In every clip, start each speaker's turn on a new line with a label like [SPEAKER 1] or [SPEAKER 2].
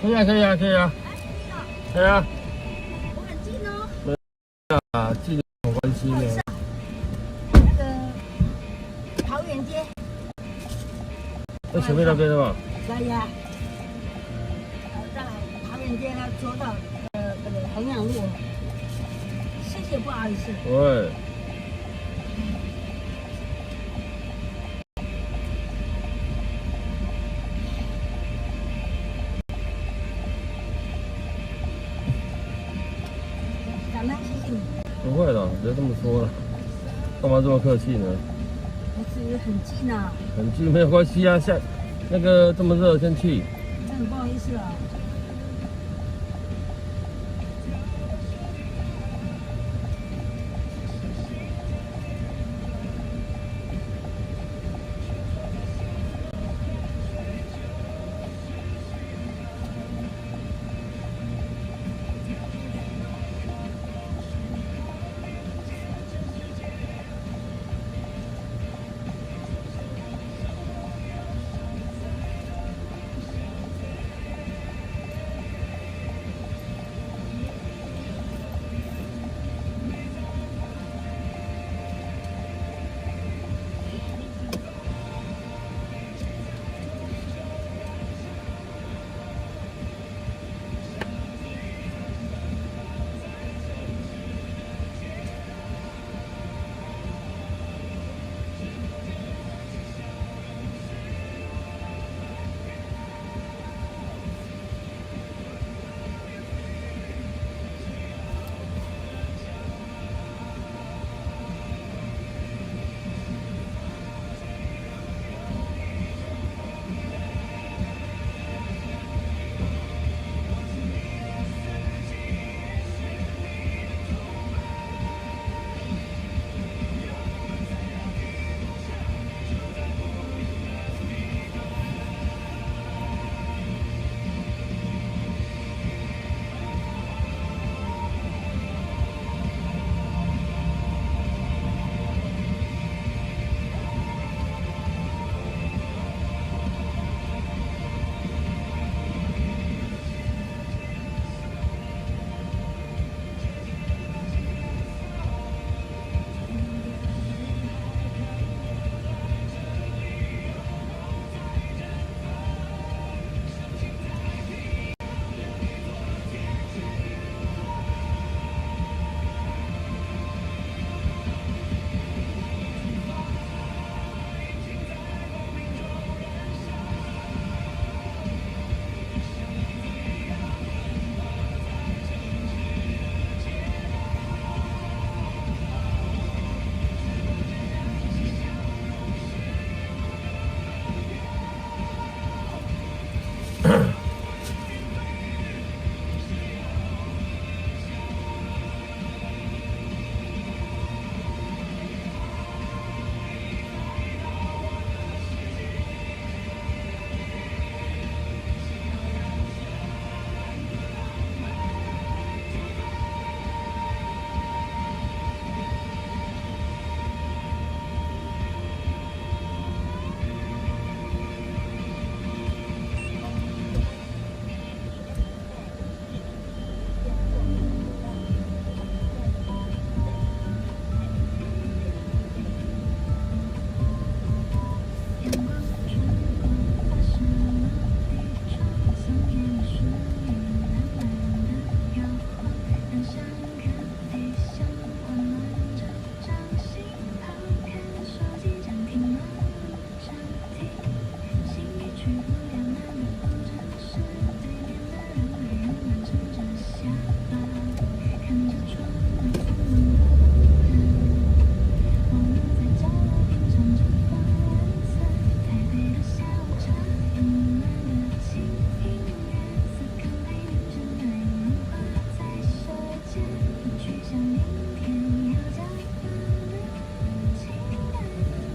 [SPEAKER 1] 可以啊，可以啊，可以啊，可以啊。
[SPEAKER 2] 我很近哦。
[SPEAKER 1] 啊，近有关系呢。
[SPEAKER 2] 那个桃园街。
[SPEAKER 1] 在前面那边的嘛。
[SPEAKER 2] 对呀。再来桃园街呢，走到这个衡阳路。谢谢，不好意思。
[SPEAKER 1] 喂。
[SPEAKER 2] 感恩，谢谢你。
[SPEAKER 1] 不会的，别这么说了，干嘛这么客气呢？
[SPEAKER 2] 我只是很近啊。
[SPEAKER 1] 很近没有关系啊，那个这么热天气。
[SPEAKER 2] 真的不好意思啊。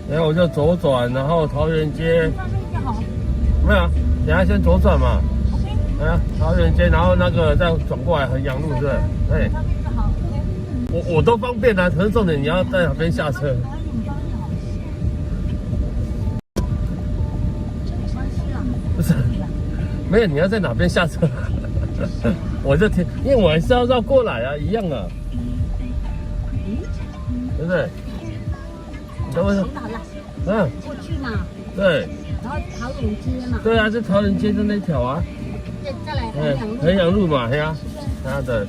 [SPEAKER 1] 然后我就左转，然后桃园街。
[SPEAKER 2] 上面就好。
[SPEAKER 1] 没有，等下先左转嘛。
[SPEAKER 2] OK。
[SPEAKER 1] 桃园街，然后那个再转过来衡阳路，对不对？对。
[SPEAKER 2] 上面就好。OK。
[SPEAKER 1] 我都方便啊，可是重点你要在哪边下车？不是，没有，你要在哪边下车？我就听，因为我还是要绕过来啊，一样啊，对不对？你等我一下。
[SPEAKER 2] 好了，
[SPEAKER 1] 嗯，
[SPEAKER 2] 过去嘛，
[SPEAKER 1] 对，
[SPEAKER 2] 然后桃园街嘛，
[SPEAKER 1] 对啊，就桃园街的那条啊，
[SPEAKER 2] 再来衡阳路，
[SPEAKER 1] 衡阳路嘛，对啊，啊对。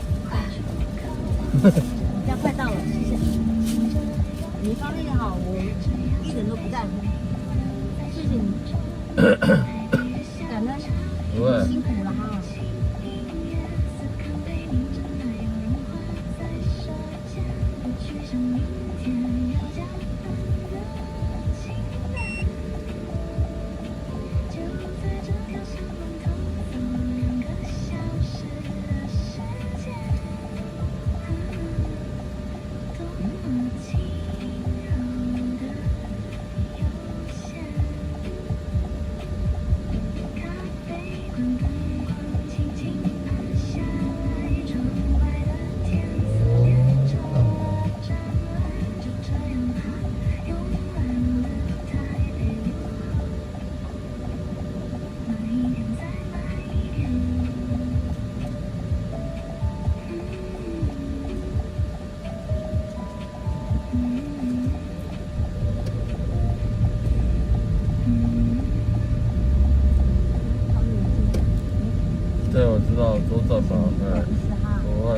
[SPEAKER 2] 你家快到了，谢谢。你方便好，我一点都不在乎。谢谢你，感恩，
[SPEAKER 1] 不会。
[SPEAKER 2] 辛苦了哈。
[SPEAKER 1] 对，我知道，左转吧，哎，不会。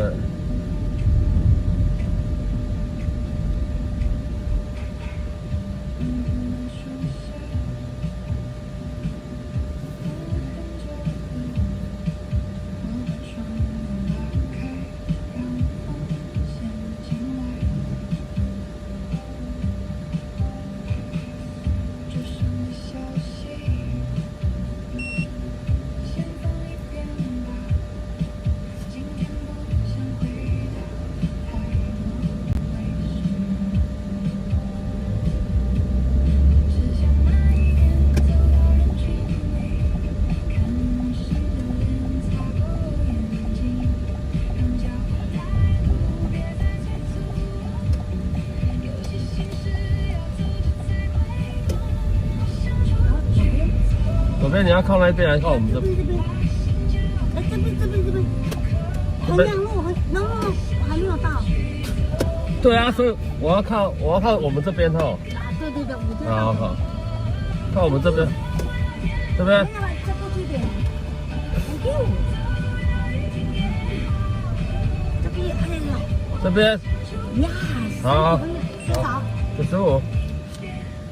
[SPEAKER 1] 左边你要靠那边还是靠我们这边？
[SPEAKER 2] 哎，这边，衡阳路，然后还没有到。
[SPEAKER 1] 对啊，所以我要靠我们这边哦。
[SPEAKER 2] 啊，对，我知道。
[SPEAKER 1] 好，靠我们这边，这边。
[SPEAKER 2] 再过去一点。Thank you。这边，哎呀。
[SPEAKER 1] 这边。
[SPEAKER 2] 呀，
[SPEAKER 1] 好，
[SPEAKER 2] 多少
[SPEAKER 1] 95。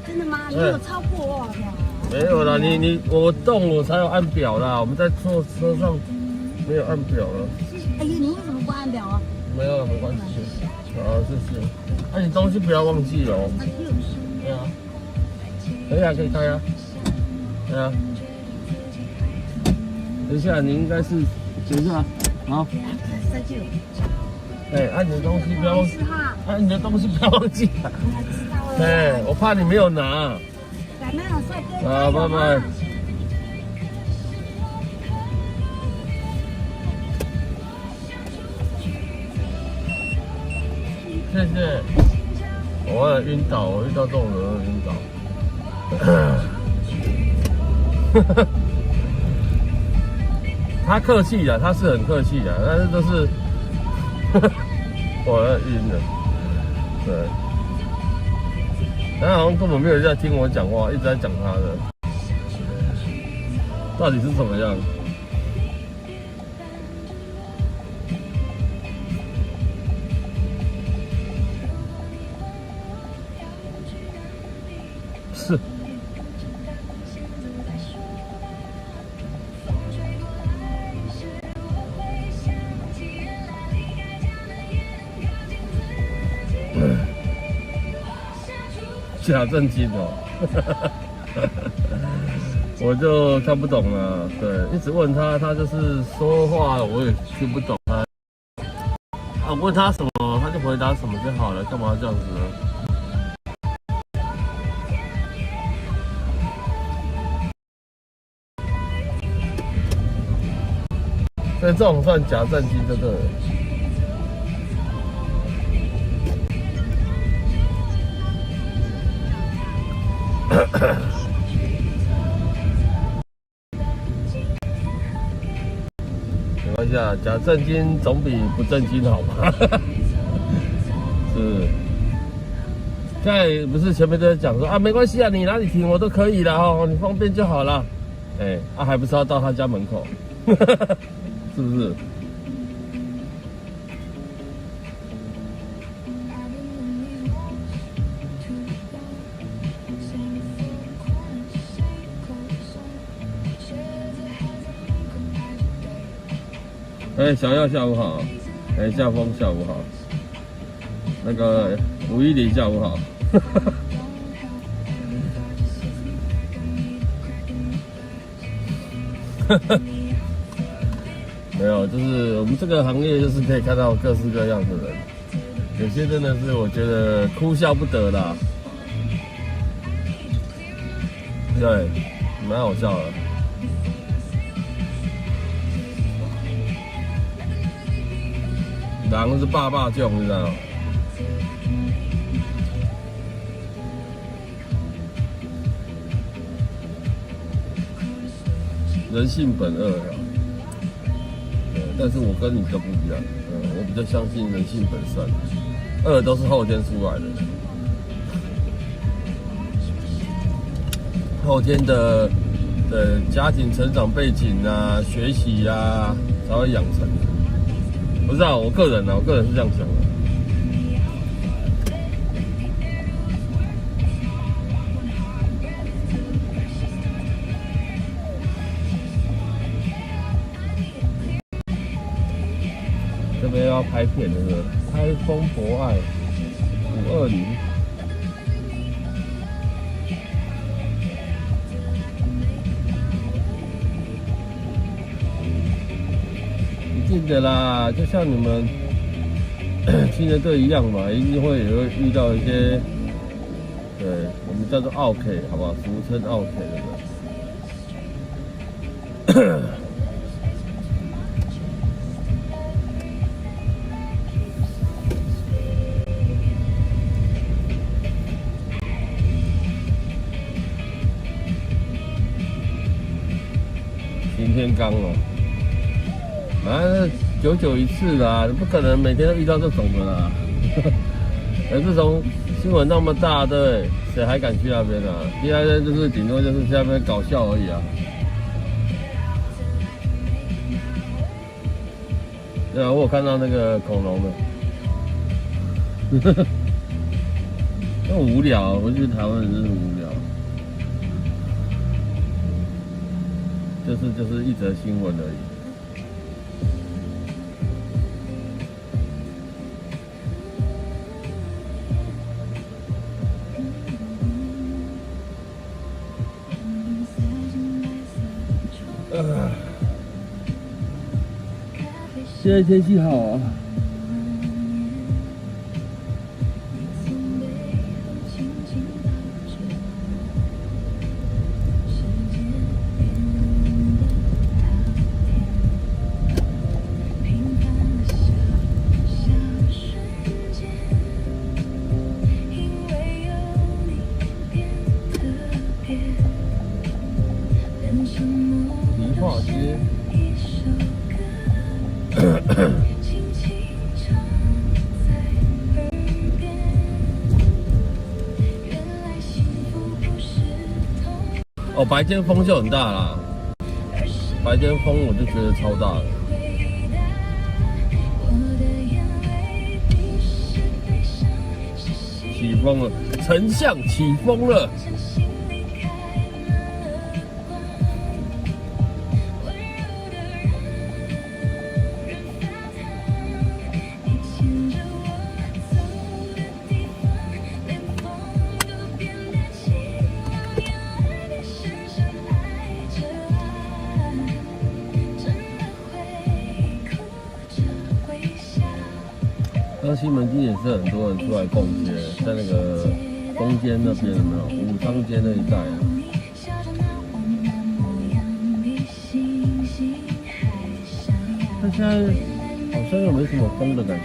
[SPEAKER 2] 真的吗？你有超过我？
[SPEAKER 1] 没有啦，我动我才有按表啦。我们在坐车上没有按表了。
[SPEAKER 2] 哎呀，你为什么不按表啊？
[SPEAKER 1] 没有，没关系。好，谢谢。那你东西不要忘记哦。对啊。可以啊，可以开啊。对啊。等一下，你应该是等一下，好。
[SPEAKER 2] Thank you。
[SPEAKER 1] 哎，按你的东西不要忘记。按你的东西不要忘记。哎，我怕你没有拿。
[SPEAKER 2] 感恩啊，帅哥。
[SPEAKER 1] 好，拜拜。谢谢。我也晕倒，我遇到这种人会晕倒。他客气的，他是很客气的，但是都是我要晕了。对。他好像根本没有在听我讲话，一直在讲他的，到底是怎么样？是。假正经哦，我就看不懂了。对，一直问他，他就是说话我也听不懂他。啊，问他什么他就回答什么就好了，干嘛这样子呢？所以这种算假正经，对不对？一下，假正经总比不正经好嘛？是。现在不是前面都在讲说啊，没关系啊，你哪里停我都可以啦，哦，你方便就好啦。哎，还不是要到他家门口，是不是？哎，小耀下午好，哎，夏风下午好，那个510下午好。没有，就是我们这个行业就是可以看到各式各样的人，有些真的是我觉得哭笑不得啦，对，蛮好笑的。人是霸霸种，你知道吗？人性本恶呀，但是我跟你比较不一样，我比较相信人性本善，恶都是后天出来的，后天的家庭成长背景啊、学习啊才会养成。不知道，我个人是这样想的。这边要拍片的是开封博爱520。一定的啦，就像你们青年队一样嘛，一定会遇到一些，对我们叫做奥 K， 好不好？俗称奥 K 的人。擎天刚哦，久久一次啦，不可能每天都遇到这种的啦。这种新闻那么大，对不对？谁还敢去那边啊？第二天就是顶多就是去那边搞笑而已啊。对啊，我有看到那个恐龙的，那无聊，我觉得台湾人真是无聊。就是一则新闻而已。现在天气好啊。梨化街。哦，白天风就很大啦，白天风我就觉得超大了。起风了，丞相起风了。那西门町也是很多人出来逛街，在那个东街那边有没有？武昌街那一带啊。但现在好像又没什么风的感觉。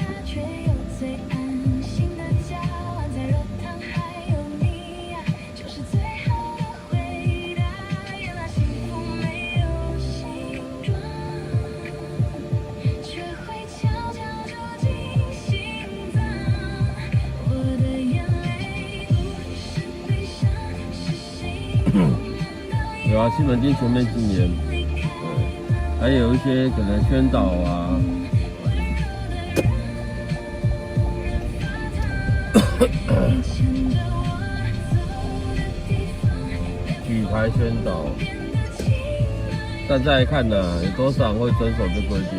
[SPEAKER 1] 有啊，西门町全面禁烟，还有一些可能宣导啊。举牌宣导，但再来看呢，有多少人会遵守这规定？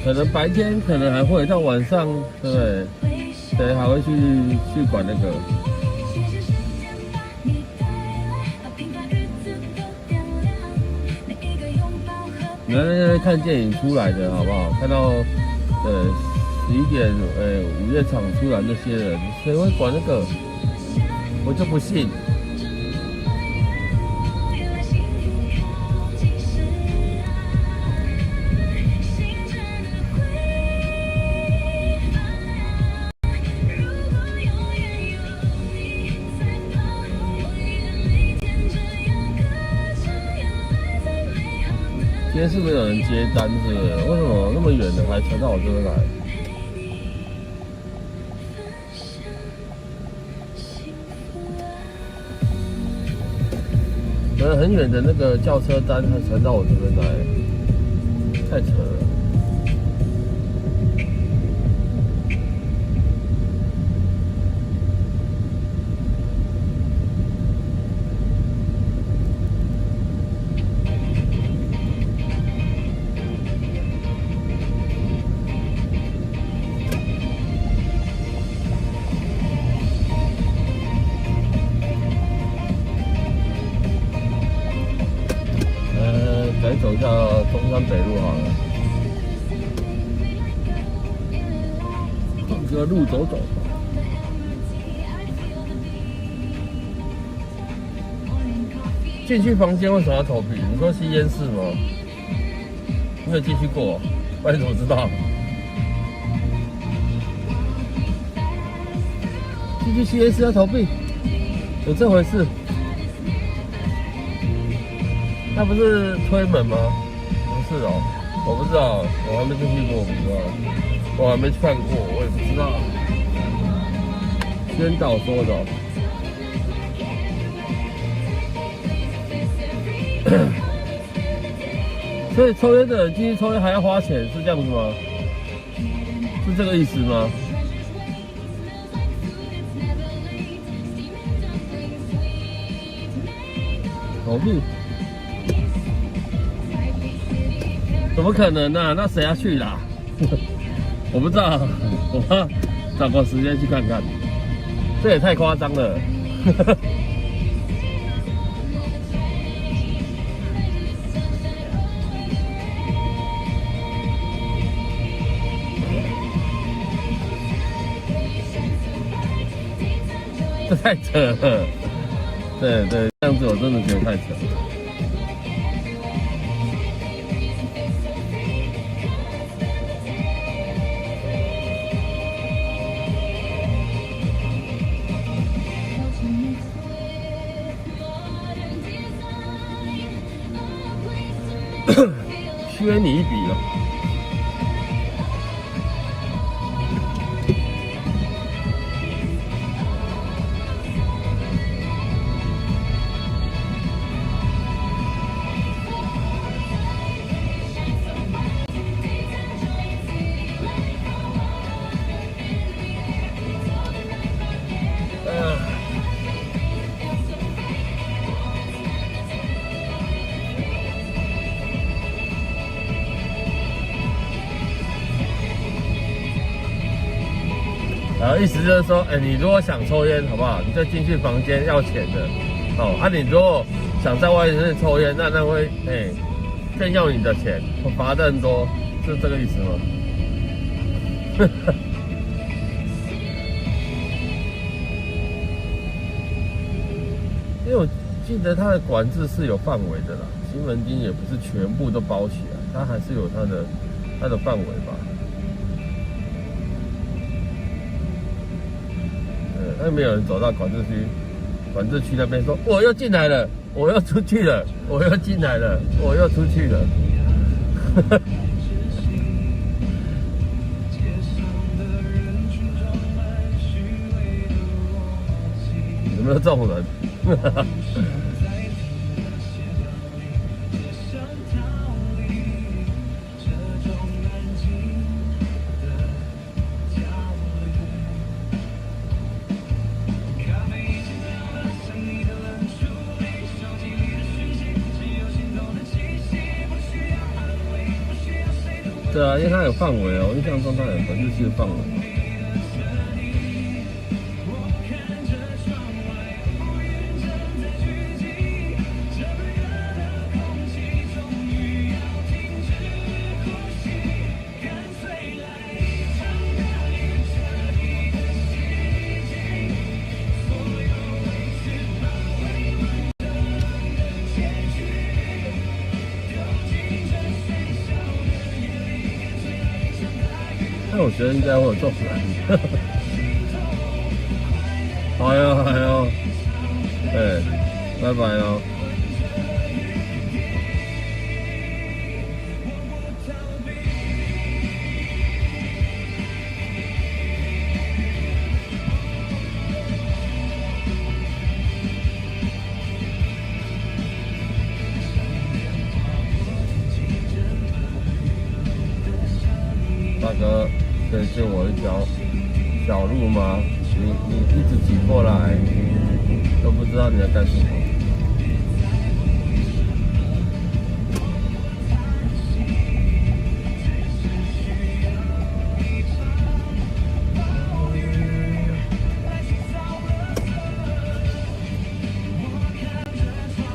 [SPEAKER 1] 可能白天可能还会，到晚上，对不对？谁还会去管那个？你们那些看电影出来的好不好？看到11点午夜场出来那些人，谁会管那个？我就不信。今天是不是有人接单？是不是？为什么那么远的还传到我这边来？很远的那个轿车单还传到我这边来，太扯了。改走一下中山北路好了，换个路走走。进去房间为什么要投币？你说吸烟室吗？你有进去过？不然你怎么知道？进去吸烟室要投币？有这回事？他不是推门吗？不是哦，我不知道，我还没进去过，我不知道，我还没去看过，我也不知道。宣导说的哦。所以抽烟的人进去抽烟还要花钱，是这样子吗？是这个意思吗？投币？怎么可能呢、啊？那谁要去啦？我不知道，我要找个时间去看看。这也太夸张了。这太扯了。对对，这样子我真的觉得太扯了。削你一笔了。然后意思就是说，你如果想抽烟，好不好？你就进去房间要钱的，哦。你如果想在外面抽烟，那会更要你的钱，罚得很多，是这个意思吗？因为我记得它的管制是有范围的啦，西门町也不是全部都包起来，它还是有它的范围吧。那没有人走到管制区那边说我又进来了，我又出去了，我又进来了，我又出去了。有没有这种人？对啊，因为它有范围哦，我印象中它有个日式范围。那我觉得应该会有这种人。好哟好哟，哎，拜拜哦。大哥，可以借我一条小路吗？你一直挤过来，都不知道你在干什么。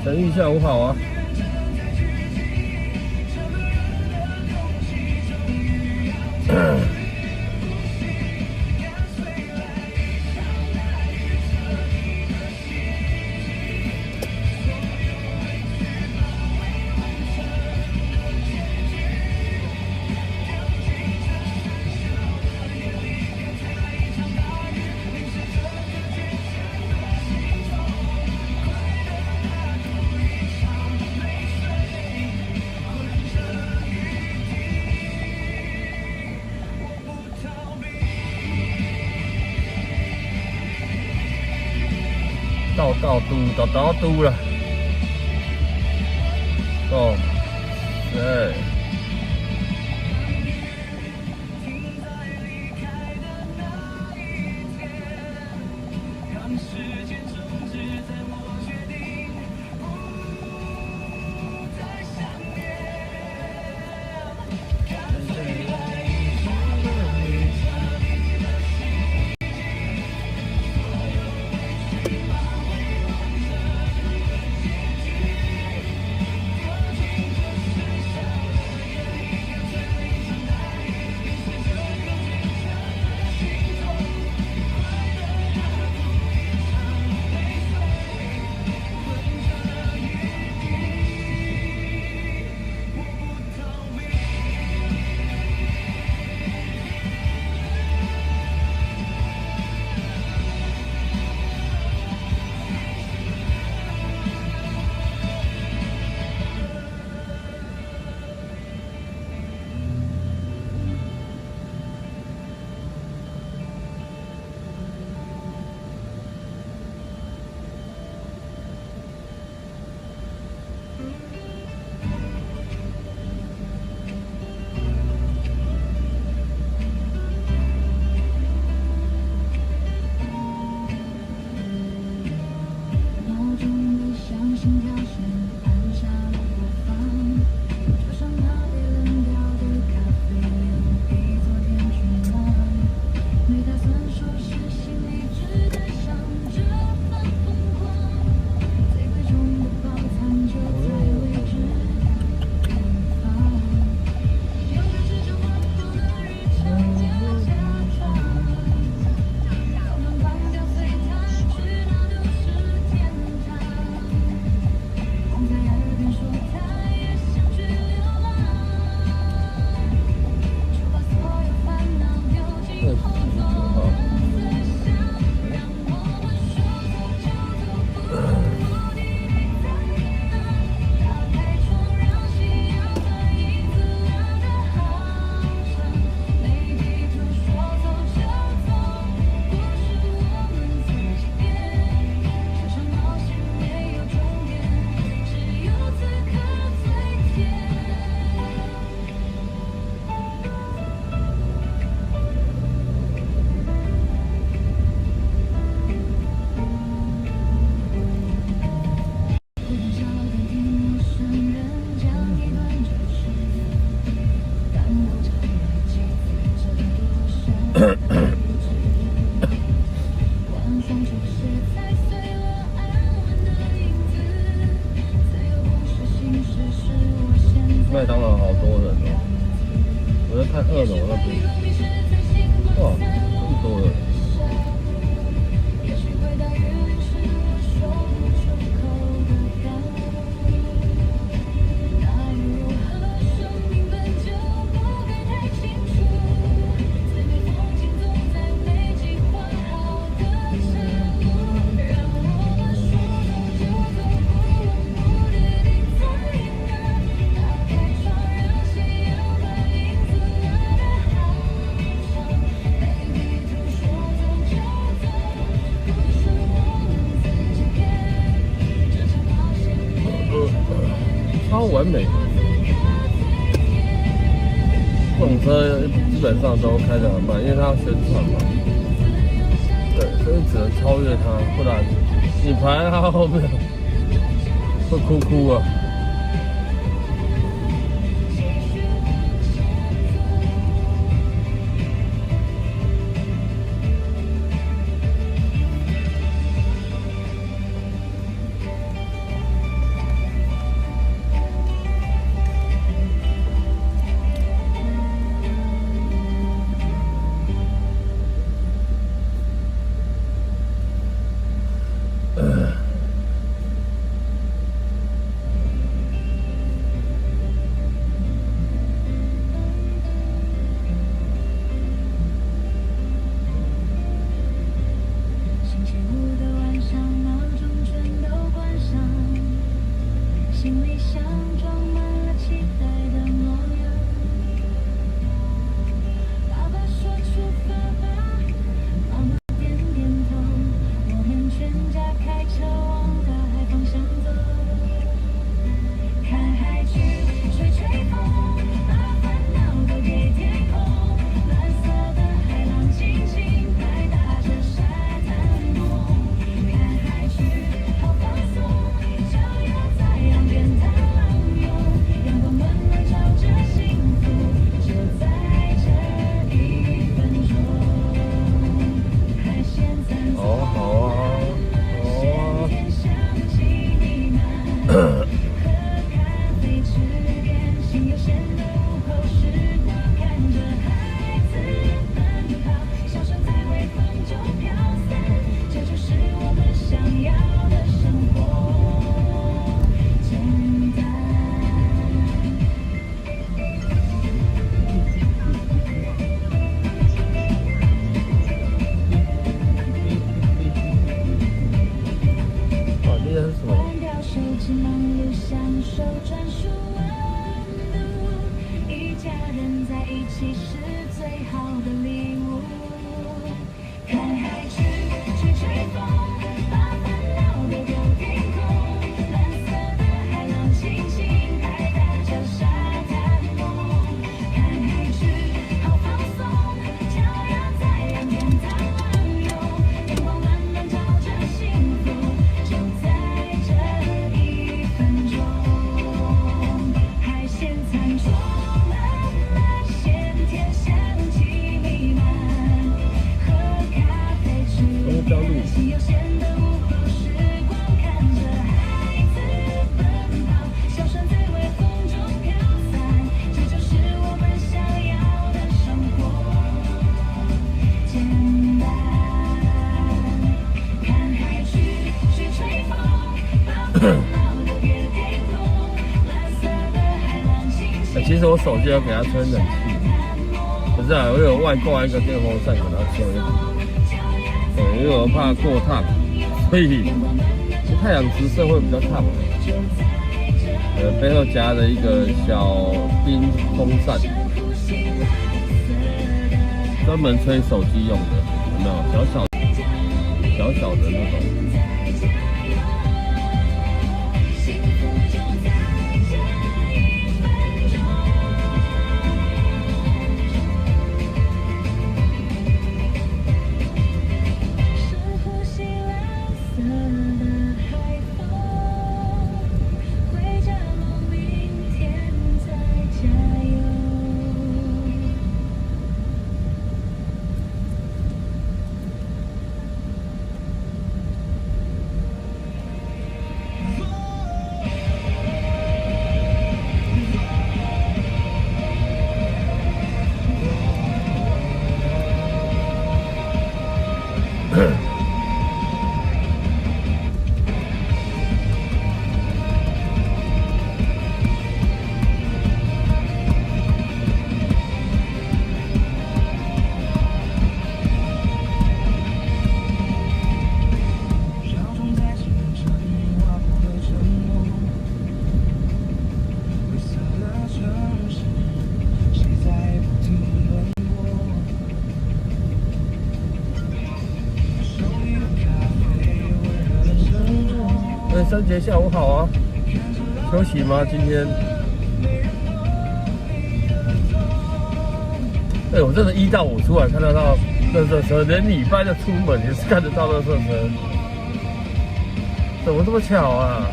[SPEAKER 1] 等一下午好啊。到都了，哦，对。2楼那边，哇，这么多人。超完美，这种车基本上都开得很慢，因为它要宣传嘛。对，所以只能超越它，不然你排在它后面会哭啊。其实我手机要给它吹冷气，不是啊，我有外挂一个电风扇给它吹，对，因为我怕过烫，所以太阳直射会比较烫。背后夹了一个小冰风扇，专门吹手机用的，有没有？小小的那种。春节下午好啊，休息吗？今天？哎，我真的1到5出来看得到垃圾车，连礼拜的出门也是看得到垃圾车，怎么这么巧啊？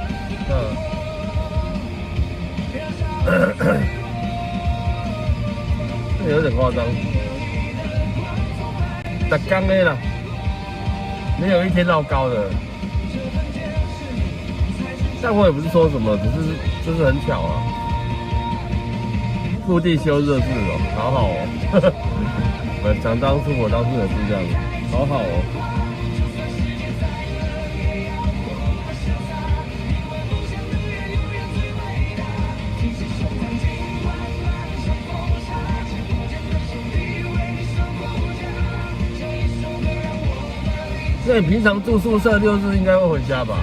[SPEAKER 1] 有点夸张，打刚的啦，没有一天闹高的。但我也不是说什么，只是就是很巧啊。固定休日是哦，好好哦。想当初我当初也是这样，好好哦。那你平常住宿舍6日应该会回家吧？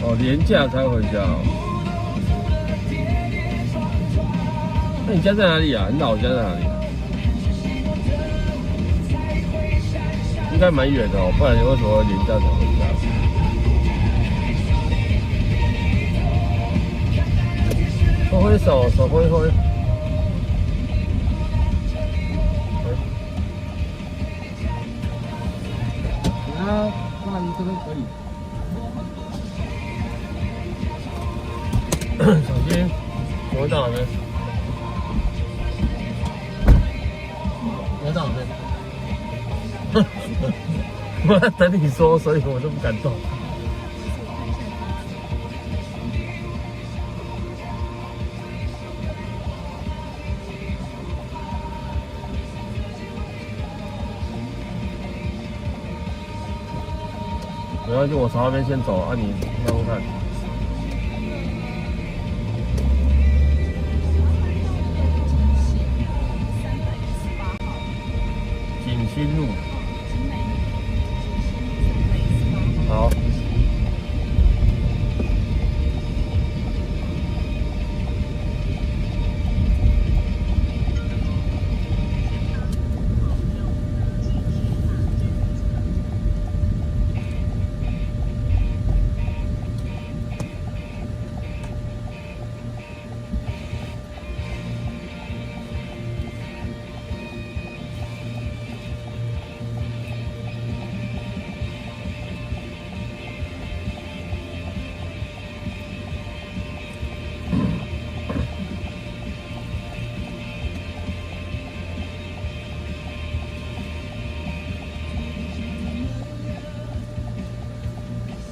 [SPEAKER 1] 哦，年假才回家哦。那你家在哪里啊？你老家在哪里？应该蛮远的哦，不然你为什么会年假才回家？挥挥手，手挥挥。啊，那你这边可以。小心，我会到哪边？你要到哪边？我在等你说，所以我都不敢动。没关系，我朝那边先走，啊，你慢慢看。锦新路。好。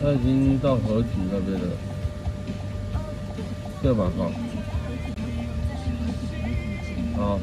[SPEAKER 1] 他已经到河体那边了，对吧？好。好。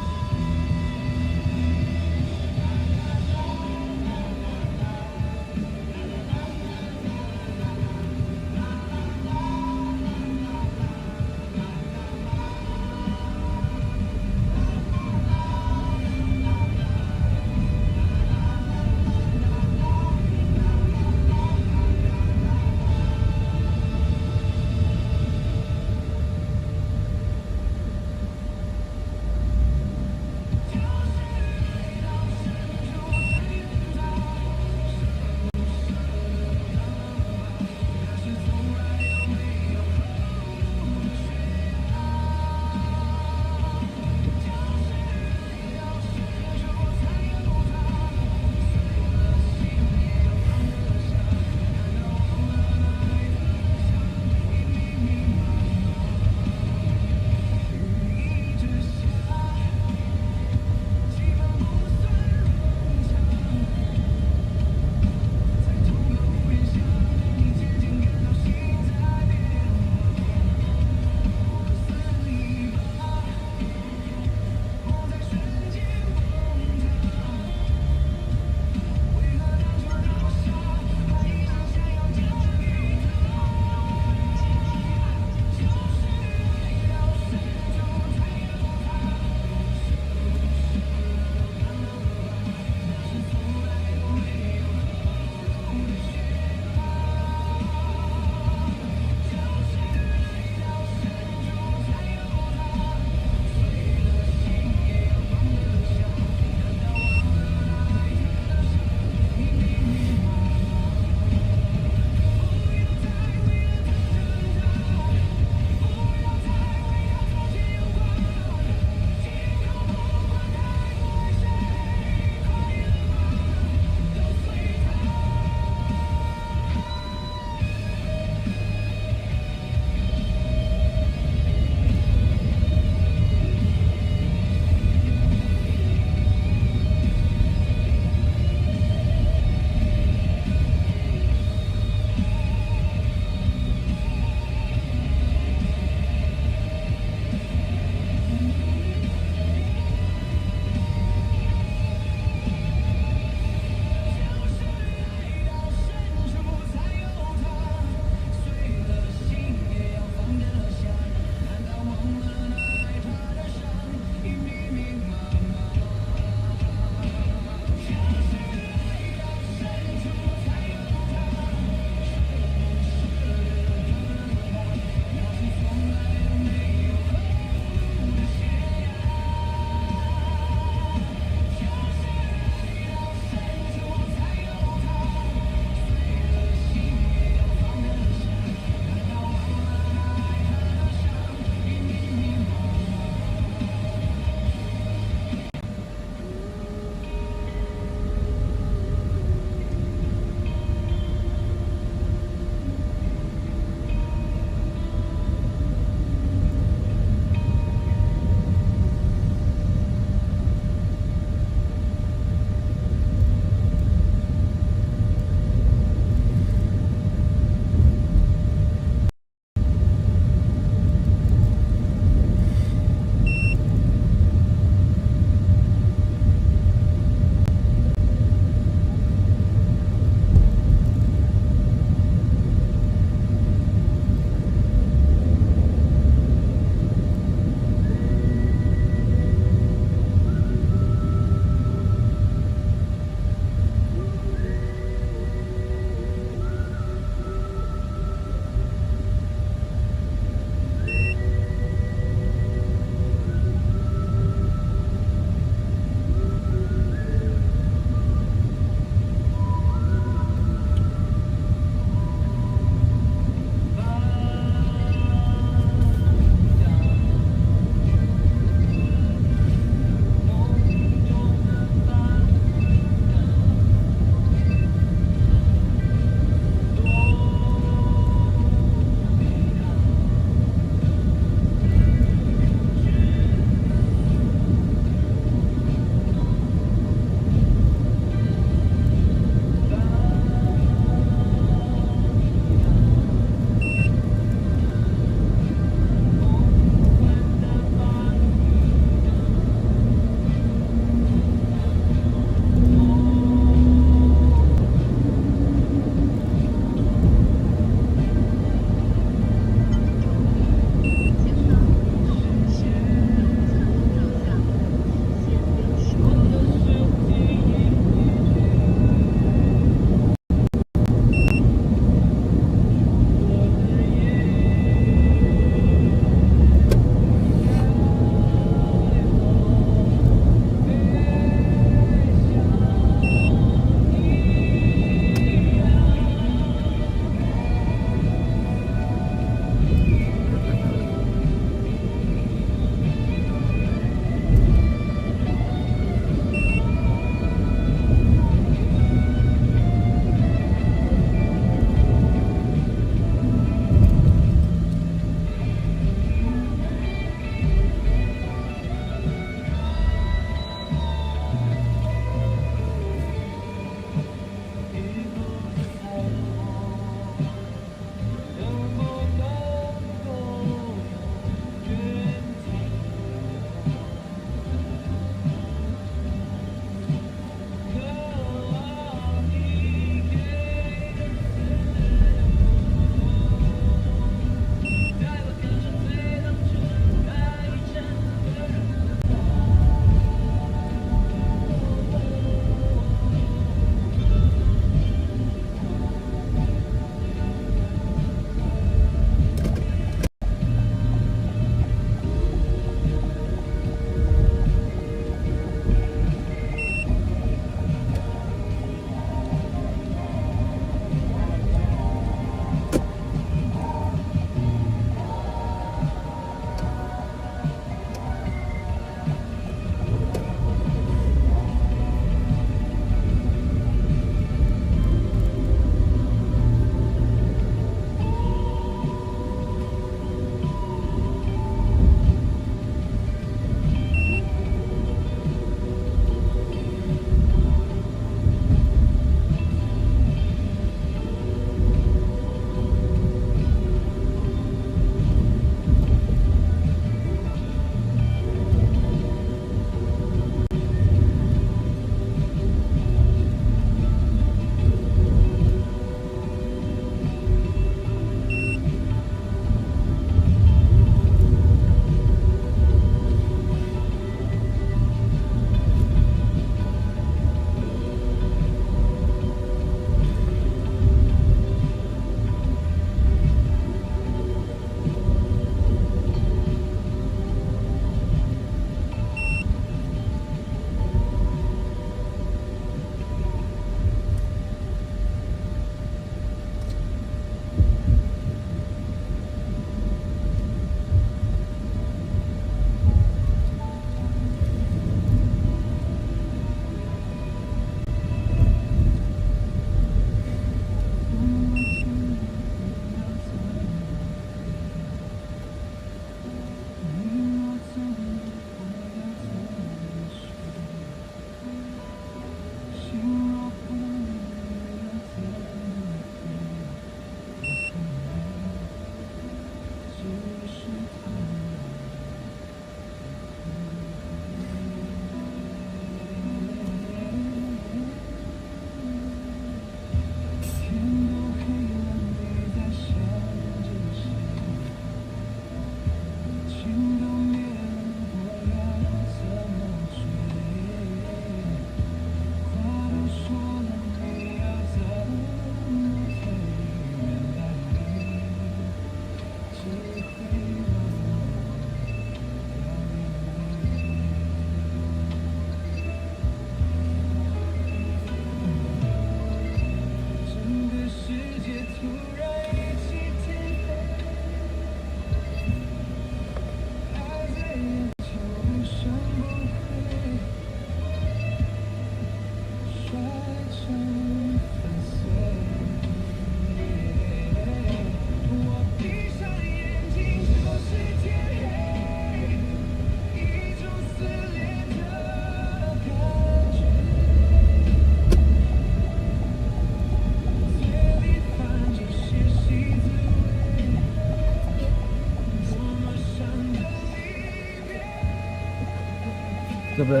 [SPEAKER 1] 这边，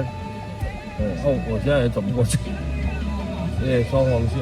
[SPEAKER 1] 哦，我现在也走不过去，因为双黄线，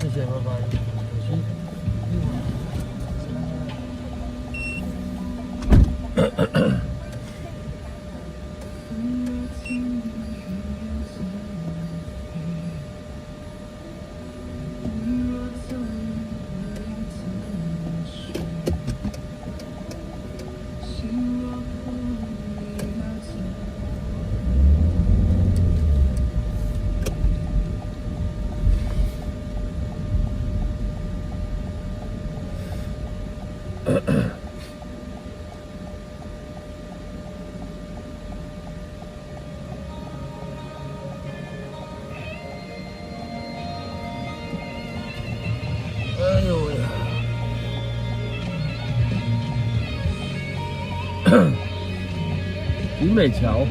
[SPEAKER 1] 谢谢，拜拜。哎呦喂！景美桥。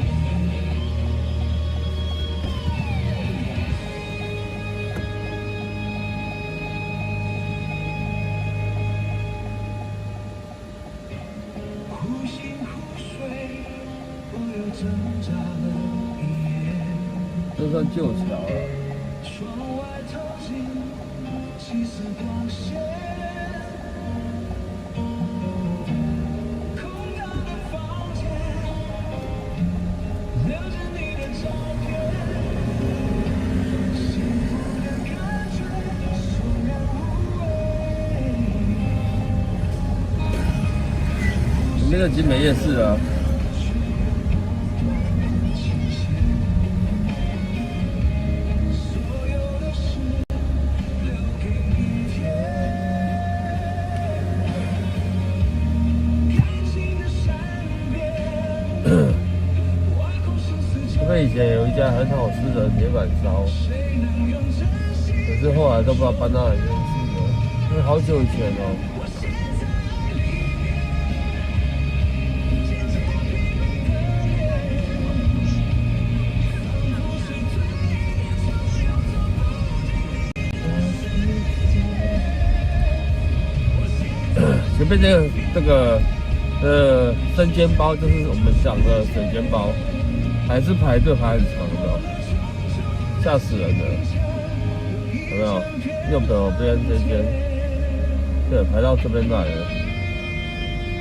[SPEAKER 1] 这算旧桥了。那个景美夜市啊。这边以前有一家很好吃的铁板烧，可是后来都不知道搬到哪边去了，因为好久以前哦。前面这个生煎包就是我们讲的水煎包，还是排队排很长的、哦，吓死人了，有没有？右手边这间，对，排到这边来了，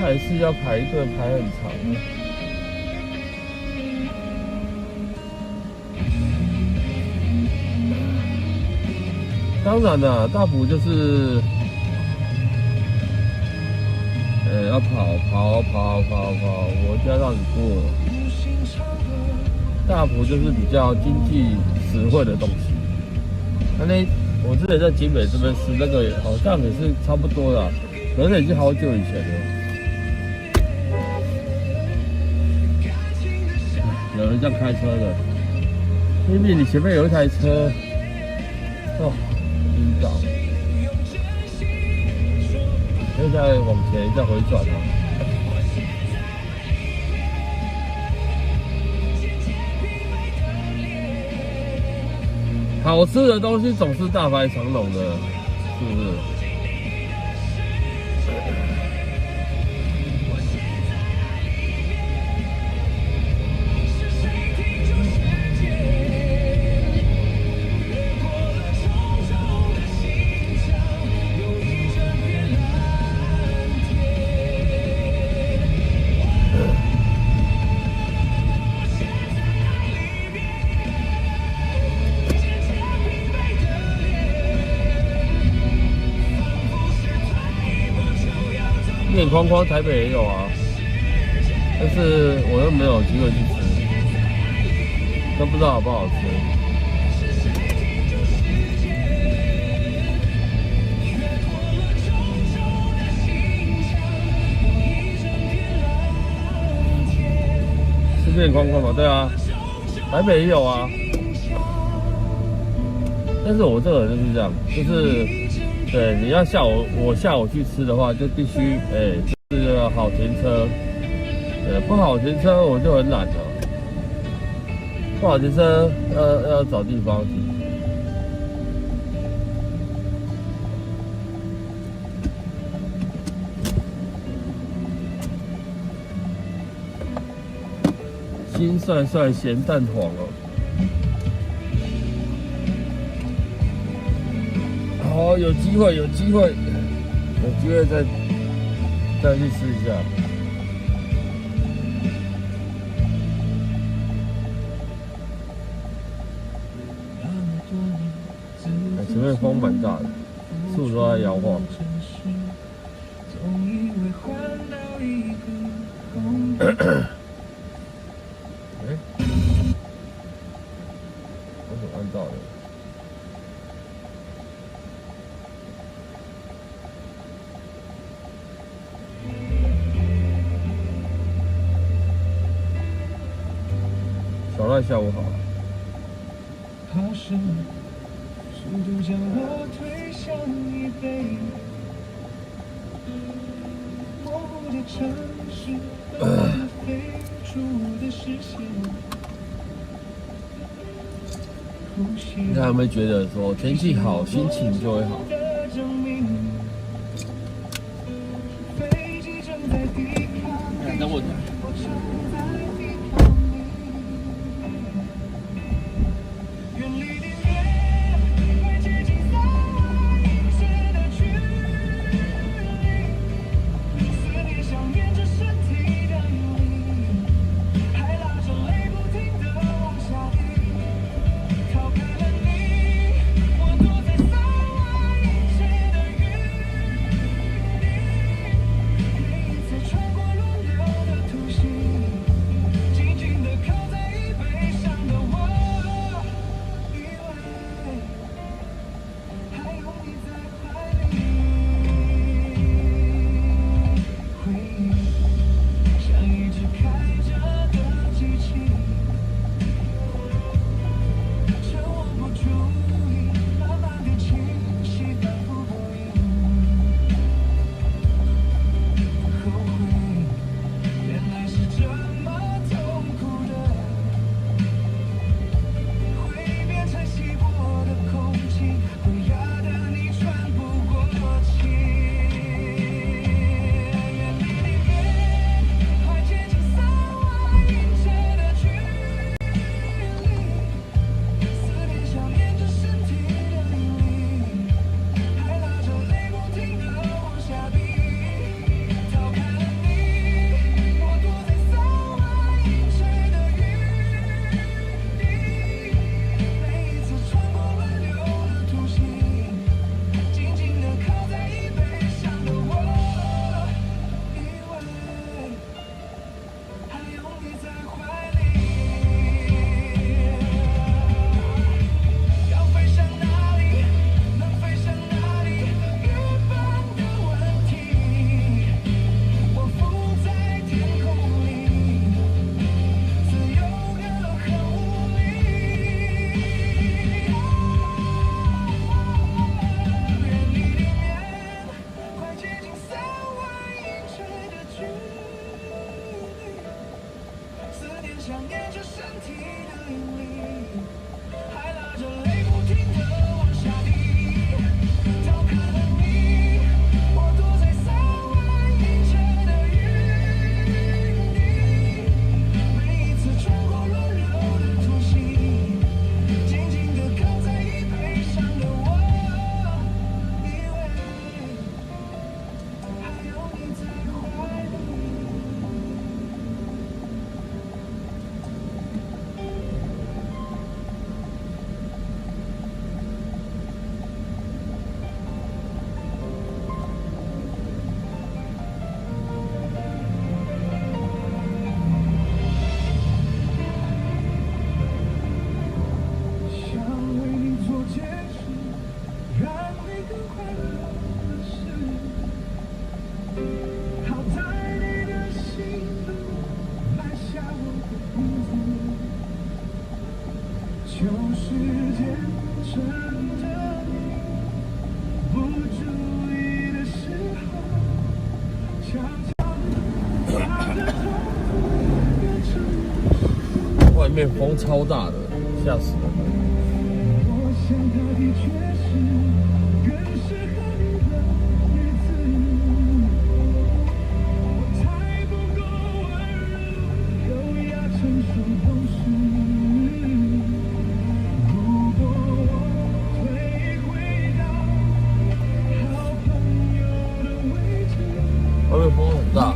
[SPEAKER 1] 还是要排队排很长的。当然啦、大埔就是。要跑，我就要让你过。大埔就是比较经济实惠的东西。我之前在景美这边吃那个，好像也是差不多啦，可是已经好久以前了。有人这样开车的，明明你前面有一台车，哦，晕倒，又再往前，再回转啊。好吃的东西总是大排长龙的，是不是？面框框台北也有啊，但是我又没有机会去吃，都不知道好不好吃。是面框框吗？对啊，台北也有啊。但是我这个人就是这样，就是对你要我下午去吃的话，就必须就是要好停车，不好停车我就很懒了，不好停车要找地方停。金帅帅咸蛋黄哦。好，有机会再去试一下。前面风蛮大的，树都在摇晃。我怎么按到了？小赖下午好。你看有没有觉得说天气好，心情就会好？等我。面风超大的，吓死人了。外面风很大。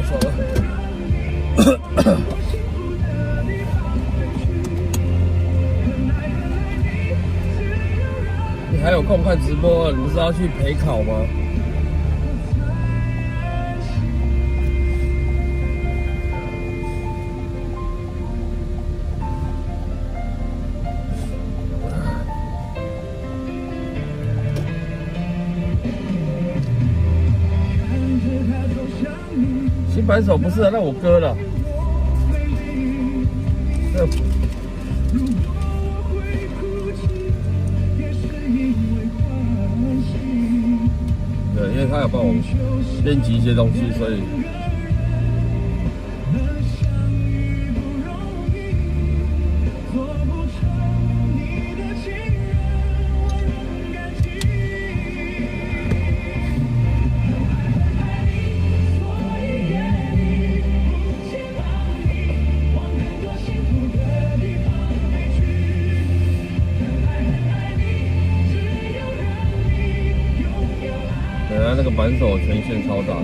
[SPEAKER 1] 走了。你还有空看直播啊？你不是要去陪考吗？新扳手不是啊，那我哥了。对，因为他有帮我编辑一些东西，所以。那个扳手权限超大的。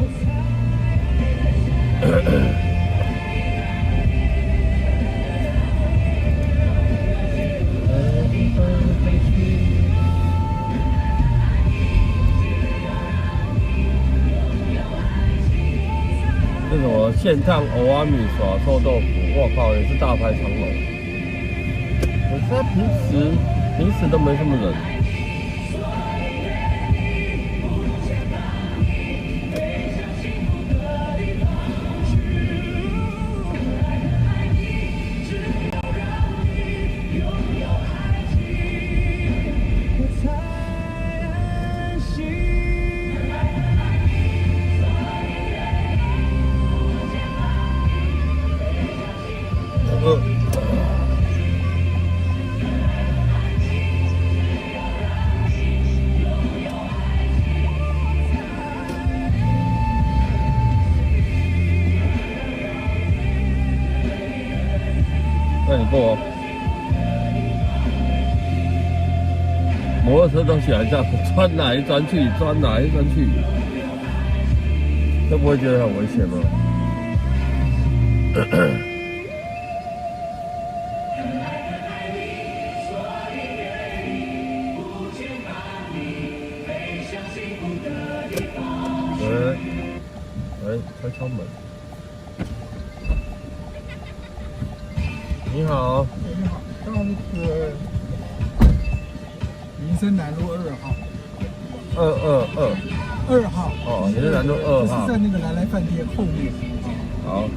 [SPEAKER 1] 这什么现烫欧阿米耍臭豆腐，我靠，也是大排长龙。可是他平时都没什么人。那你过哦。摩托车都喜欢这样钻来钻去，钻来钻去，会不会觉得很危险吗？喂，快敲门。你好。
[SPEAKER 3] 你好，到那个民生南路2号。2号。
[SPEAKER 1] 哦，民生南路2号。
[SPEAKER 3] 就是在那个来饭店后面。
[SPEAKER 1] 好。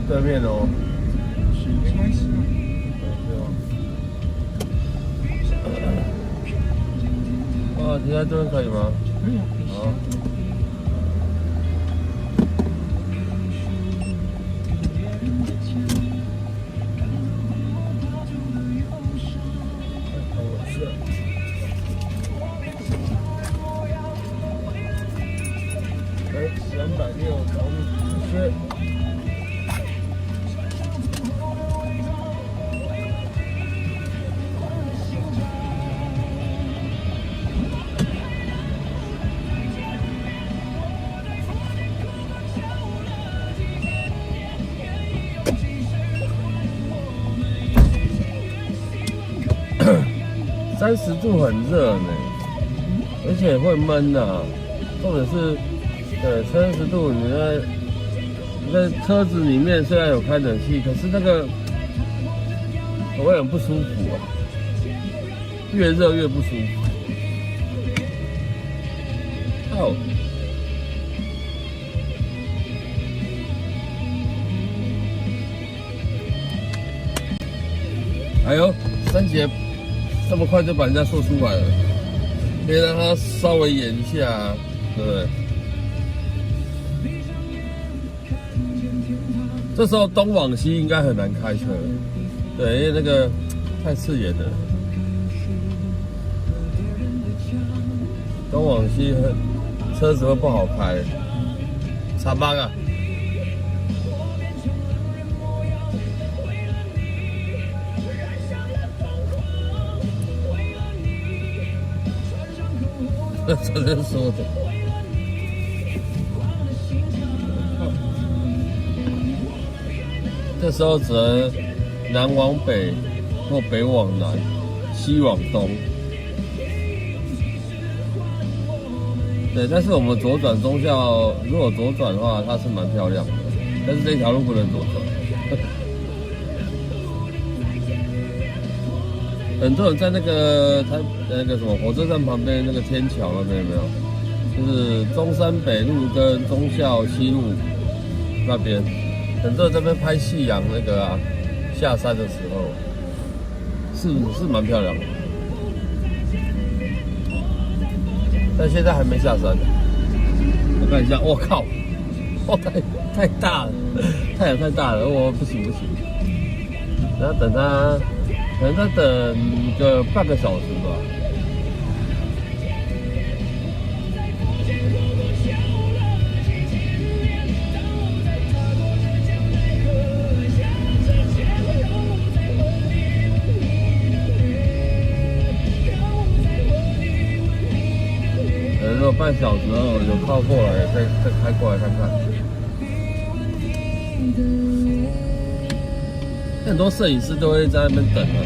[SPEAKER 1] 对面哦。
[SPEAKER 3] 没关系啊。
[SPEAKER 1] 哦，停在这边可以吗？
[SPEAKER 3] 可以啊。
[SPEAKER 1] 好。360找你直接。30度很热呢，而且会闷呐。重点是，对，30度你在车子里面虽然有开冷气，可是那个会很不舒服啊，越热越不舒服。哦。哎呦，3节这么快就把人家说出来了，可以让他稍微演一下啊，对不对？这时候东往西应该很难开车，对，因为那个太刺眼了。东往西车子会不好开，差8个。昨天说的，这时候只能南往北或北往南，西往东。对，但是我们左转忠孝，如果左转的话，它是蛮漂亮的，但是这条路不能左转。很多人在那个什么火车站旁边那个天桥那边有没有？就是中山北路跟忠孝西路那边，很多人在那边拍夕阳那个啊，下山的时候是蛮漂亮的。但现在还没下山。我看一下，我靠，哦太大了，太阳太大了，我不行。然后等它。可能再等个半个小时吧。如果半小时后有靠过来，再开过来看看。很多摄影师都会在那边等啊。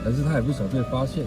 [SPEAKER 1] 还是他也不想被发现。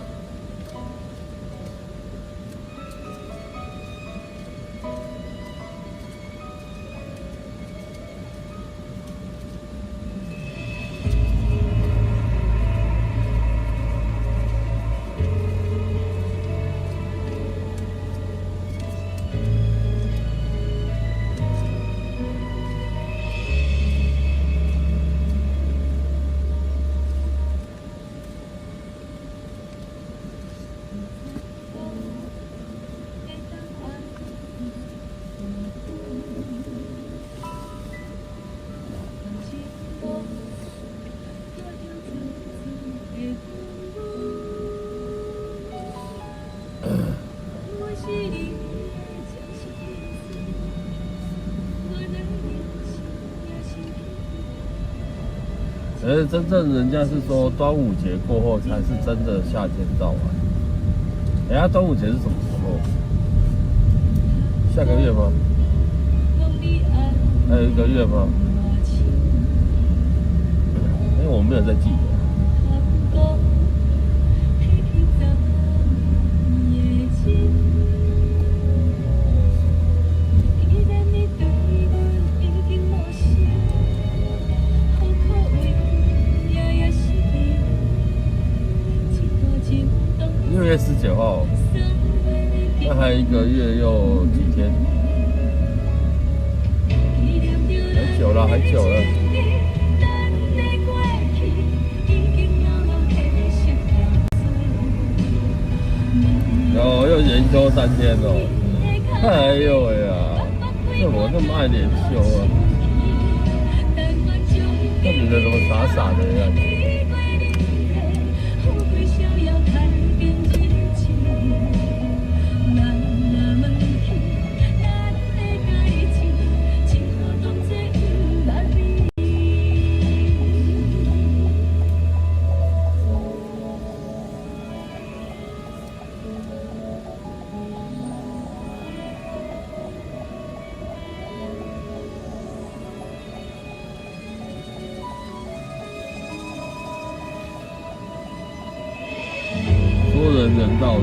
[SPEAKER 1] 而真正人家是说端午节过后才是真的夏天到来。人家端午节是什么时候？下个月吗？还有1个月吗？因为我没有在记得。6月19号，那还有1个月又几天？还久了，还久了。又连休3天哦！哎呦喂呀，这我那么爱连休啊？这女的怎么傻傻的样子？人道日，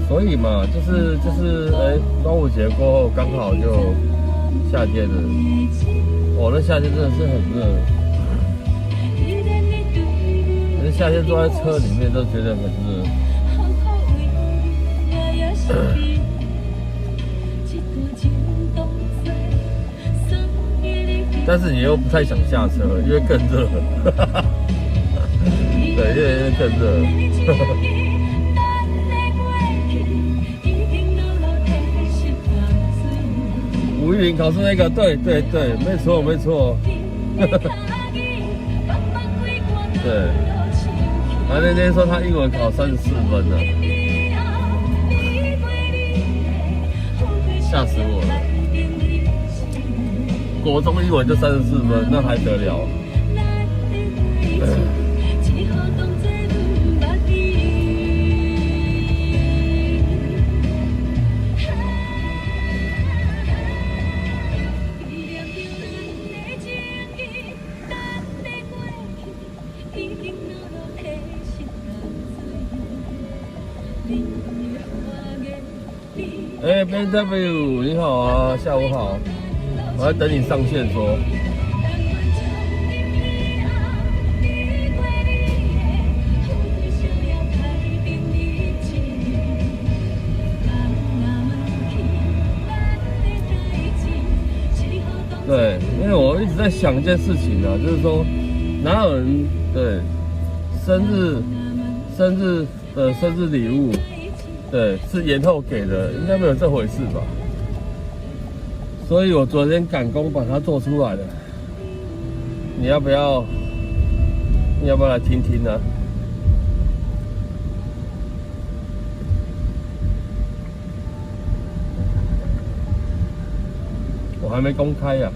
[SPEAKER 1] 所以嘛，就是端午节过后刚好就夏天了。哦，那夏天真的是很热，那夏天坐在车里面都觉得很热。但是你又不太想下车，因为更热。对，因为更热。510考试那个，对，没错。对，他那天说他英文考34分了，吓死我了。国中英文就34分，那还得了？BNW 你好啊，下午好，我在等你上线说。对，因为我一直在想一件事情啊，就是说，哪有人对生日的生日礼物？对，是延后给的，应该没有这回事吧？所以我昨天赶工把它做出来了。你要不要来听听呢？我还没公开呀。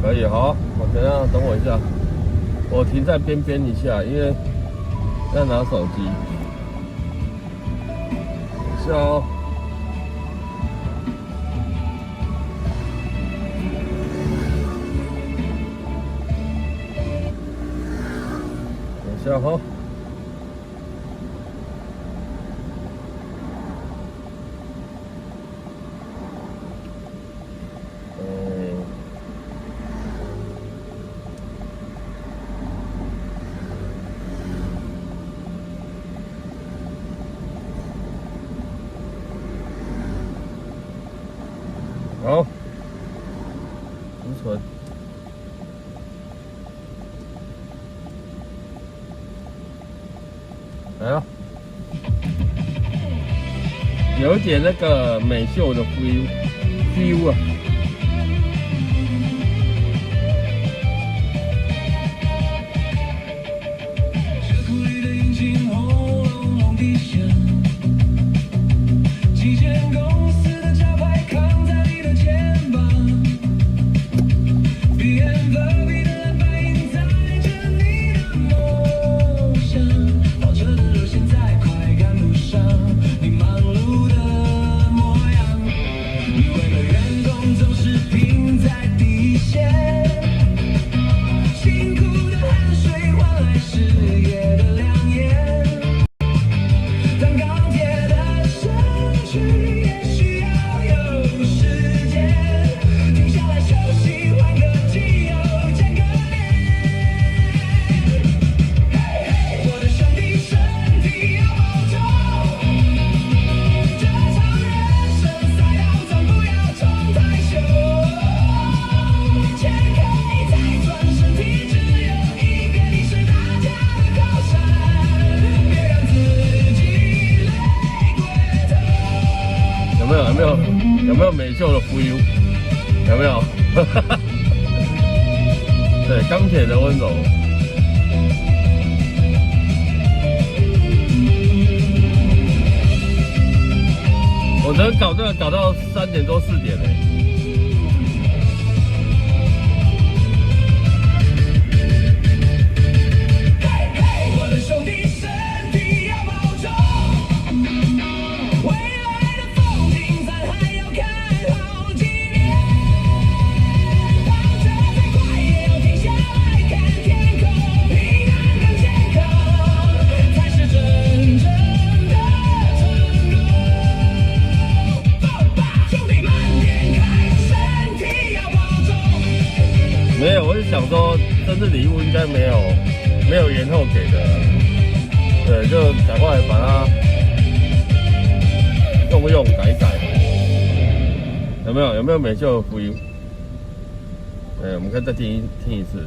[SPEAKER 1] 可以，好，我等我一下。我停在边边一下，因为要拿手机。等一下哦。等一下哈。好，储存。来了，有一点那个美秀的 feel 啊。有没有美秀的 feel？ 有没有？对，钢铁的温柔。我昨天搞这个搞到3点多4点嘞。没有，我是想说，生日礼物应该没有延后给的，对，就赶快把它用改一改，有没有美秀的 feel？ 我们可以再听一次。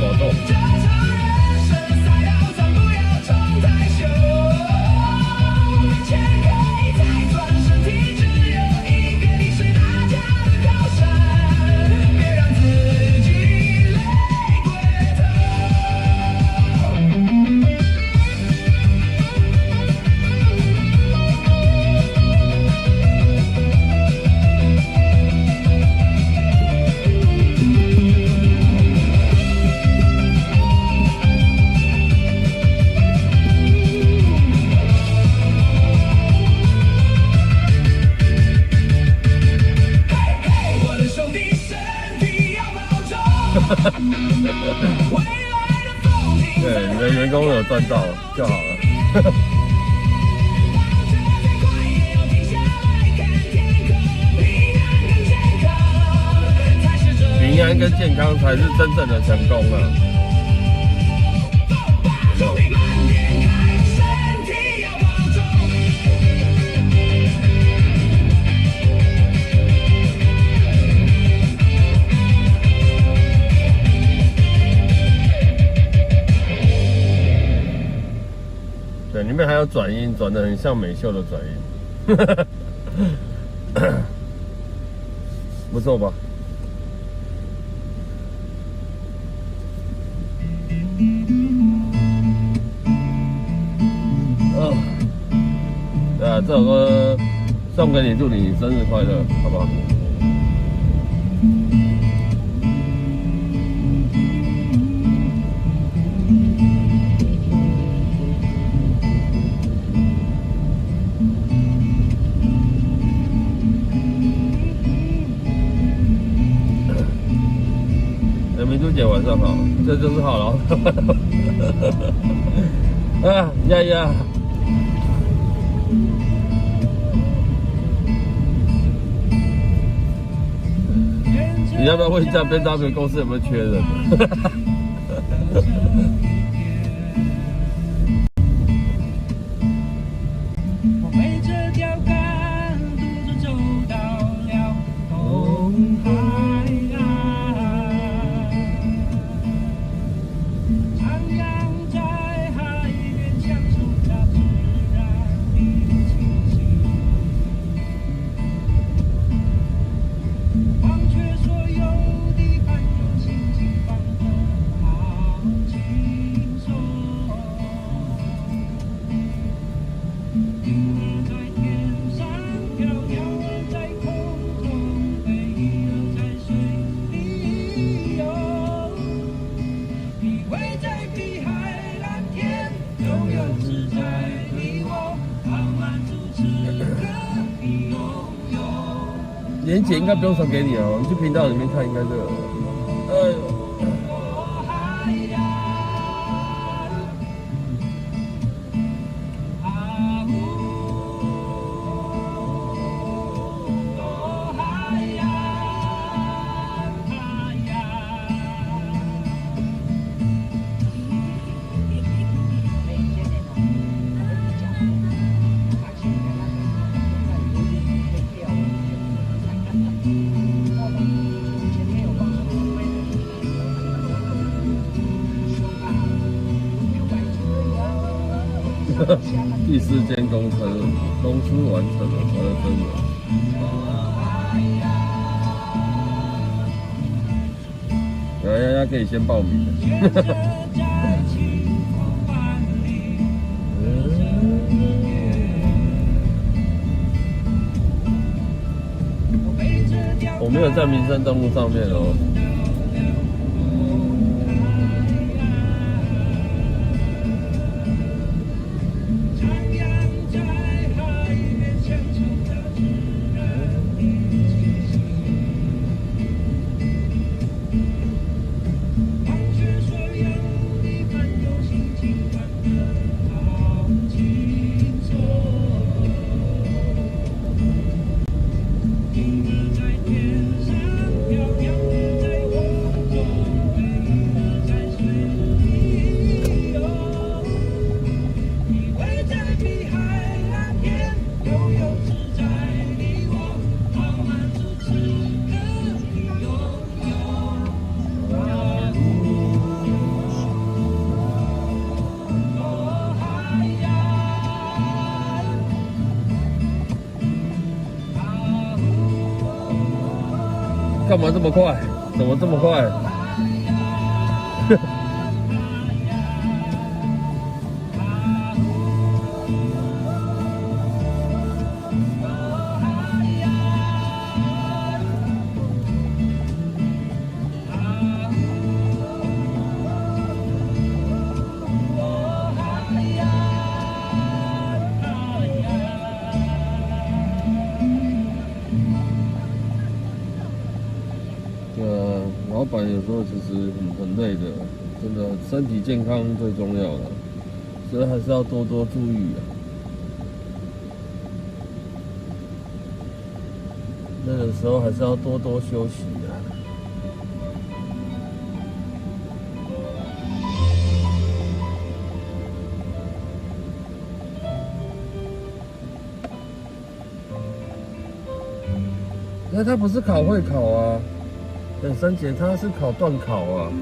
[SPEAKER 1] 毛豆。对，你的员工有赚到就好了。平安跟健康才是真正的成功啊！对，里面还有转音，转得很像美秀的转音，不错吧？对啊，这首歌送给你，祝你生日快乐，好不好？明珠姐晚上好，这就是好了。啊呀呀！你要不要问一下 BMW 公司有没有缺人？
[SPEAKER 3] 我背着钓竿，独自走到了东海岸，徜徉在海边，享受大自然的气息，忘却所有的烦忧，心情放得好轻松。云儿在天上飘，鸟儿在空中飞，鱼儿在水里游。依偎在碧海蓝天，悠游自在的我，好满足此刻的拥有。
[SPEAKER 1] 连姐应该不用传给你哦，你去频道里面看应该就有了。哎呦。第4间公司完成了，真的。大家可以先报名。我没有在民生登录上面哦。干嘛这么快？怎么这么快？老板有时候其实很累的，真的身体健康最重要了，所以还是要多多注意啊。那个时候还是要多多休息啊。那他不是考会考啊。珊姐，她是考段考啊。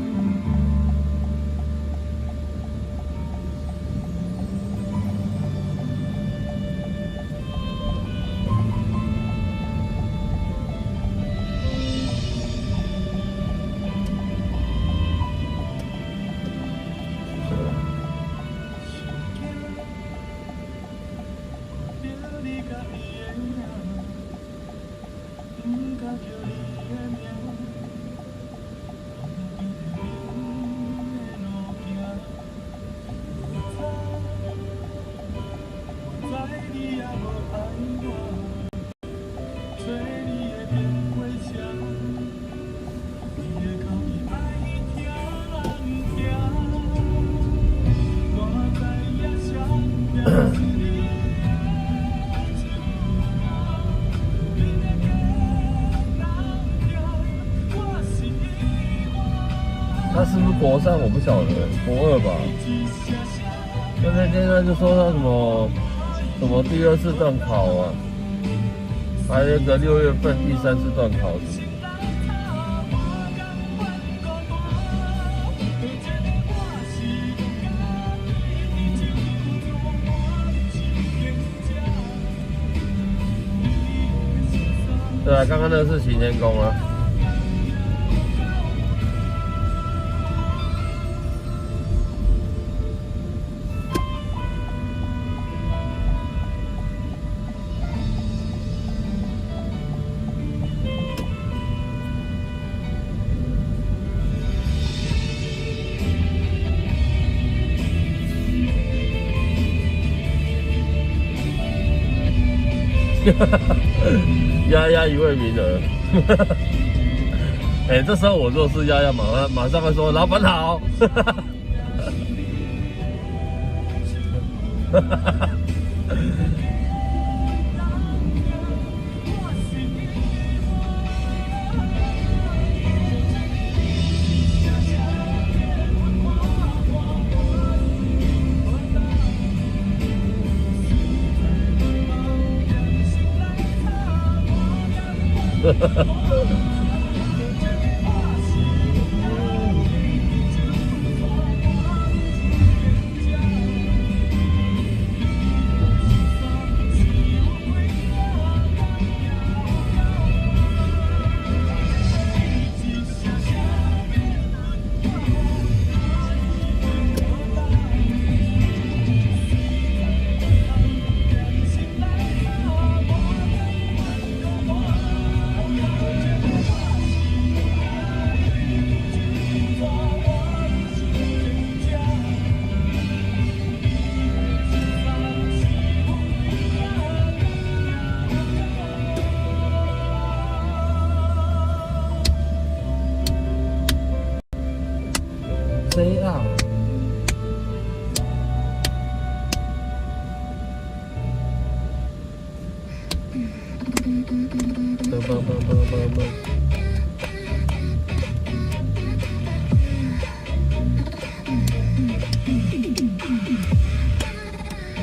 [SPEAKER 1] 他是不是国3？我不晓得，国2吧。那天他就说他什么第2次段考啊，还有一个6月份第3次段考什么。对啊，刚刚那个是行天宫啊。丫丫一位名额。哎，这时候我若是丫丫，马上会说老板好。谁啊？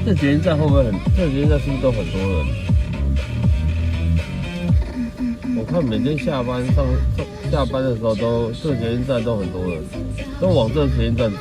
[SPEAKER 1] 这捷运站会不会这捷运站是不是都很多人？我看每天下班的时候这个捷运站都很多人，都往这个捷运站走。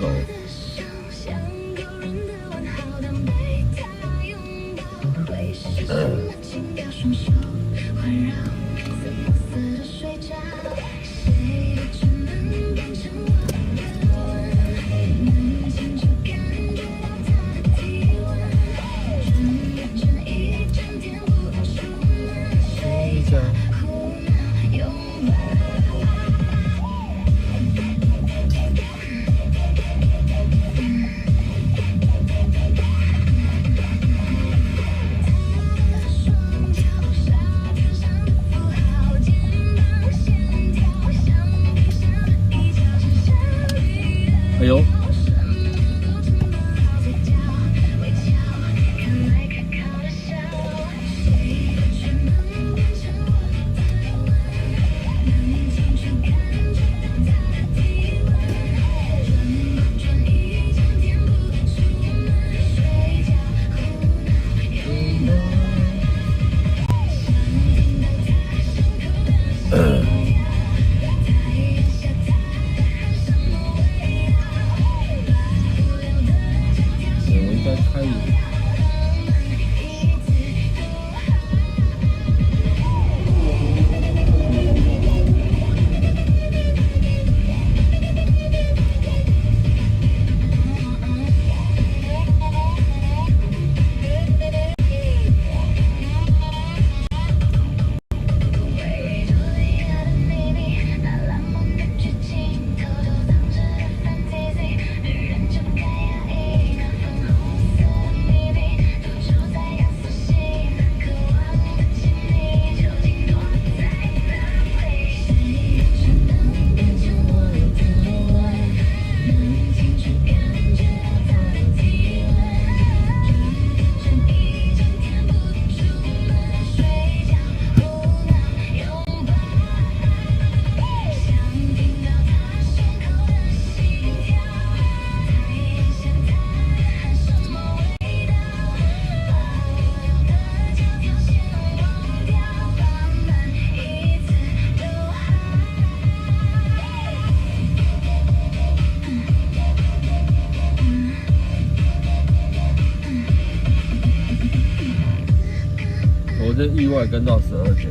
[SPEAKER 1] 外跟到12点。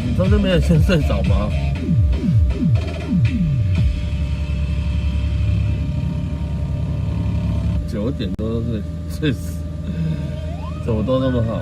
[SPEAKER 1] 你昨天没有先睡着吗？9点多都睡死，怎么都那么好？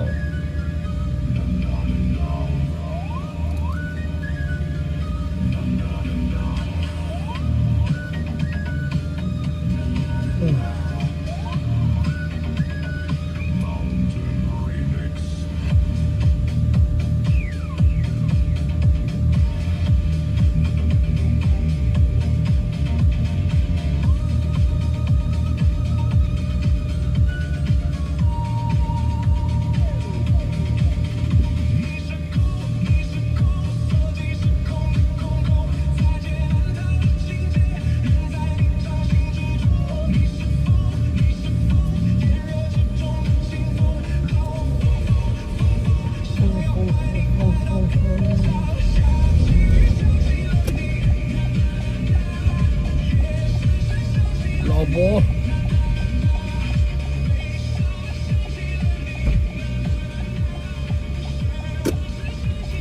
[SPEAKER 1] 老婆，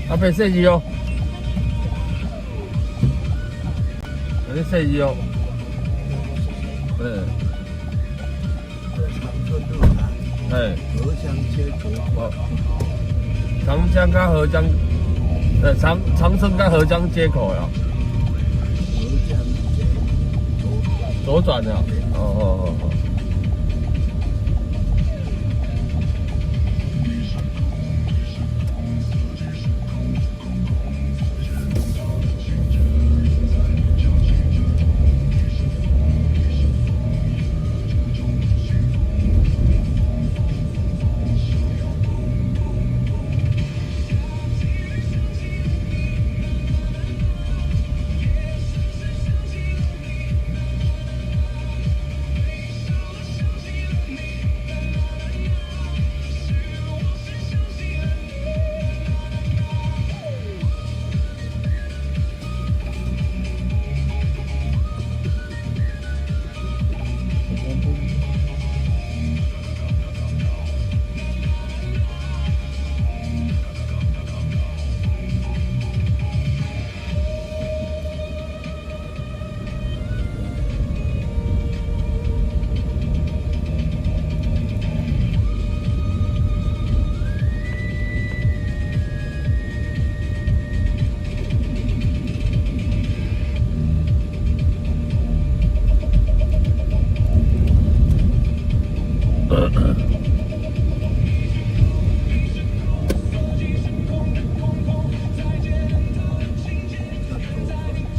[SPEAKER 1] 阿伯设计哦，你设计哦，哎，
[SPEAKER 4] 河江街口，
[SPEAKER 1] 哦，长江跟河江，长城跟河江街口呀，
[SPEAKER 4] 河江街
[SPEAKER 1] 左转的，哦。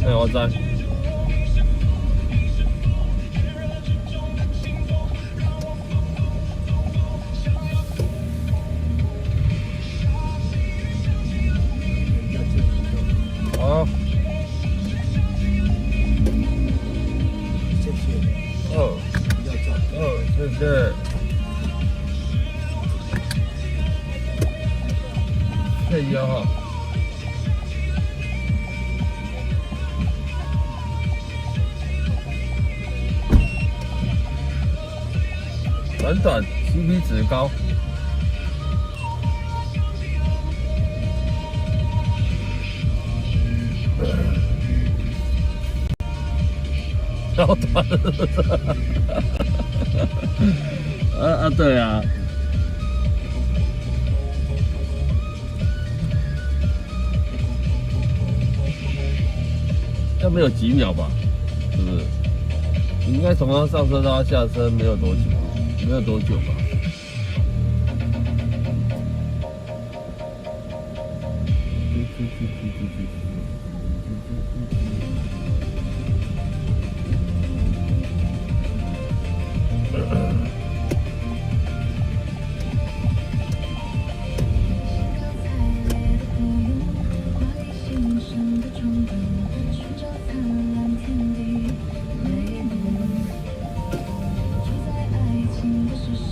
[SPEAKER 1] 哎，我知。好，
[SPEAKER 4] 谢谢，要找
[SPEAKER 1] 谢谢，谢谢哈。短 CP 值高，超短，对啊，要没有几秒吧，是不是？你应该从他上车到他下车没有多久。没有多久吧。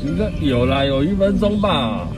[SPEAKER 1] 应该有啦，有1分钟吧。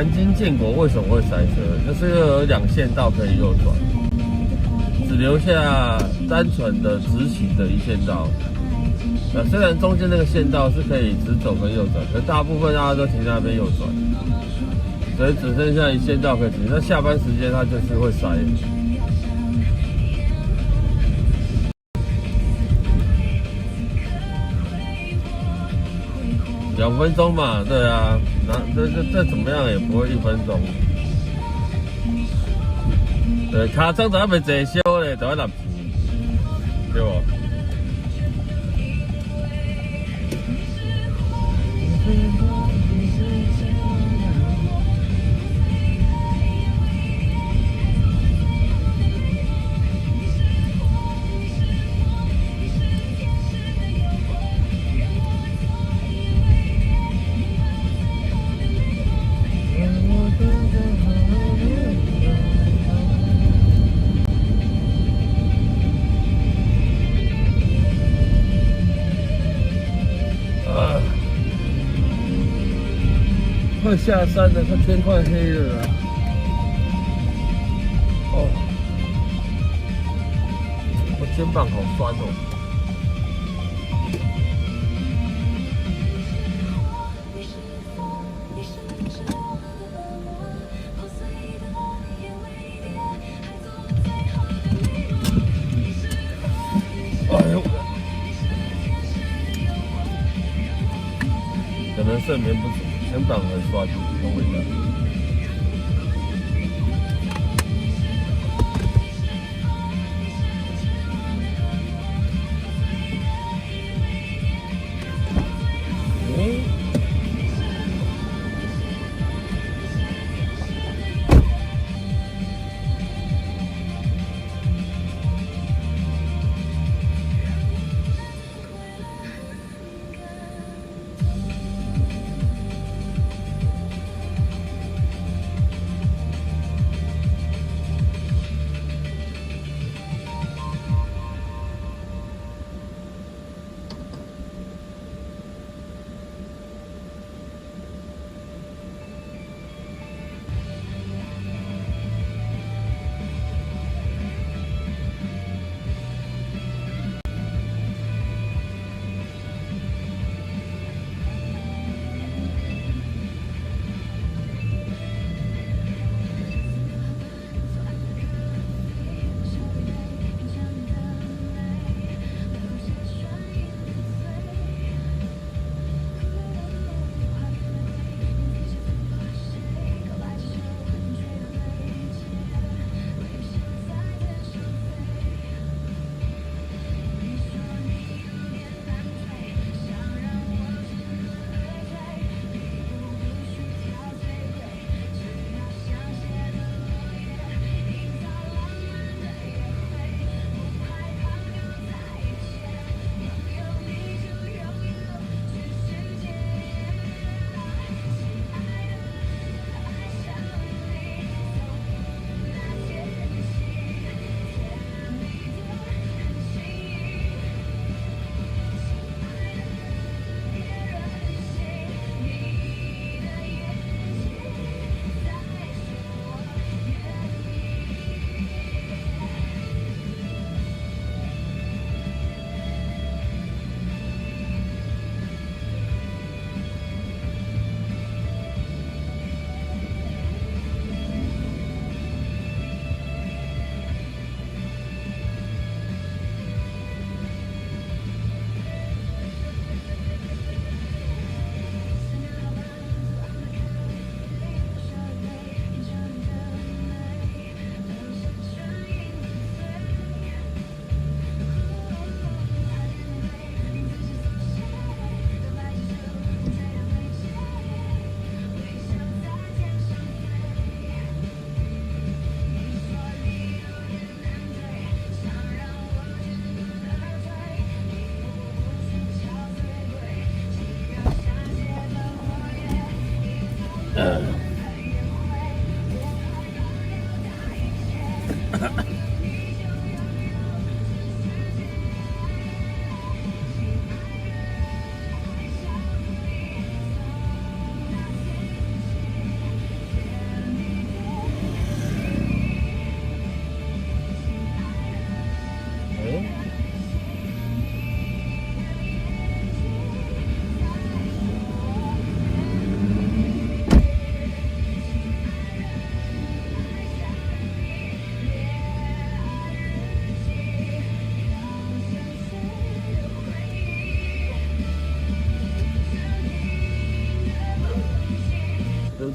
[SPEAKER 1] 南京建国为什么会塞车？就是有2线道可以右转，只留下单纯的直行的1线道。虽然中间那个线道是可以直走跟右转，可大部分大家都停在那边右转，所以只剩下1线道可以停。那下班时间它就是会塞。2分钟嘛，对啊，这怎么样也不会1分钟。对，卡车就还没坐烧咧，就要纳钱，对不？快下山了，它天快黑了啦。哦，我肩膀好酸哦。哎呦，可能睡眠不足。肩膀很酸，很伟大。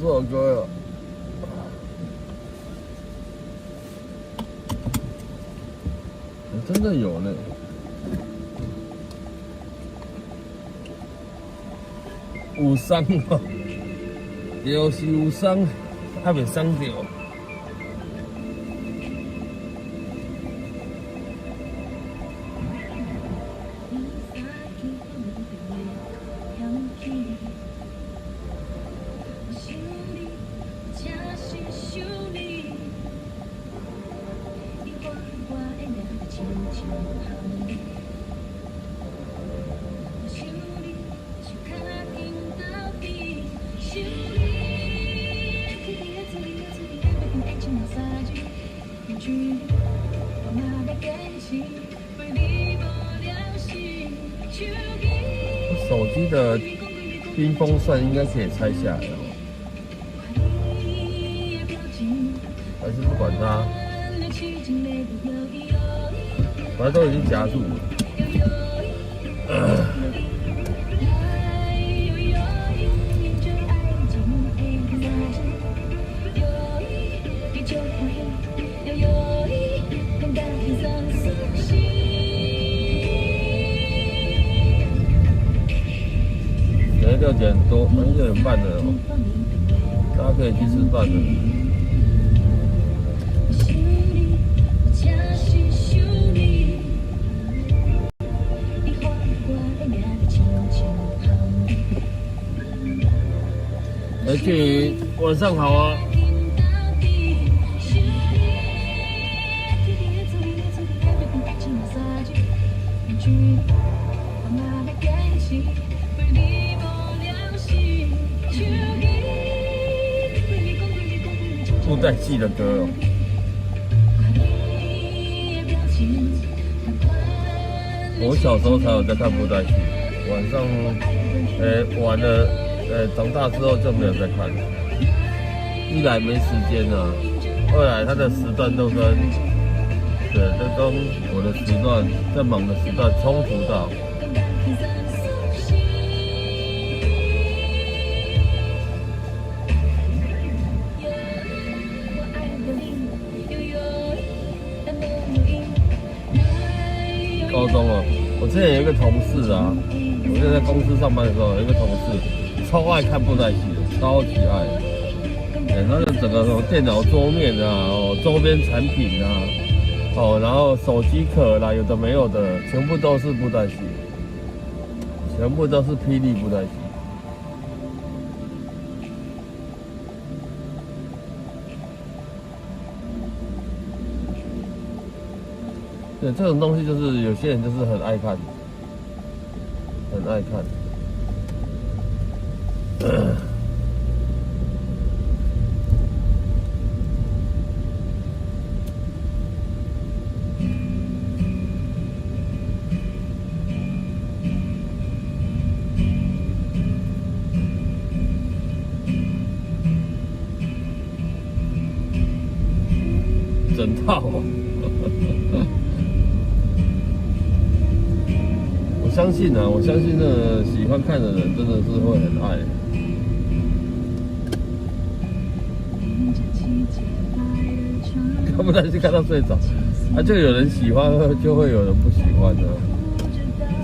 [SPEAKER 1] 首歌了。真的有呢。有伤哦，就是有伤，还袂伤到。手机的冰风扇应该可以拆下来哦，还是不管它，反正都已经夹住了。6点多，6点半了哦，大家可以去吃饭了。去晚上好啊。布袋戏的歌哦。我小时候才有在看布袋戏，晚上晚了，长大之后就没有再看了。一来没时间啊，二来它的时段都跟我的时段在忙的时段冲突到。高中哦，我之前有一个同事啊，我现在在公司上班的时候，有一个同事超爱看布袋戏的，超级爱。他的整个什么电脑桌面啊，周边产品啊，然后手机壳啦，有的没有的，全部都是布袋戏，全部都是霹雳布袋戏。对，这种东西就是有些人就是很爱看，很爱看。整套哦。我相信啊，我相信那个喜欢看的人真的是会很爱。看不下去看到睡着，就有人喜欢，就会有人不喜欢的，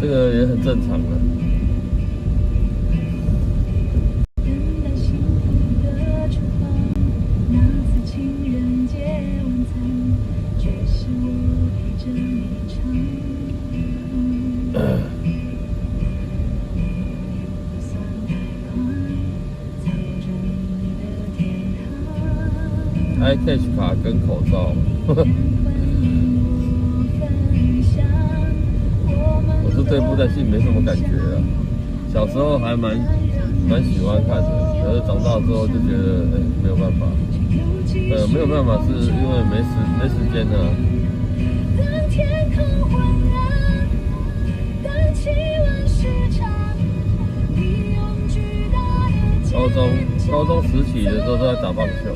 [SPEAKER 1] 这个也很正常的。iTouch 卡跟口罩，我是对布袋戏没什么感觉啊，小时候还蛮喜欢看的，可是长大之后就觉得没有办法，没有办法是因为没时间啊。高中时期的时候都在打棒球。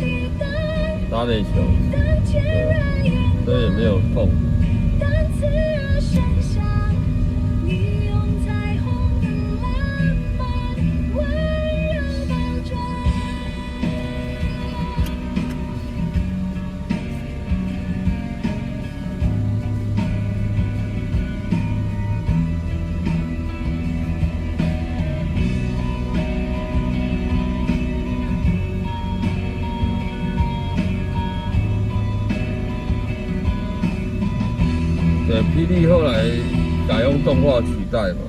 [SPEAKER 1] 打垒球，对，所以也没有空。对，霹雳后来改用动画取代嘛。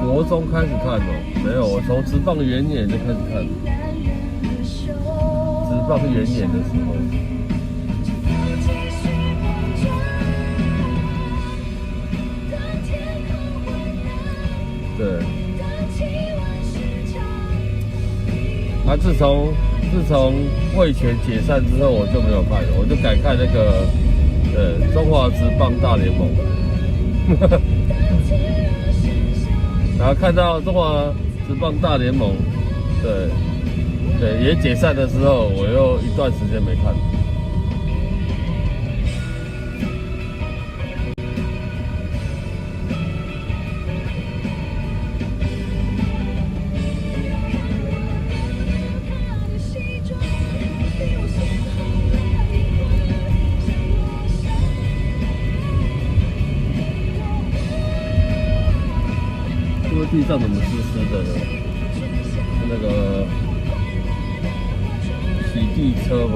[SPEAKER 1] 国中开始看哦，没有，我从职棒元年就开始看，职棒元年的时候。对。啊，自从味全解散之后，我就没有看了，我就改看那个中华职棒大联盟。然后看到中华职棒大联盟，对，也解散的时候，我又一段时间没看。地上怎么湿湿的呢？是那个洗地车吗？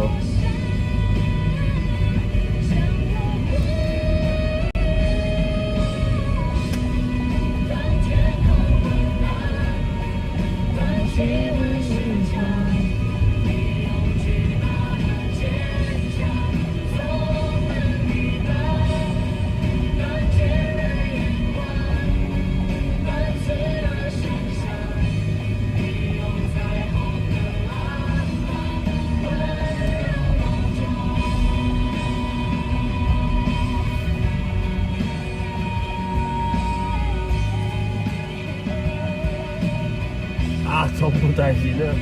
[SPEAKER 1] 从不担心的，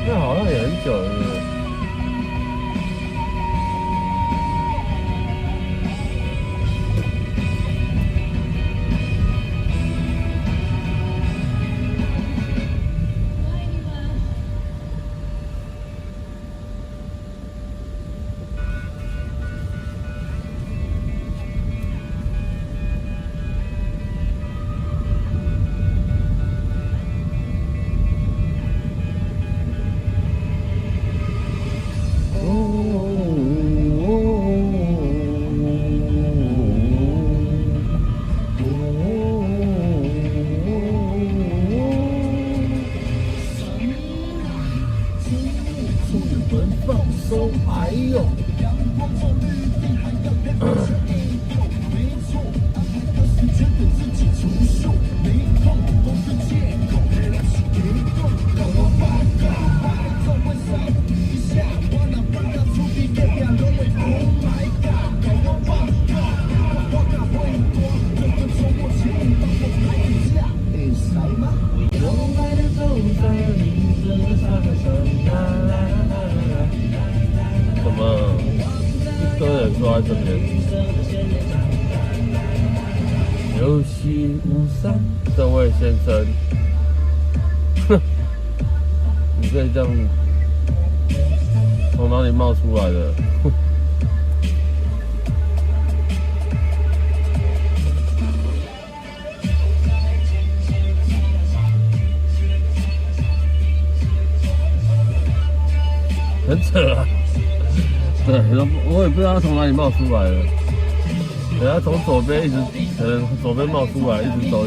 [SPEAKER 1] 那好像也很久了。哎呦！坐在这边，有喜无伤，这位先生，哼，你可以这样从哪里冒出来的？很扯啊！对，我也不知道他从哪里冒出来的。等他从左边一直，可能左边冒出来，一直走，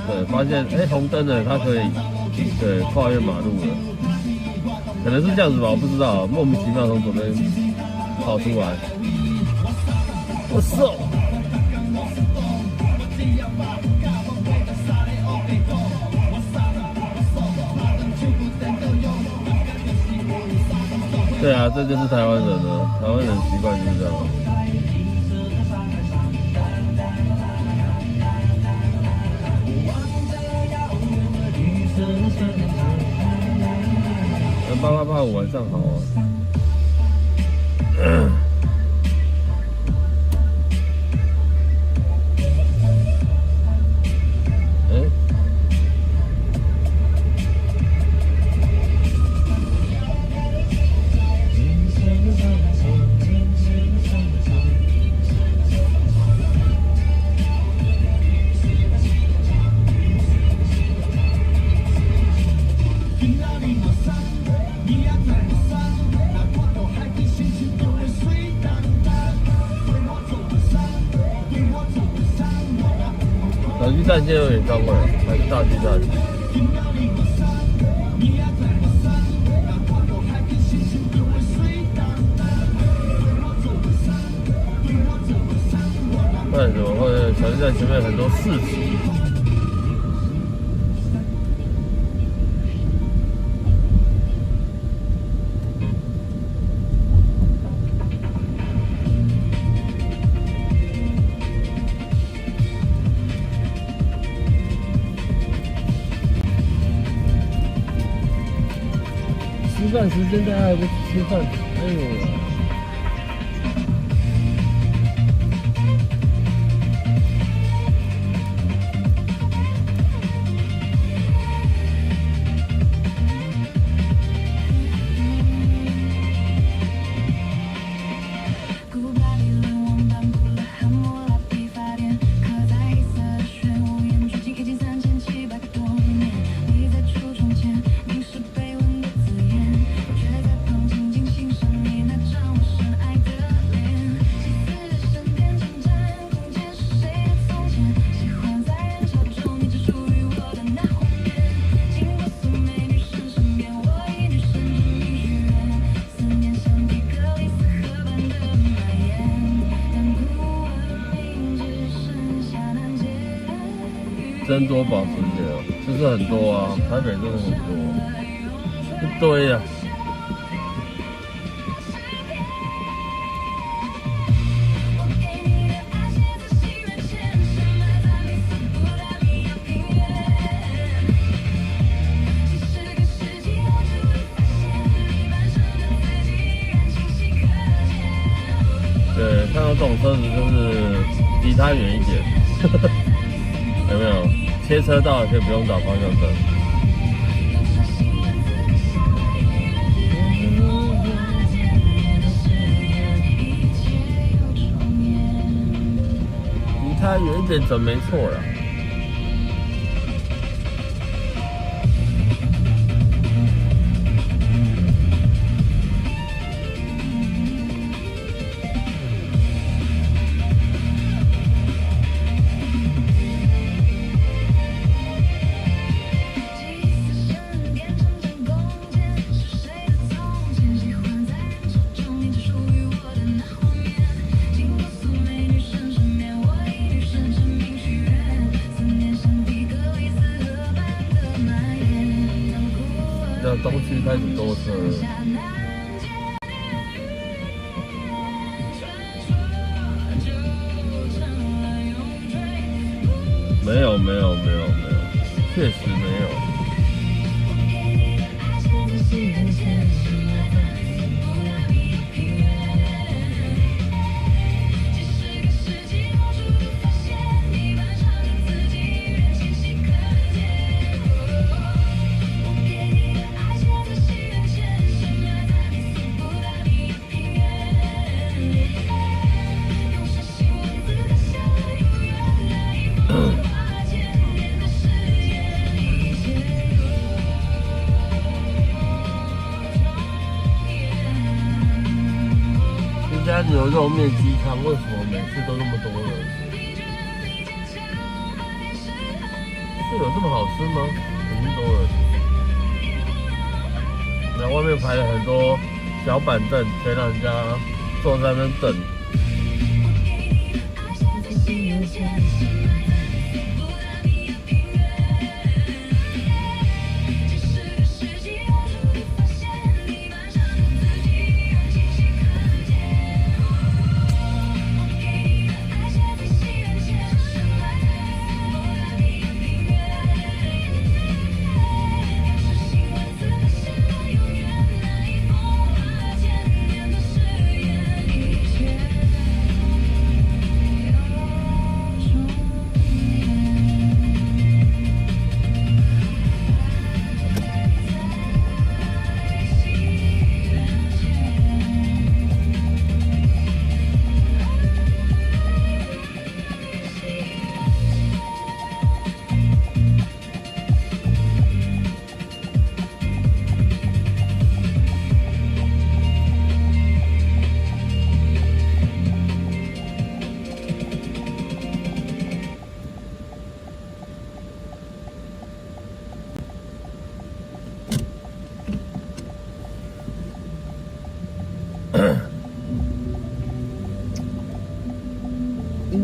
[SPEAKER 1] 对，发现红灯了，他可以对跨越马路了，可能是这样子吧，我不知道，莫名其妙从左边跑出来。我操！对啊，这就是台湾人了。台湾人习惯就是这样。8885晚上好啊。站现在有演唱会，还是大巨蛋？不然怎么会小巨蛋前面很多市集？吃饭时间大家还不吃饭？哎呦！增多保时捷哦，就是很多啊，台北真的很多，一堆啊。对，看到这种车子就是离它远一点。有没有切车道可以不用打方向灯？离它远一点准没错啦。东区开始多车了，没有，确实没有。家牛肉面鸡汤为什么每次都那么多人？是有这么好吃吗？很多人。那外面排了很多小板凳，可以让人家坐在那边等。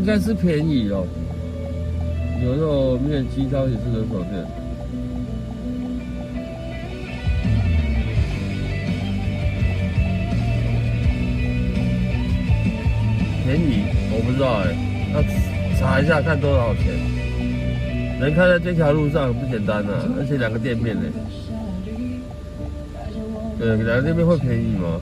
[SPEAKER 1] 应该是便宜哦，牛肉面、鸡汤也是连锁店。便宜，我不知道哎，要查一下看多少钱。能开在这条路上不简单啊，而且2个店面呢。对，2个店面会便宜吗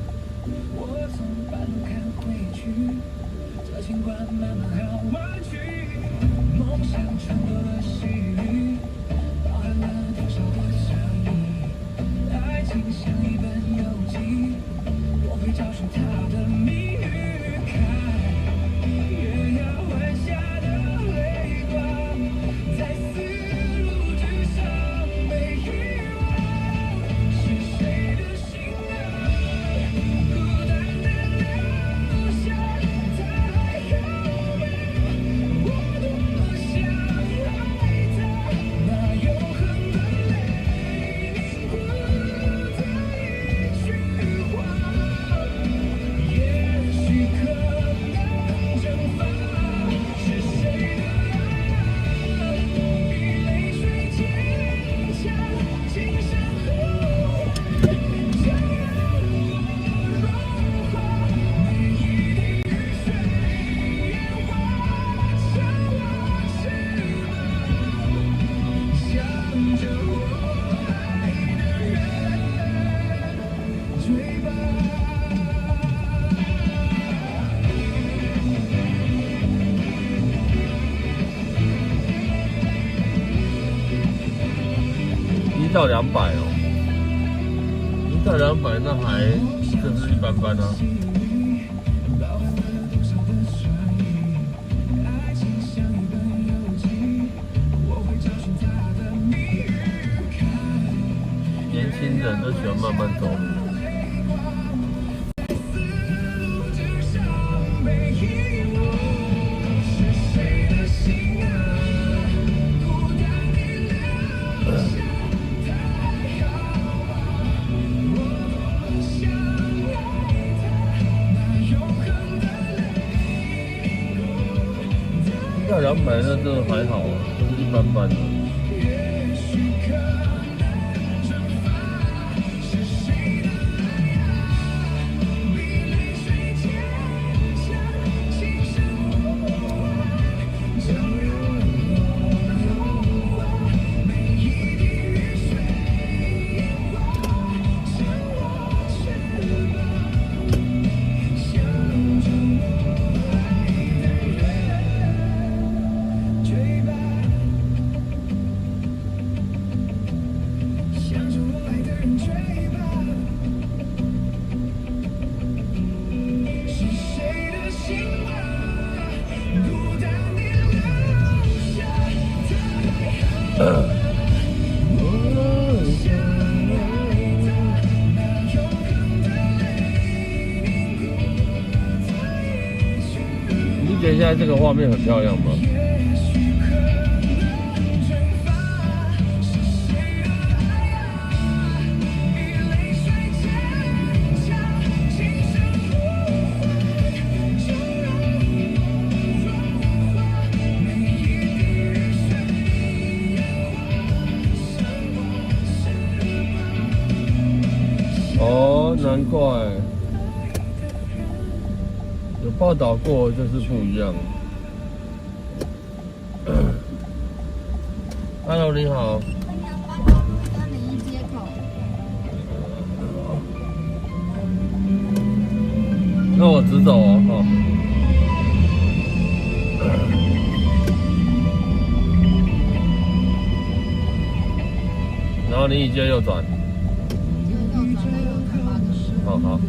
[SPEAKER 1] ？1到200哦，1到200那还就是一般般啊。年轻人都喜欢慢慢走。1到200那真的还好啊，就是一般般的。你觉得现在这个画面很漂亮吗？哦，难怪有报道过，就是不一样。Hello， 你好。
[SPEAKER 2] 1街口。
[SPEAKER 1] 那我直走哦，哈。然后你一街右转。好好。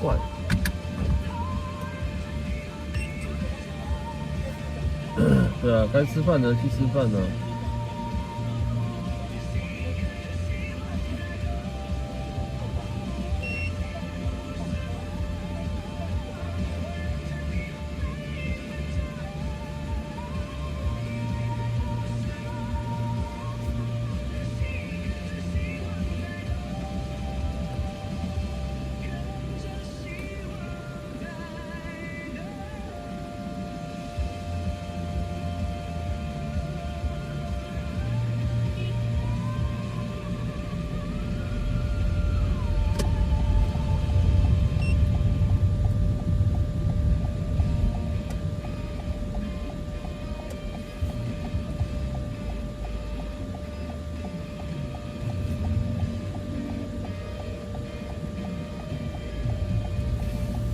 [SPEAKER 1] 怪。对啊，该吃饭的去吃饭呢。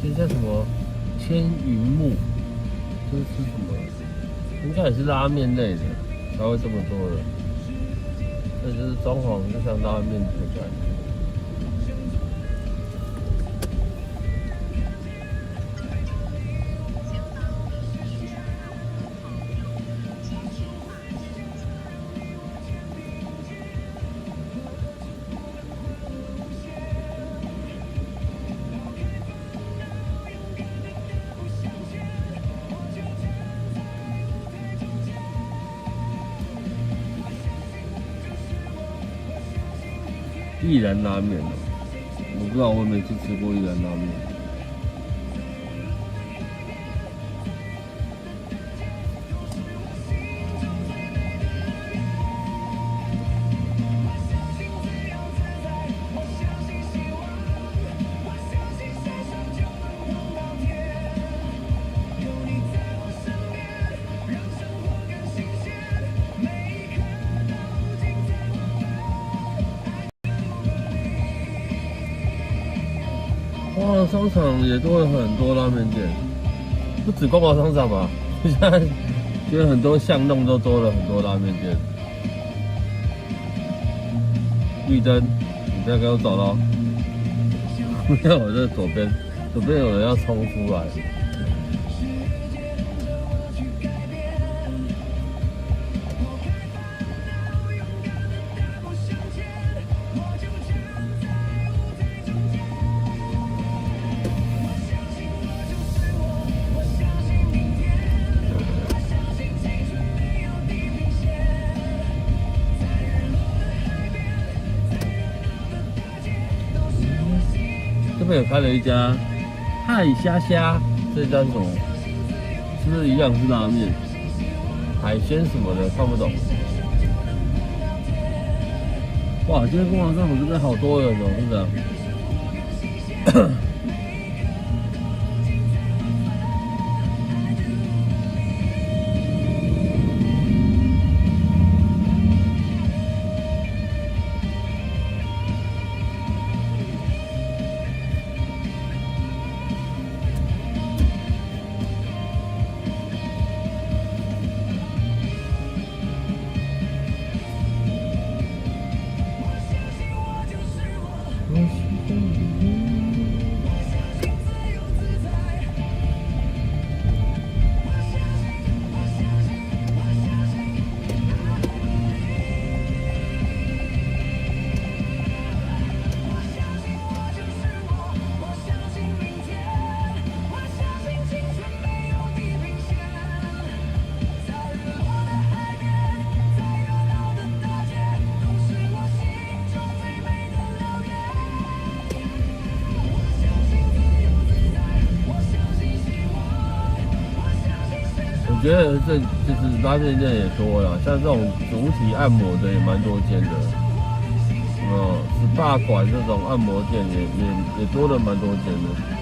[SPEAKER 1] 这叫什么？千云木，这是什么？应该也是拉面类的，才会这么多人。这就是装潢，就像拉面的感觉。一兰拉面哦，我不知道，我没去吃过一兰拉面。光华商场也都会很多拉面店，不止光华商场吧，现在觉得很多巷弄都多了很多拉面店。绿灯，你再给我走咯。没有，我在左边，左边有人要冲出来。这边有开了一家嗨虾虾，这家是什么？是不是一样是拉面？海鲜什么的看不懂。哇，今天光华商场这边好多人哦，真的。我觉得这就是拉面店也多了，像这种主体按摩的也蛮多间的，SPA 馆这种按摩店也多了蛮多间的。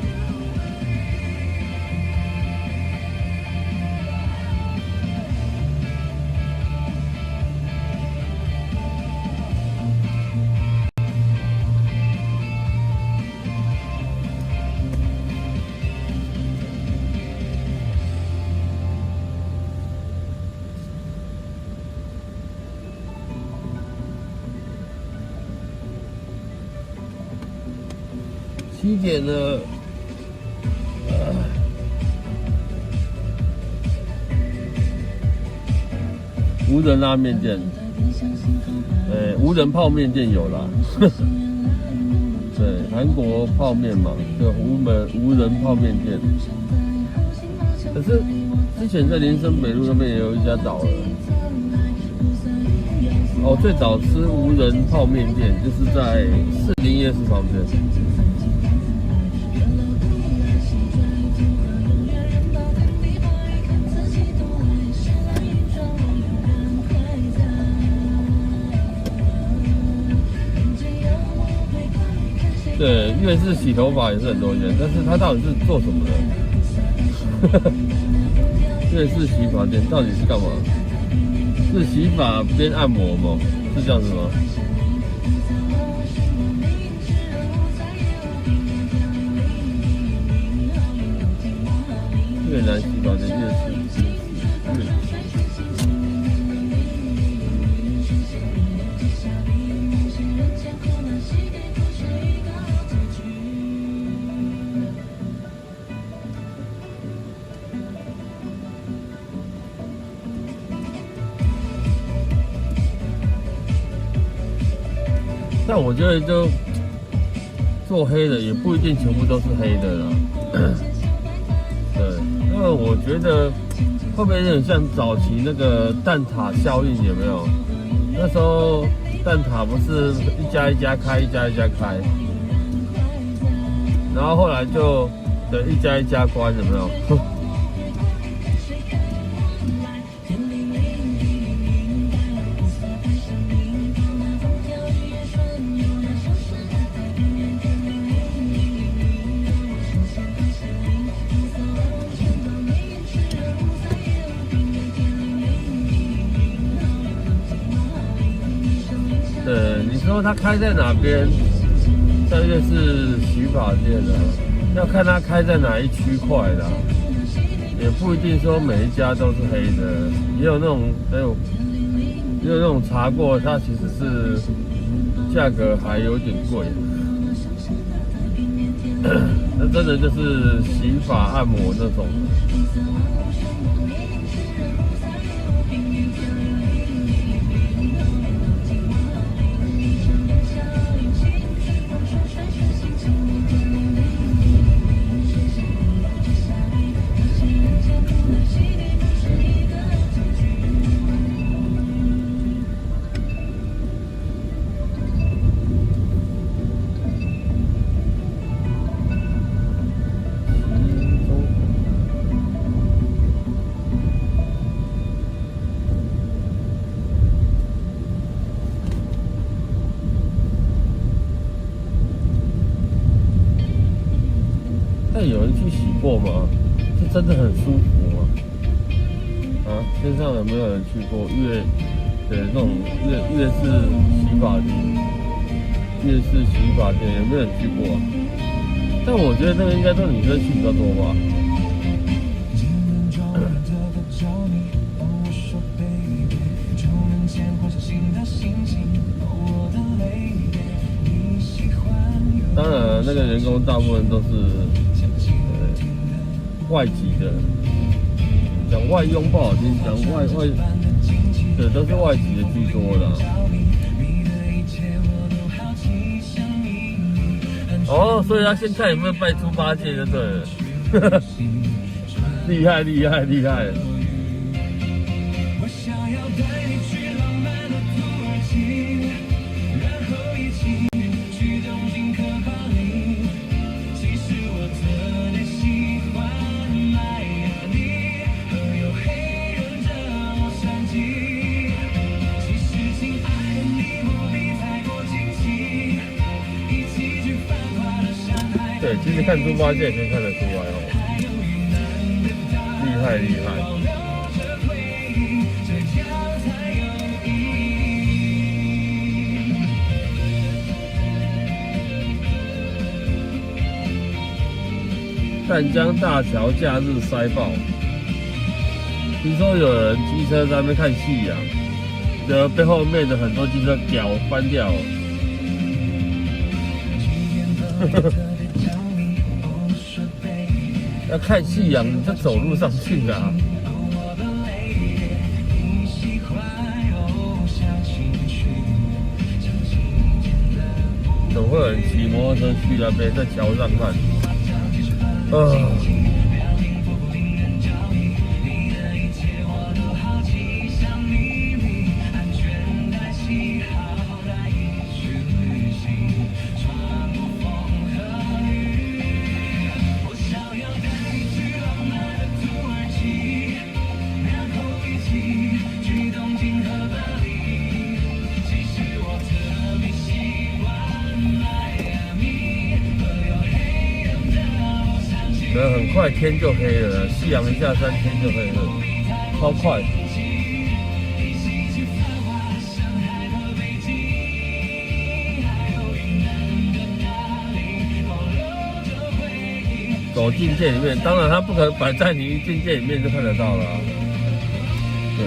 [SPEAKER 1] 7点了，无人拉面店，无人泡面店有啦。对，韩国泡面嘛，就无人泡面店。可是之前在林森北路那边也有一家倒了。哦，最早吃无人泡面店就是在士林夜市旁边。对，粤式洗头发也是很多间，但是它到底是做什么的？粤式洗发店到底是干嘛？是洗发边按摩吗？是这样子吗？越南洗发店粤式。但我觉得就做黑的也不一定全部都是黑的啦。对，因为我觉得会不会有点像早期那个蛋挞效应，有没有？那时候蛋挞不是一家一家开，一家一家开，然后后来就对一家一家关，有没有？对，你说它开在哪边？在粤式洗发店啊，要看它开在哪一区块啦，也不一定说每一家都是黑的，也有那种查过，它其实是价格还有点贵。那真的就是洗发按摩那种。但有人去洗过吗？是真的很舒服吗？啊，线上有没有人去过那种粤式洗发店？粤式洗发店有没有人去过啊？但我觉得那个应该都女生去比较多吧。当然，那个员工大部分都是外籍的，讲外佣不好听，讲外对，都是外籍的居多啦。哦，所以他先看有没有拜猪八戒就对了，厉害厉害厉害！对，其实看猪八戒也可以看得出来哦，厉害厉害。淡江大桥假日塞爆，听说有人机车在那边看夕阳，然后被后面的很多机车屌翻掉了。要看夕阳，你就走路上去啊。会有人骑摩托车去那边，在桥上看。很快天就黑了，夕阳一下山天就黑了，超快。走进店里面，当然它不可能摆在你一进店里面就看得到了啊。对，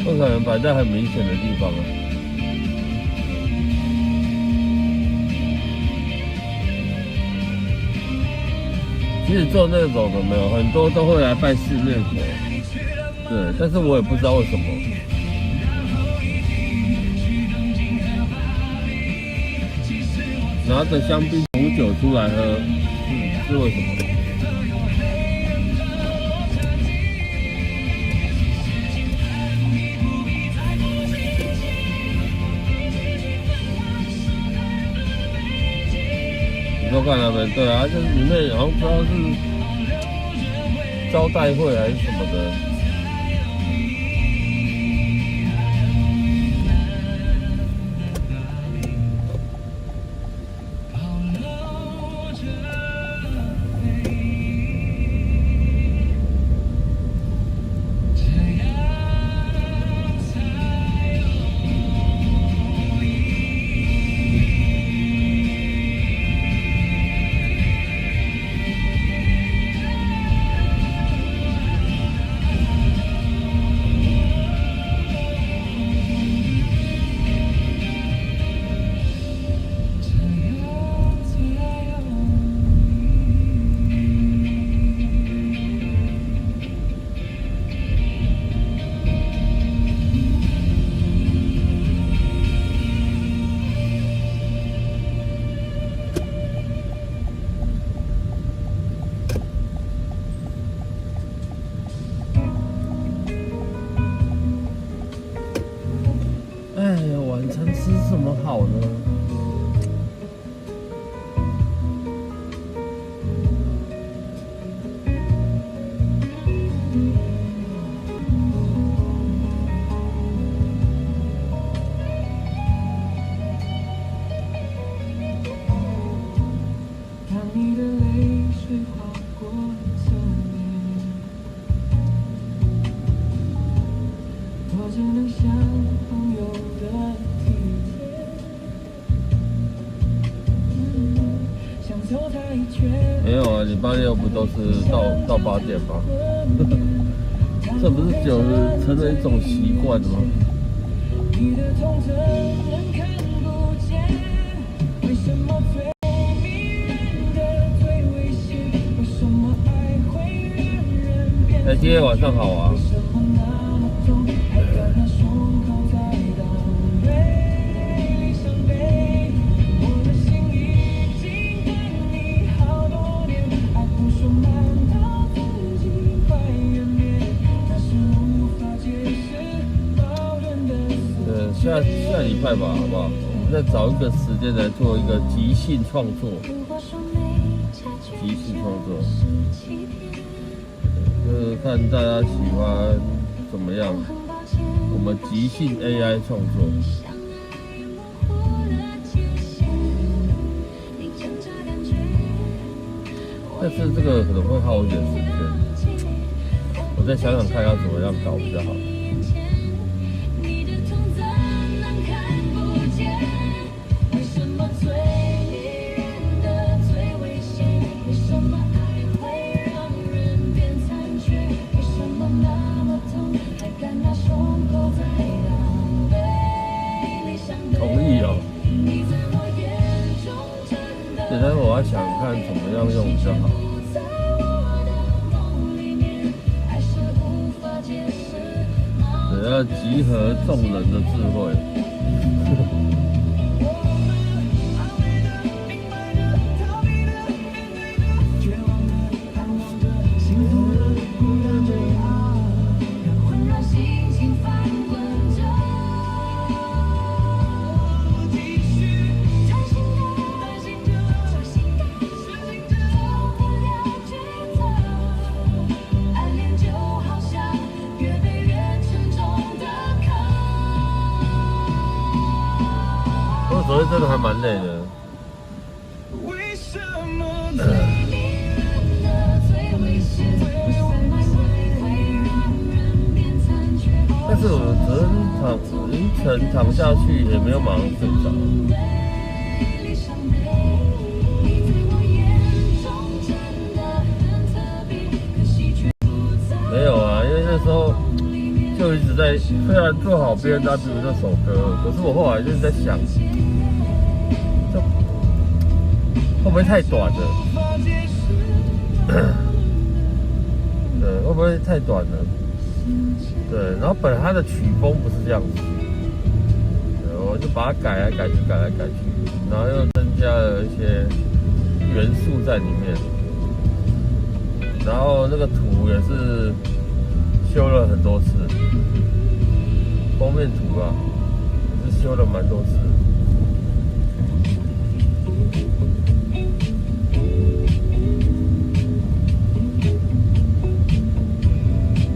[SPEAKER 1] 不可能摆在很明显的地方啊。其实做那种的没有很多都会来拜四面佛，对，但是我也不知道为什么。拿着香槟红酒出来喝，是为什么？你说看他们，对啊，就是里面好像不知道是招待会还是什么的。晚餐吃什么好呢？
[SPEAKER 3] 当你的泪水划过侧脸，我只能像朋友的体贴，想走它一圈。
[SPEAKER 1] 没有啊，礼拜六不都是到8点吗？这不是久了成了一种习惯吗？
[SPEAKER 3] 你的痛怎能看不见？为什么最迷人的最危险？为什么爱会让人变？
[SPEAKER 1] 今天晚上好啊。
[SPEAKER 3] 为什么那么痛，还敢拿胸口在当背？离伤悲，我的心已经等你好多年，爱不说瞒到自己快湮灭，那是无法解释矛盾的思
[SPEAKER 1] 下礼拜吧，好不好？我们再找一个时间来做一个即兴创作。即兴创作，就是看大家喜欢怎么样。我们即兴 AI 创作。但是这个可能会耗一点时间，我再想想看要怎么样搞比较好。同意哦。对，但是我要想看怎么样用比较好。对，要集合众人的智慧。个还蛮累的。
[SPEAKER 3] 为什么
[SPEAKER 1] 但是我凌晨躺下去也没有马上睡着。没有啊，因为那时候就一直在，虽然做好 B&W 这首歌，可是我后来就是在想，这会不会太短了？对，会不会太短了？对，然后本来它的曲风不是这样子，对，我就把它改来改去，然后又增加了一些元素在里面，然后那个图也是修了很多次，封面图啊也是修了蛮多次。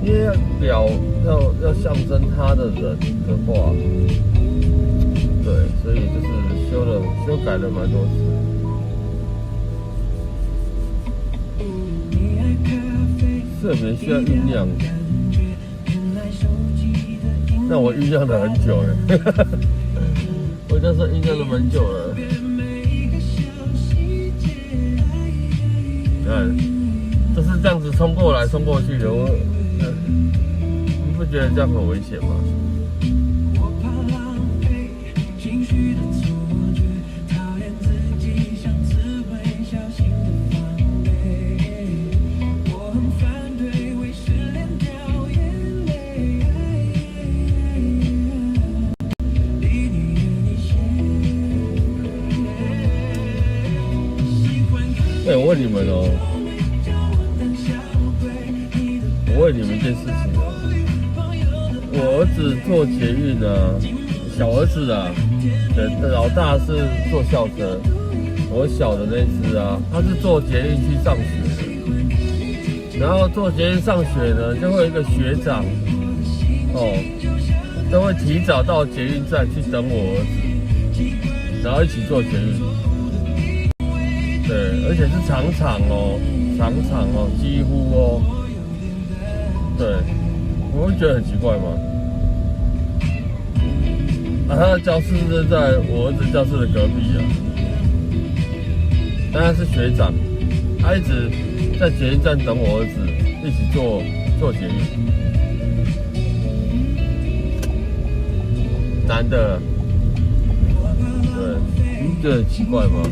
[SPEAKER 1] 因为表要象征他的人的话，对，所以就是修改了蛮多次。特别需要酝酿，那我酝酿了很久了，我那时候酝酿了蛮久了。你看，就是这样子冲过来冲过去的，你不觉得这样很危险吗？对，我问你们哦，我问你们一件事情哦，我儿子坐捷运啊，小儿子啊，老大是坐校车，我小的那只啊，他是坐捷运去上学的，然后坐捷运上学呢，就会有一个学长，哦，都会提早到捷运站去等我儿子，然后一起坐捷运。对，而且是常常哦，几乎哦，对，我会觉得很奇怪吗？啊，他的教室是在我儿子教室的隔壁啊，但他是学长，他一直在捷运站等我儿子一起坐捷运，男的，对，你觉得很奇怪吗？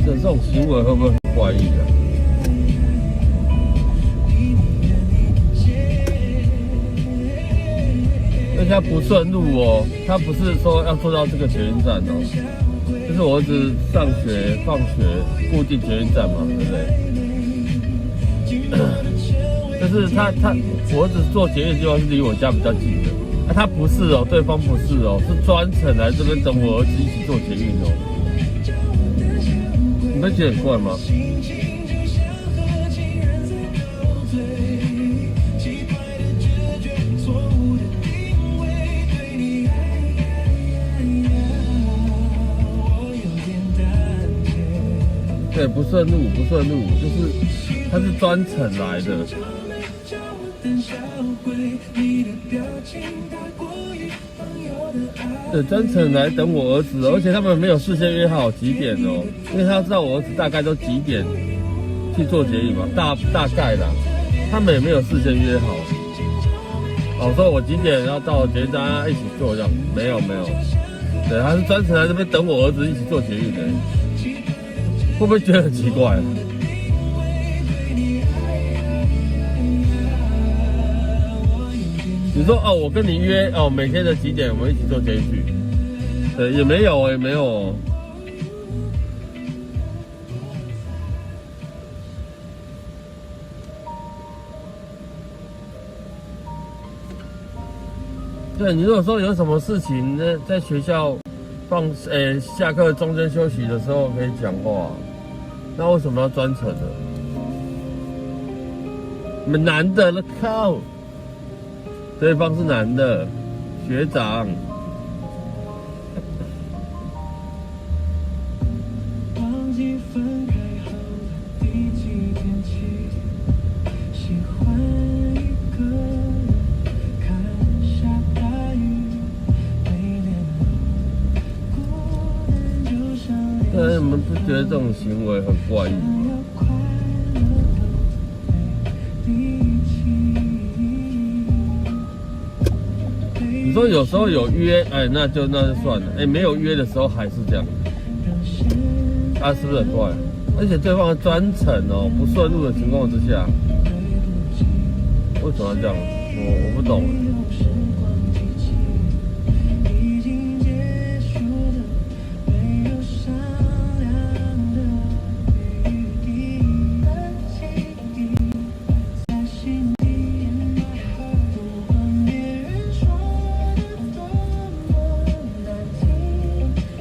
[SPEAKER 1] 这种行为会不会很怪异啊？而且他不顺路哦，他不是说要坐到这个捷运站哦，就是我儿子上学、放学固定捷运站嘛，对不对？就是我儿子坐捷运的地方是离我家比较近的，啊，他不是哦，对方不是哦，是专程来这边等我儿子一起坐捷运哦。你不觉得很怪吗？对，不顺路，就是他是专程来的。对，专程来等我儿子，而且他们没有事先约好几点哦，因为他知道我儿子大概都几点去做捷运嘛，大概啦，他们也没有事先约好。哦，说我几点要到捷运站一起坐这样，没有，对，他是专程来这边等我儿子一起做捷运的，会不会觉得很奇怪？你说哦，我跟你约哦，每天的几点我们一起做捷运去？对，也没有。对，你如果说有什么事情呢，在学校下课中间休息的时候可以讲话，那为什么要专程呢？你们男的了靠，对方是男的，学长。
[SPEAKER 3] 忘记分开后的第几天起，喜欢一个人看下大雨，没联络，孤单就像
[SPEAKER 1] 但是你们不觉得这种行为很怪异吗？
[SPEAKER 3] 要快乐都没力气。
[SPEAKER 1] 你说有时候有约，哎，那就算了，哎，没有约的时候还是这样，啊，是不是很怪？而且对方专程哦，不顺路的情况之下，为什么要这样？我不懂。
[SPEAKER 3] 已经结束的，没有商量的余地，的记忆在心底，不管别人说的多么难听，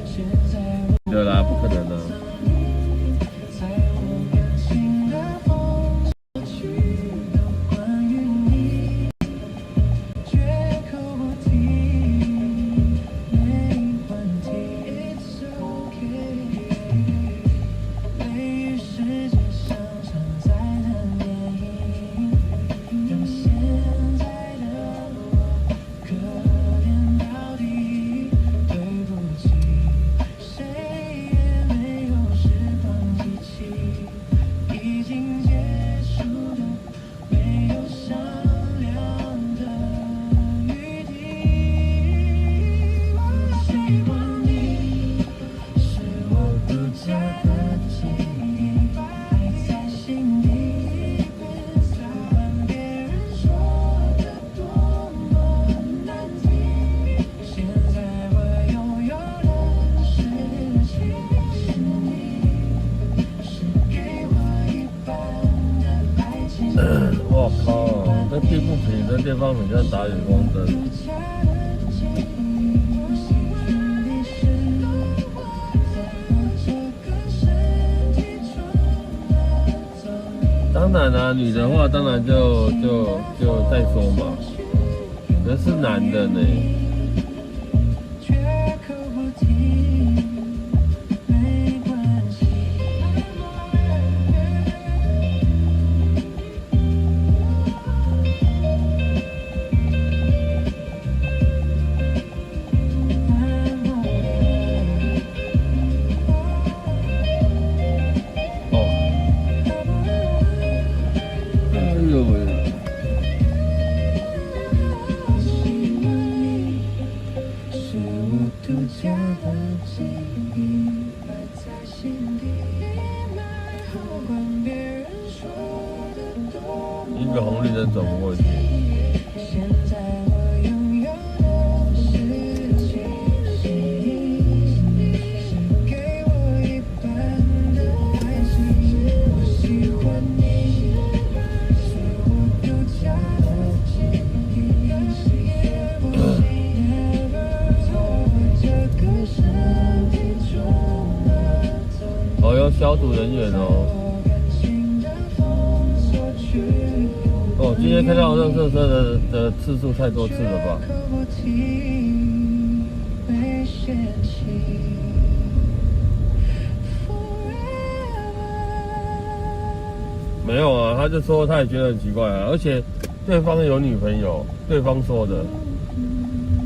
[SPEAKER 3] 现在我
[SPEAKER 1] 对啦，不可能的。
[SPEAKER 3] 在我感情的封锁区，有关于你绝口不提，没问题 ，It's okay。没世界上常在的电影，让现在的我可怜到底。对不起，谁也没有释放机器，已经结束的，没有商量的余地。我喜欢你，是我独家的记忆，埋在心底，不管别人说的多么难听。现在我拥有的事情是你，是给我一半的爱情。
[SPEAKER 1] 我靠，这地不平，这地方很像打远光灯。
[SPEAKER 3] 独家的记忆，我喜欢你是我在我这个身体中的走你。
[SPEAKER 1] 当然啦、女的话当然就再说嘛，可是男的呢？
[SPEAKER 3] 绝口不提，没关系。
[SPEAKER 1] 哦，哎呦喂！
[SPEAKER 3] 喜欢你，是我独家的记忆，埋在心底。不管别人说的多么
[SPEAKER 1] 一个红绿灯走不过去。
[SPEAKER 3] 现在我拥有的事情是你，是给我一半的爱情。我喜欢你，是我独家的记忆，也不行 never 从我这个身体中拿走你。
[SPEAKER 1] 哦，要消毒人员哦。
[SPEAKER 3] 我感情的封锁区。
[SPEAKER 1] 哦，今天看到热色车的次数太多次了吧？
[SPEAKER 3] 不提，没嫌弃。
[SPEAKER 1] 没有啊，他就说他也觉得很奇怪啊，而且对方有女朋友，对方说的，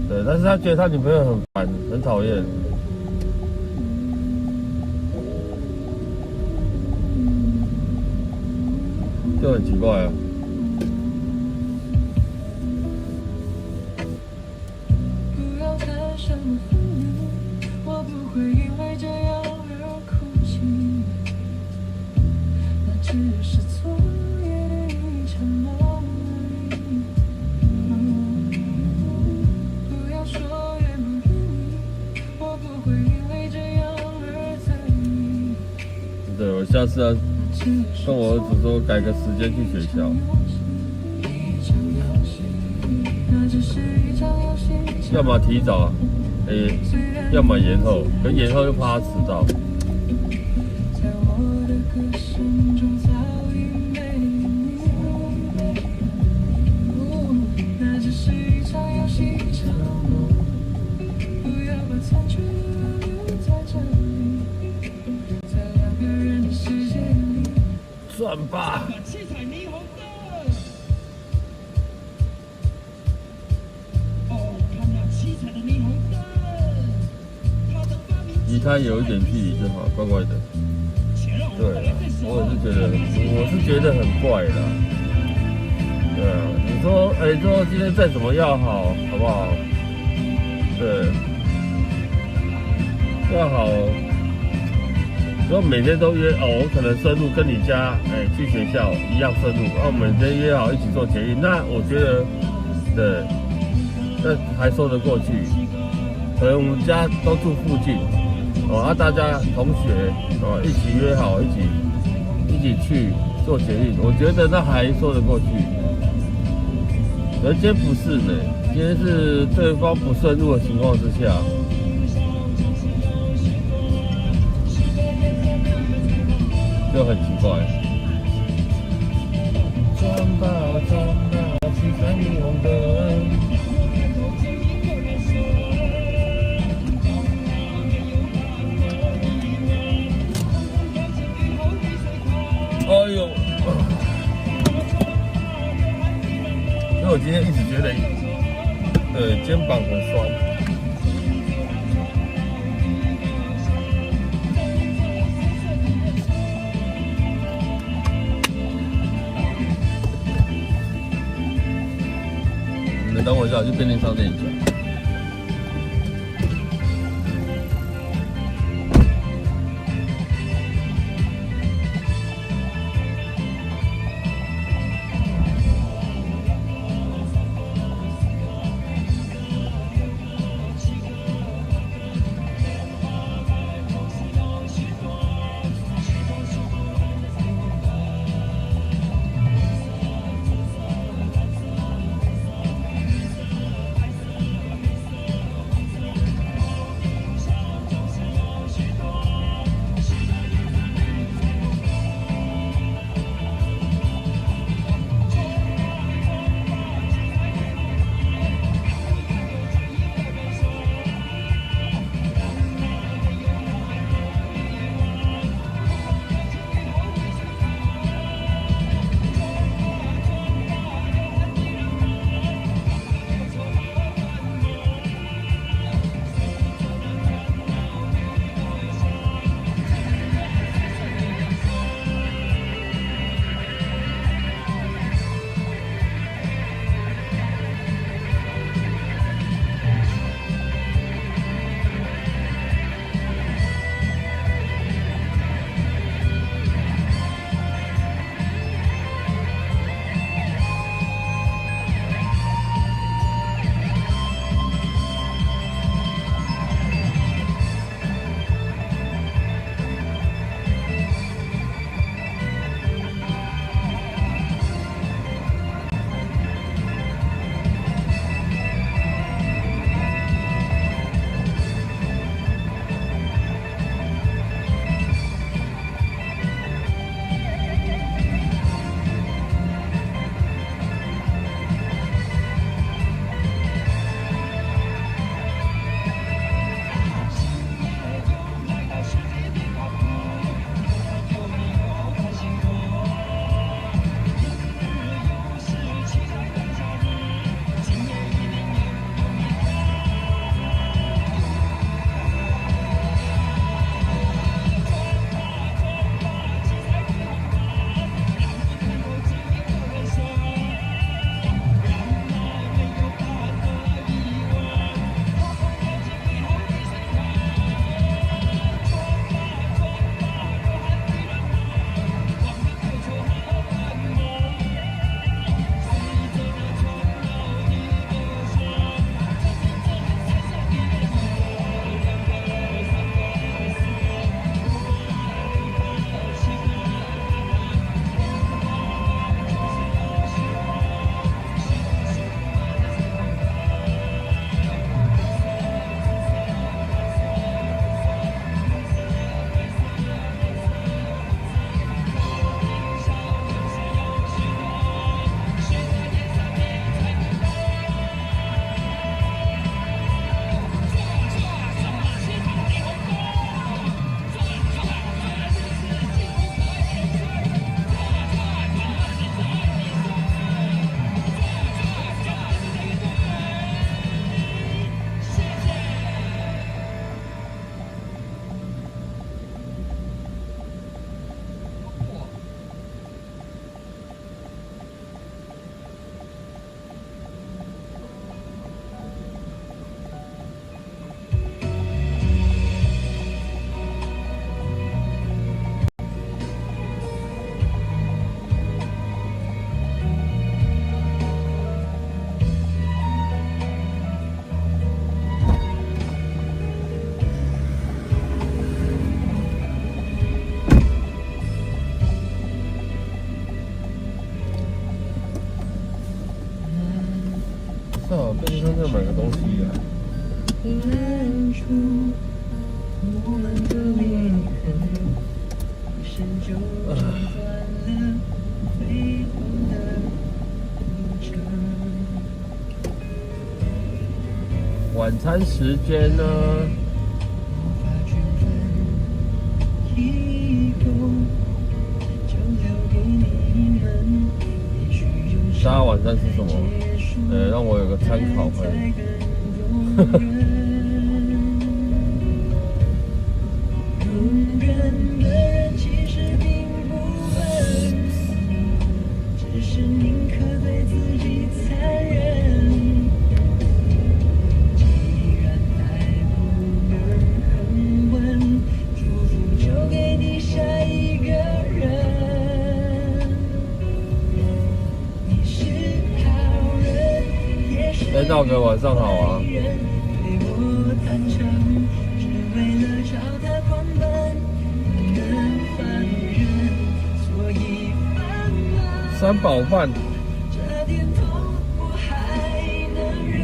[SPEAKER 1] 对，但是他觉得他女朋友很烦，很讨厌。就很奇怪啊。
[SPEAKER 3] 不要谈什么分离，我不会因为这样而哭泣。那只是昨夜的一场梦而已。不要说愿不愿意，我不会因为这样而在意。
[SPEAKER 1] 对，我下次要跟我儿子说改个时间去学校，要么提早啊，要么延后，可延后又怕他迟到。
[SPEAKER 3] 在我的歌声中早已没你。
[SPEAKER 1] 转吧。
[SPEAKER 3] 七彩霓虹灯。哦，看那七彩的霓虹灯，它的发明
[SPEAKER 1] 离它有一点距离就好，怪怪的。对啊，我是觉得很怪啦。对啊，你说，说今天再怎么要好，好不好？对，要好。如果每天都约我可能顺路跟你家去学校一样顺路，我们每天约好一起做捷运，那我觉得，对，那还说得过去。可能我们家都住附近，大家同学一起约好，一起去做捷运，我觉得那还说得过去。而今天不是呢，今天是对方不顺路的情况之下。就很奇怪。转吧转吧，七彩霓虹灯。哎呦！因为我今天一直觉得，肩膀很酸。等我一下，去便利商店一下。道，便利商店买个东西啊。
[SPEAKER 3] 远处，我们的恋人，一生就中断了飞鸿的路程。
[SPEAKER 1] 晚餐时间呢？
[SPEAKER 3] 无法区分，以后就留给你们。也许有
[SPEAKER 1] 大家晚上吃什么？让我有个参考会。
[SPEAKER 3] 容忍的人其实并不笨，只是宁可对自己残忍。既然爱不能恒稳，祝福就给你下一个人。你是好人，也是
[SPEAKER 1] 哎，道哥晚上好啊。
[SPEAKER 3] 对我坦诚，只为了朝他狂奔，不能放任，所以放慢。
[SPEAKER 1] 三宝饭、
[SPEAKER 3] 这点痛我还能忍。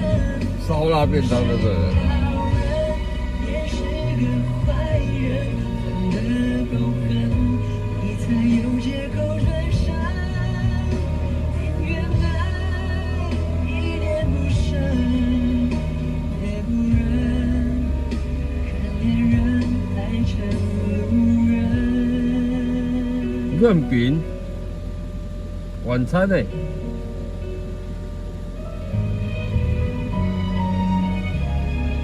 [SPEAKER 1] 烧腊便当对不对？
[SPEAKER 3] 好人也是个坏人，分得够狠，你才有借口转身。宁愿爱一点不深，也不忍看恋人爱成路人。
[SPEAKER 1] 润饼，晚餐呢？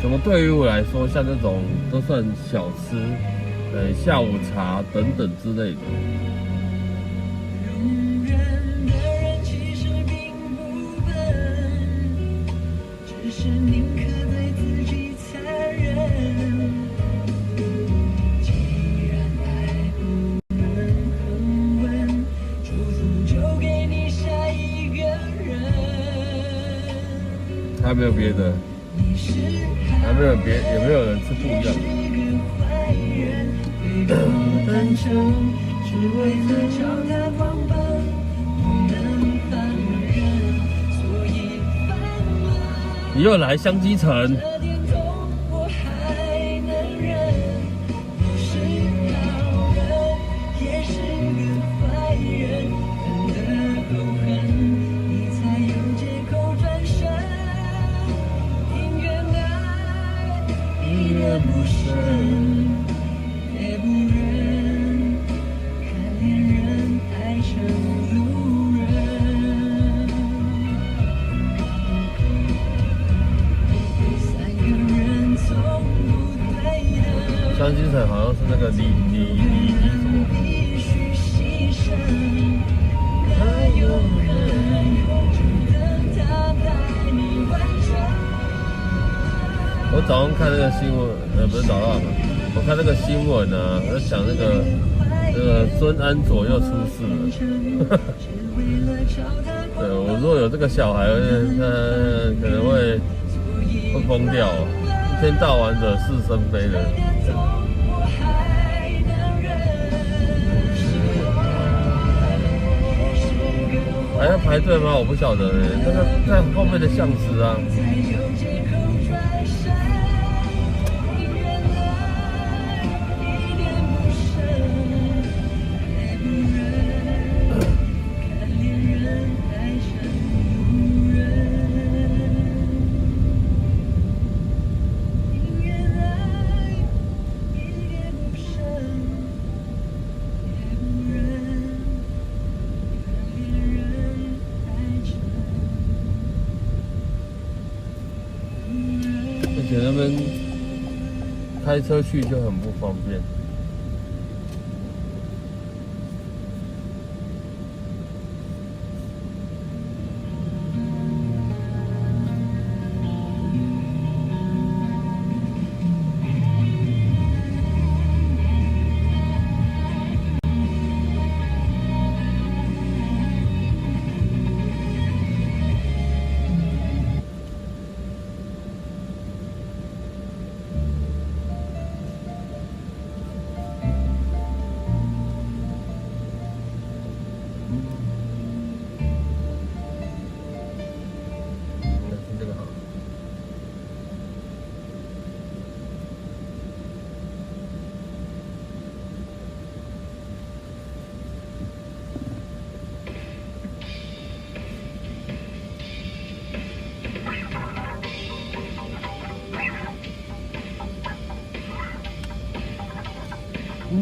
[SPEAKER 1] 怎么对于我来说，像这种都算小吃，下午茶等等之类的。
[SPEAKER 3] 容忍的人其实并不笨，只是宁可对自己残忍。既然爱不能恒稳，祝福就给你下一个人。
[SPEAKER 1] 还没有别的，
[SPEAKER 3] 你是
[SPEAKER 1] 还没有别，有没有人吃不一样的？
[SPEAKER 3] 坏人，对我坦诚，只为了朝他狂奔，不能放任，所以放慢。
[SPEAKER 1] 你又来香积城，
[SPEAKER 3] 这点痛我还能忍。你是好人，也是个坏人，分得够狠，你才有借口转身。宁愿爱一点不深，也不忍看恋人爱成路人。三个人从不对的，
[SPEAKER 1] 香积城好像是那个李什么？
[SPEAKER 3] 必须牺牲。还有人只等他带你完成。
[SPEAKER 1] 我早上看那个新闻，不是早上，我看那个新闻啊，在讲那个孙安佐又出事了。对，我如果有这个小孩，可能会疯掉，一天到晚惹是生非的。还要排队吗？我不晓得那个在后面的巷子啊。而且那边开车去就很不方便。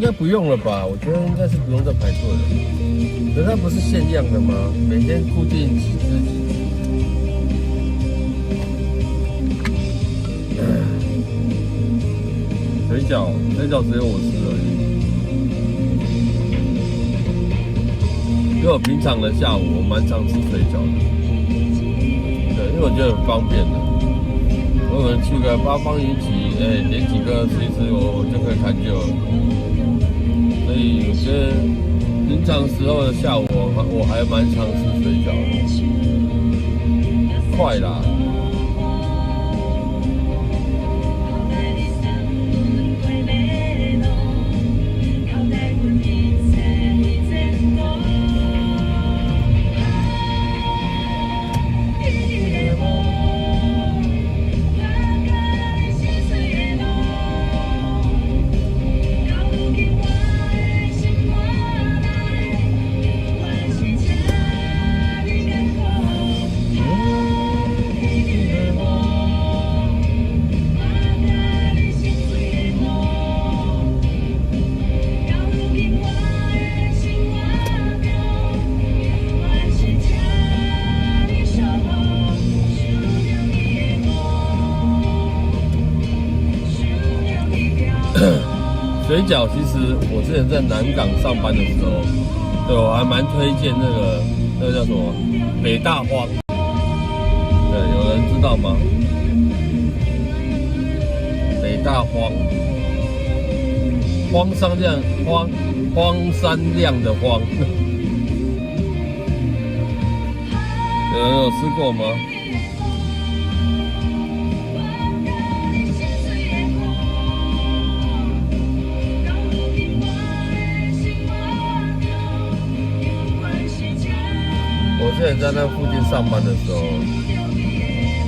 [SPEAKER 1] 应该不用了吧？我觉得应该是不用再排队了。可是它不是限量的吗？每天固定几只。水饺只有我吃而已。因为我平常的下午我蛮常吃水饺的，对，因为我觉得很方便的。我可能去个八方云集，点几个吃一吃，我就可以看就了。所以我觉得平常时候的下午我还蛮常吃水饺的，快啦。水饺其实我之前在南港上班的时候，对我还蛮推荐那个叫什么北大荒，对，有人知道吗？北大荒，荒山亮的荒，有人有吃过吗？我之前在那附近上班的时候，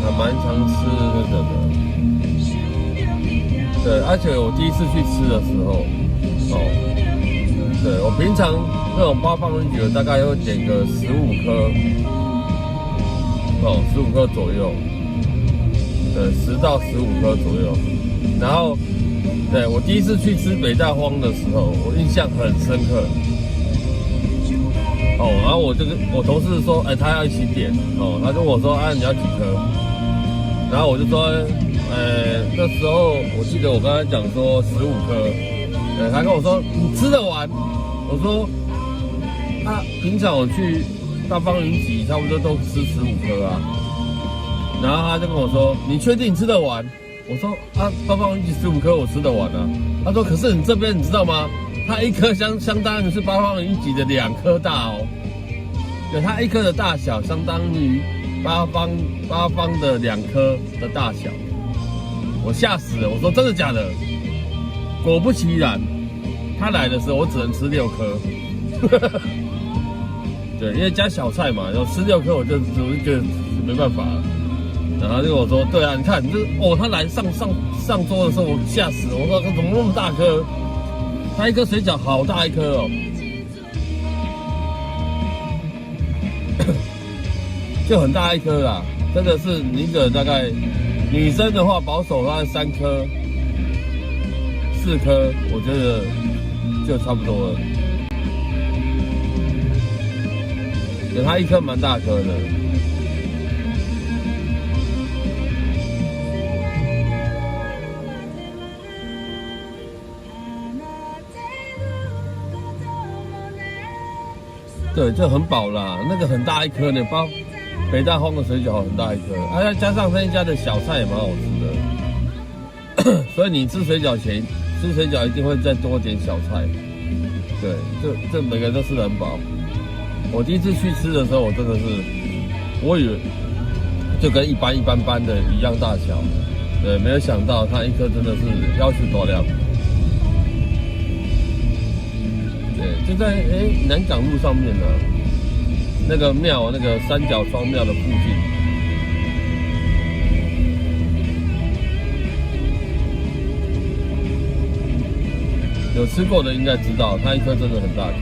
[SPEAKER 1] 还蛮常吃那个的。对，而且我第一次去吃的时候，对我平常那种八方云集，我大概会点个15颗，15颗左右，对，10到15颗左右。然后，对我第一次去吃北大荒的时候，我印象很深刻。然后我同事说，他要一起点，他跟我说，你要几颗？然后我就说，那时候我记得我刚才讲说15颗，他跟我说你吃得完？我说，平常我去大方云集差不多都吃15颗啊。然后他就跟我说，你确定你吃得完？我说大方云集15颗我吃得完啊。他说，可是你这边你知道吗？它一颗相当于是八方云集的2颗大哦，对，它一颗的大小相当于八方的2颗的大小，我吓死了，我说真的假的？果不其然，他来的时候我只能吃6颗，对，因为加小菜嘛，有吃6颗我就觉得没办法了。然后他就跟我说，对啊，你看这他来上桌的时候我吓死了，我说怎么那么大颗？它一颗水饺好大一颗哦，就很大一颗啦，真的是你一个大概女生的话保守大概3颗、4颗，我觉得就差不多了。对，它一颗蛮大颗的。对，就很饱啦，那个很大一颗呢，北大荒的水饺很大一颗，再加上那一家的小菜也蛮好吃的，所以你吃水饺前，吃水饺一定会再多点小菜。对，这每个人都吃得很饱。我第一次去吃的时候，我真的是，我以为就跟一般的一样大小，对，没有想到它一颗真的是要求多量。就在南港路上面呢，那个庙，那个三角双庙的附近，有吃过的应该知道，它一颗真的很大颗，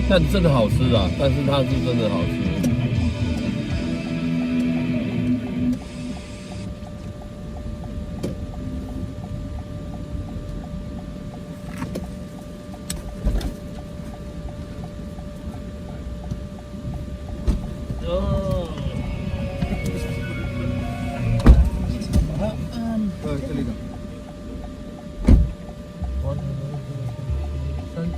[SPEAKER 1] 但真的好吃啊！但是它是真的好吃。哦，
[SPEAKER 4] 这里的。
[SPEAKER 1] 完成了377。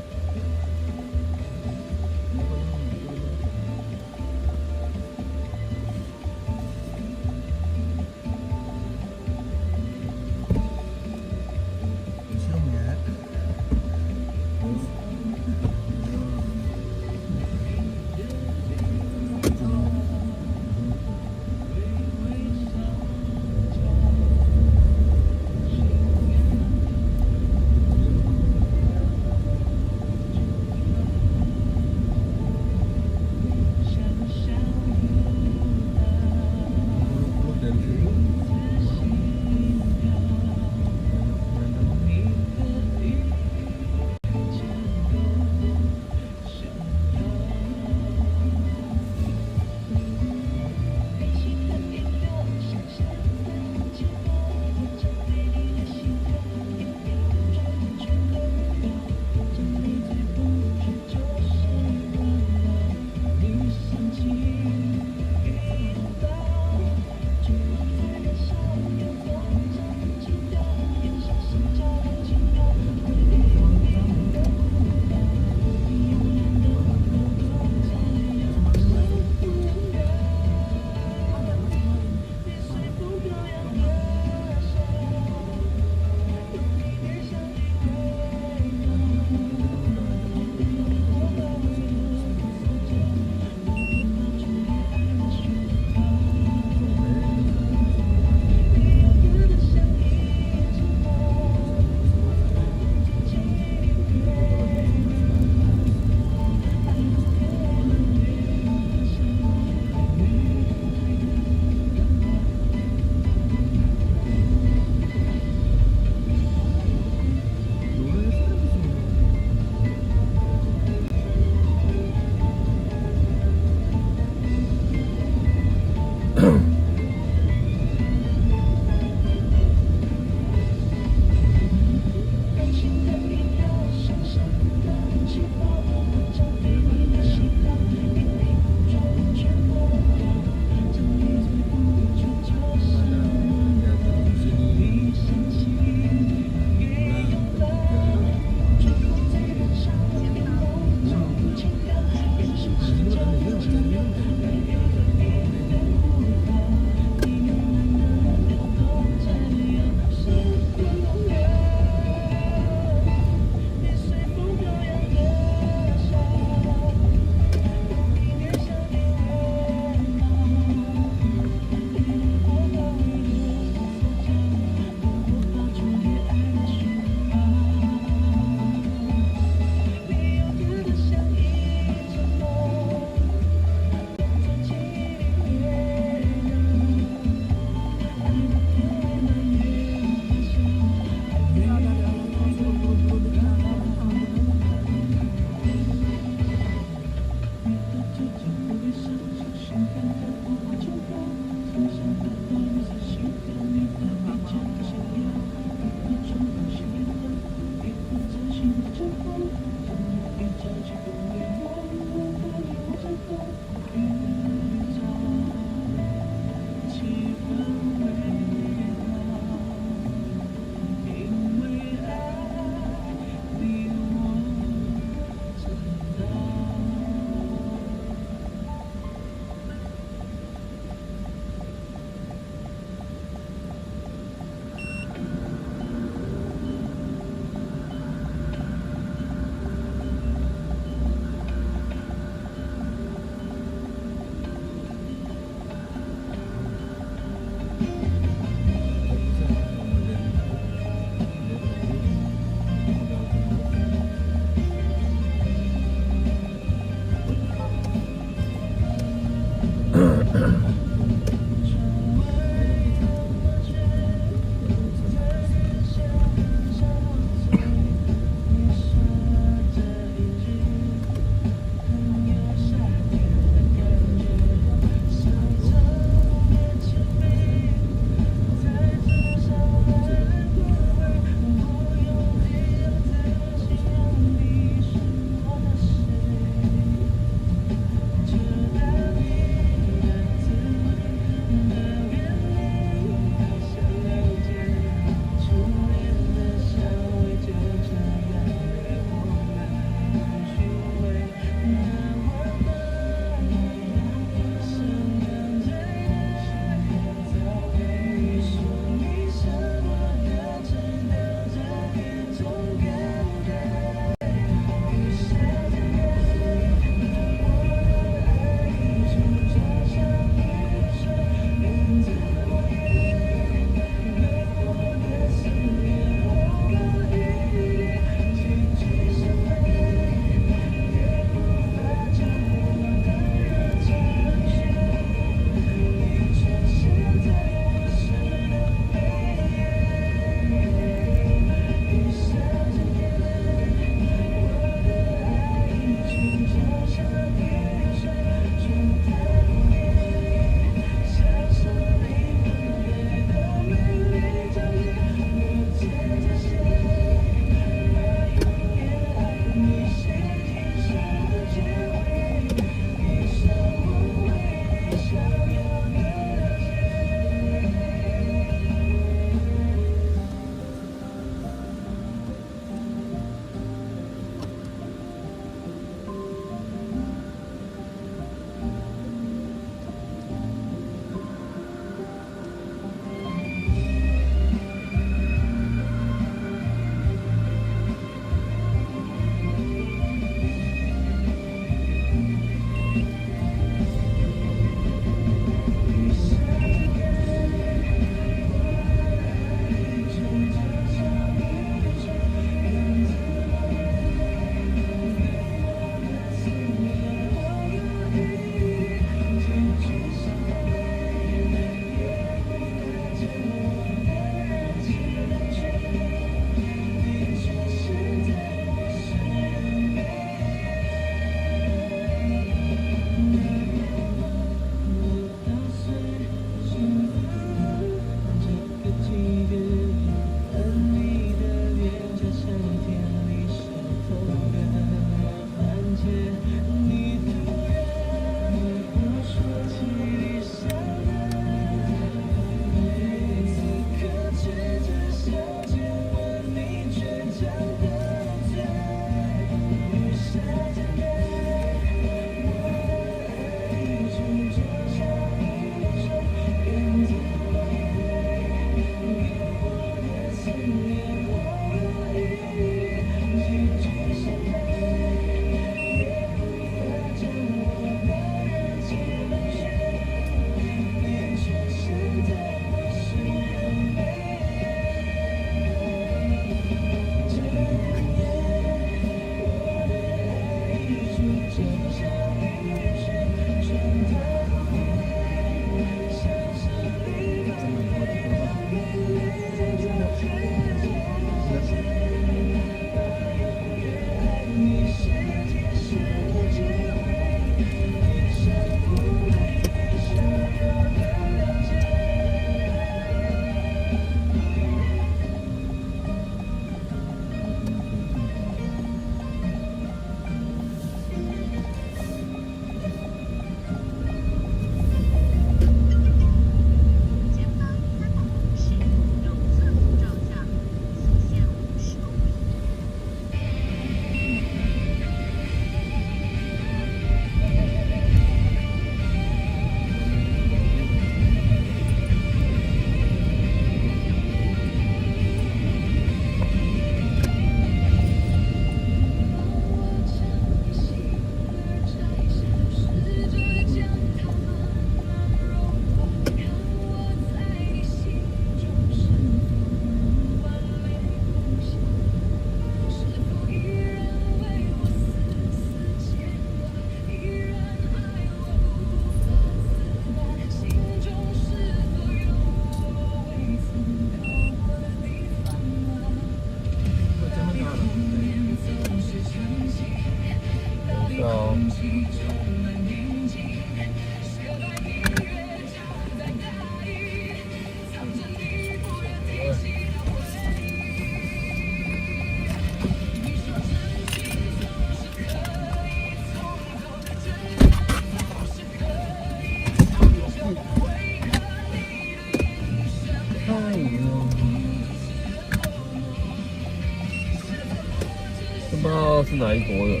[SPEAKER 1] 道是哪一国人。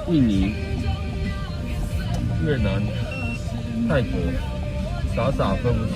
[SPEAKER 1] 印尼、越南、泰国，傻傻分不清。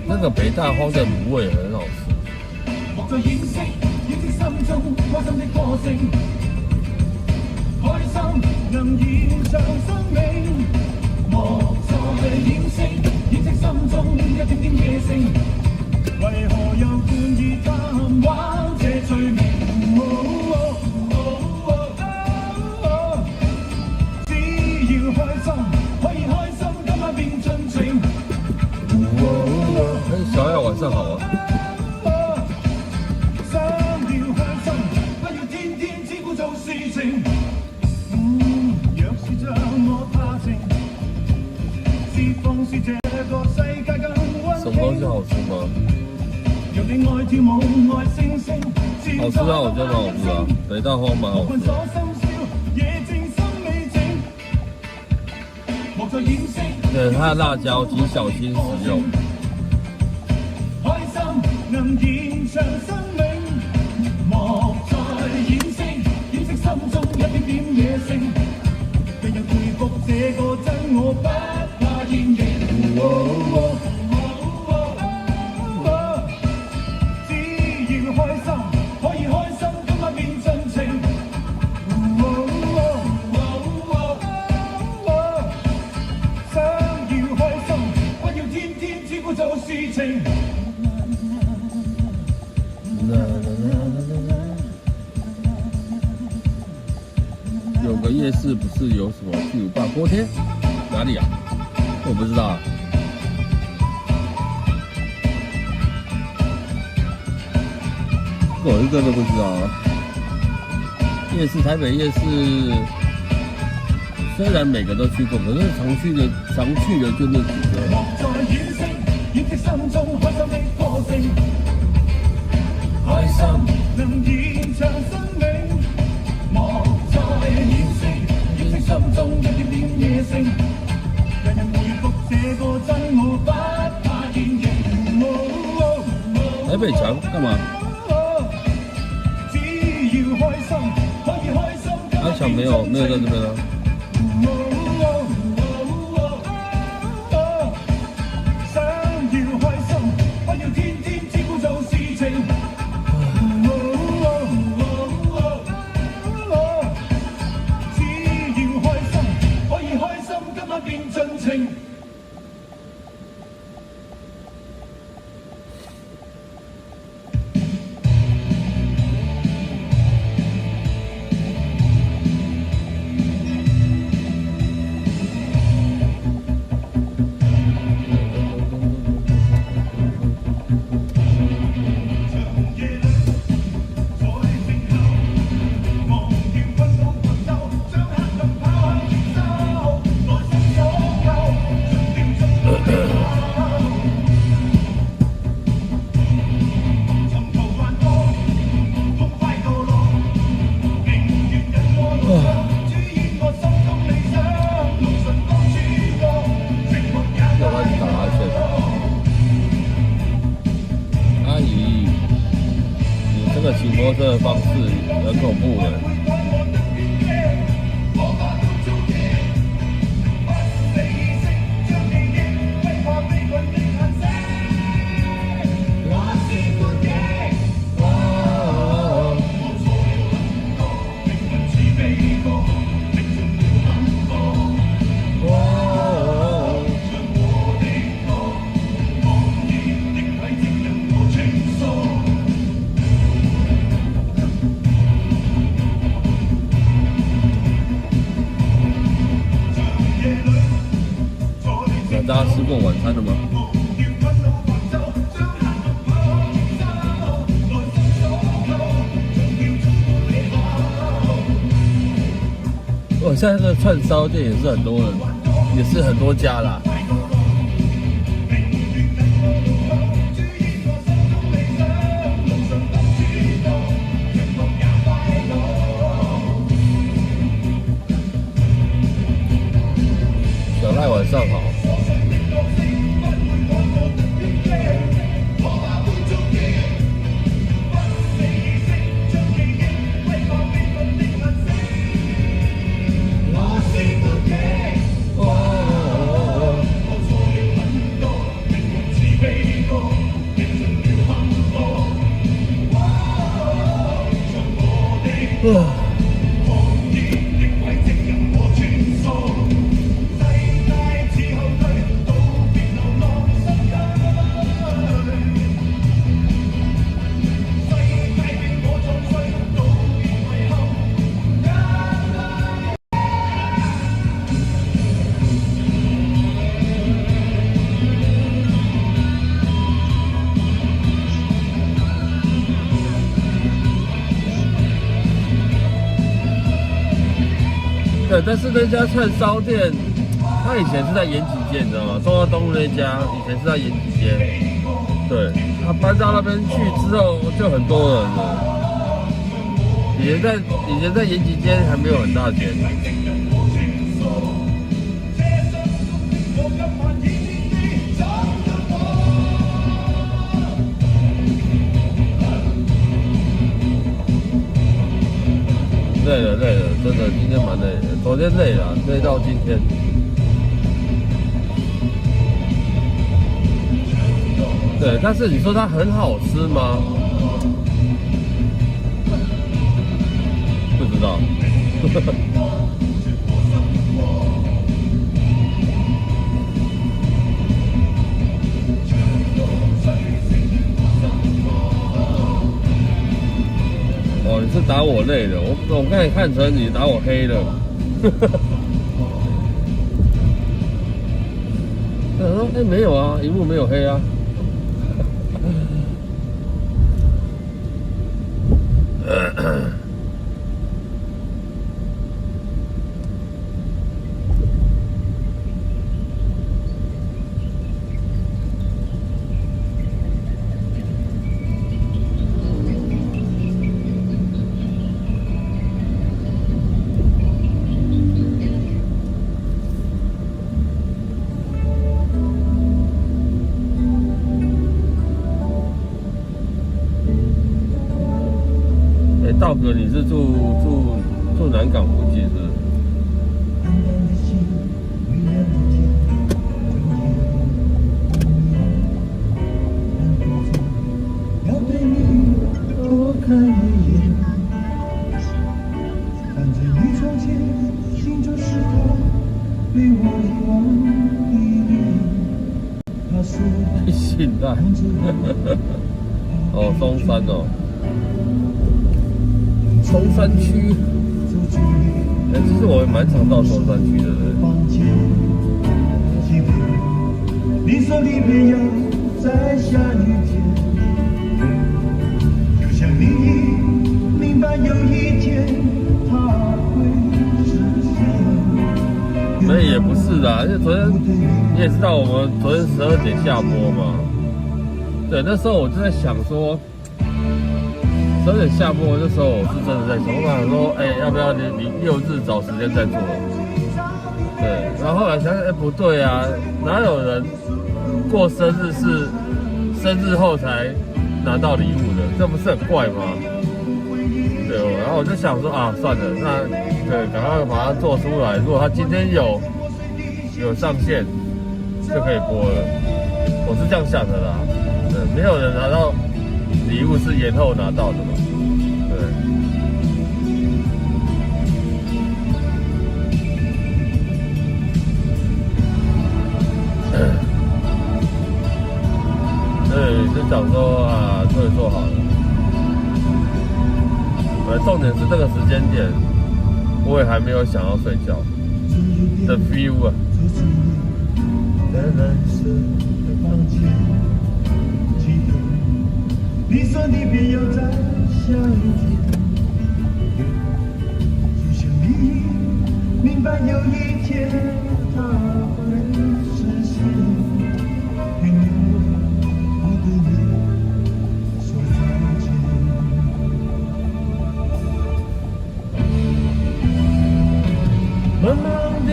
[SPEAKER 1] 那个北大荒的卤味很好吃。
[SPEAKER 3] 莫再掩飾，掩飾心中開心的歌聲。開心能延長生命，莫再掩飾，掩飾心中一點點野性。為何又故意貪玩這罪名？只要開心，可以開心，今晚便盡情。
[SPEAKER 1] 小雅晚上好啊。什么东西好吃吗？好吃啊，我觉得蛮好吃啊，北大荒蛮好吃的。对，它的辣椒请小心使用。有个夜市不是有什么巨无霸锅贴？哪里啊？我不知道啊。我一个都不知道啊。夜市，台北夜市，虽然每个都去过，可是常去的就那几个。開心能延長生命，莫再掩飾，掩飾心中一點點野性。人人回復這個真我，不怕現形。台北強幹嘛？只要開心，可以開心。阿強沒有在這邊啊。骑摩托车的方式很恐怖的。大家吃过晚餐了吗？现在的串烧店也是很多人，也是很多家啦。小赖晚上好。对，但是那家串烧店，他以前是在延吉街，你知道吗？中华东路那家以前是在延吉街，对，他搬到那边去之后就很多人了。以前在延吉街还没有很大间。累了，真的，今天蛮累的。昨天累了，累到今天。对，但是你说它很好吃吗？不知道。哦，你是打我累了，我刚才看成你打我黑了。他说：“哎，没有啊，荧幕没有黑啊。”道哥，你是住南港附近是不是？
[SPEAKER 3] 要对你多看一眼，看着你窗前心中石头被我遗忘的脸。他说
[SPEAKER 1] 信贷。哦，松山哦。松山区，其实我也蛮常到松山区的。绿色的太阳在下雨天，就像你明白有一天它会实现。那也不是啦，因为昨天你也知道，我们昨天12点下播嘛。对，那时候我就在想说。12点下播的时候，我是真的在想，我想说，要不要你6日找时间再做？对，然后后来想想，不对啊，哪有人过生日是生日后才拿到礼物的？这不是很怪吗？对，然后我就想说啊，算了，那对，赶快把它做出来。如果他今天有上线，就可以播了。我是这样想的啦。对，没有人拿到礼物是延后拿到的嘛？对。对，就想说啊，终于做好了。重点是这个时间点，我也还没有想要睡觉的 feel 啊。
[SPEAKER 3] 在蓝色的房间，记得你说你便要再下一天，就像你明白有一天它会实现，原谅我对你说再见。茫茫的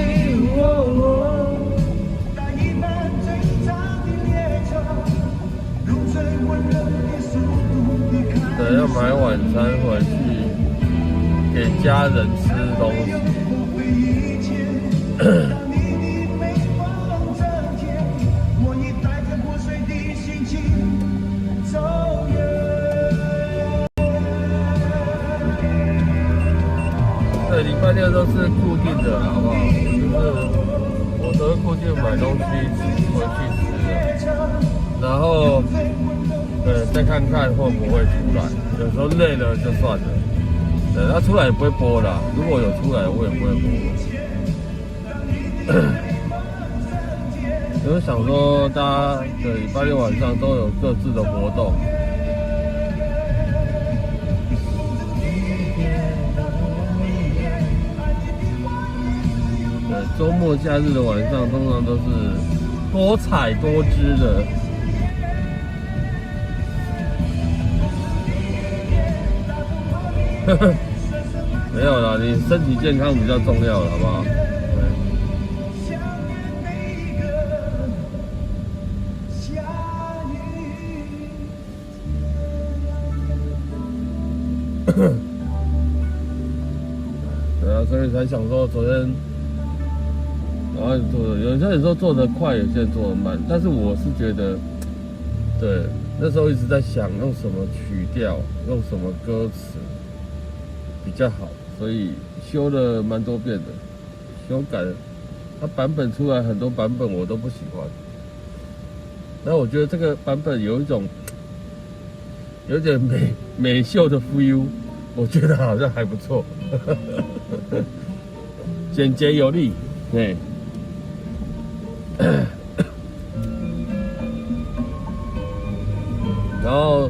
[SPEAKER 3] 搭一班最长的列车，用最温柔的速度离开。
[SPEAKER 1] 对，要买晚餐回去给家人吃东西。
[SPEAKER 3] 当你的美梦成天，我已带着破碎的心情走远。
[SPEAKER 1] 对，礼拜六都是固定的，好不好？就是我都会固定买东西回去吃的，然后对再看看会不会出来。有时候累了就算了，对，它出来也不会播啦。如果有出来，我也不会播。就是想说，大家的礼拜六晚上都有各自的活动。周末假日的晚上，通常都是多彩多姿的。没有啦，你身体健康比较重要了，好不好？对啊，所以才想说昨天。然后做的，有些人说做得快，有些人做得慢，但是我是觉得，对，那时候一直在想用什么曲调，用什么歌词比较好，所以修了蛮多遍的，修改了，它版本出来很多版本我都不喜欢，那我觉得这个版本有一种有点美秀的 feel， 我觉得好像还不错，简洁有力，对。然后，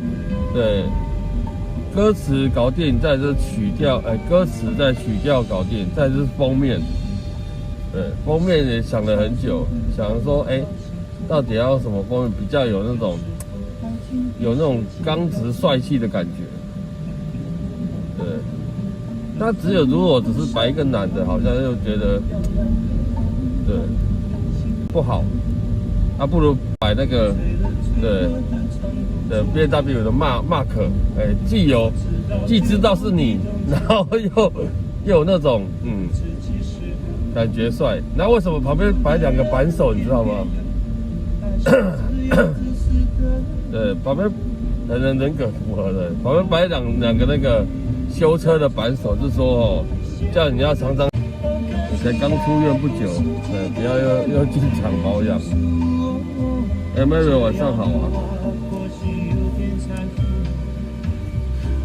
[SPEAKER 1] 对，歌词搞定，再就是曲调，歌词再曲调搞定，再就是封面。对，封面也想了很久，想说，到底要什么封面比较有那种刚直帅气的感觉。对，那如果只是摆一个男的，好像又觉得，对，不好。不如摆那个，对。BMW 的 Mark， 既知道是你，然后又有那种感觉帅。那为什么旁边摆两个扳手，你知道吗？对，旁边人格符合的，旁边摆两个那个修车的扳手，是说叫你要常常，你才刚出院不久，不要又进厂保养。Mary 晚上好啊。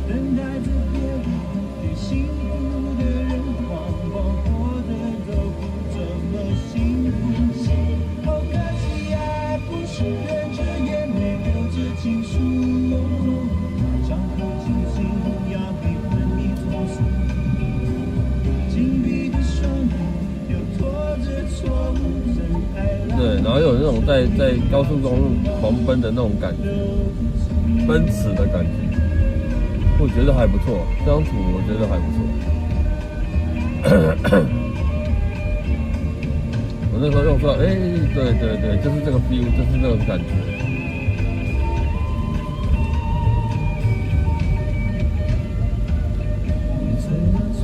[SPEAKER 3] 等待着别人对幸福的人，往往活得都不怎么幸福。好可惜，爱不是忍着眼泪流着情书，伤口轻轻要被分你痛楚，紧闭的双眼又拖着错误，真爱来。
[SPEAKER 1] 对，然后有那种在高速公路狂奔的那种感觉，奔驰的感觉。我觉得还不错，相处我觉得还不错。我那时候用说，对，就是这个 feel， 就是这种感觉。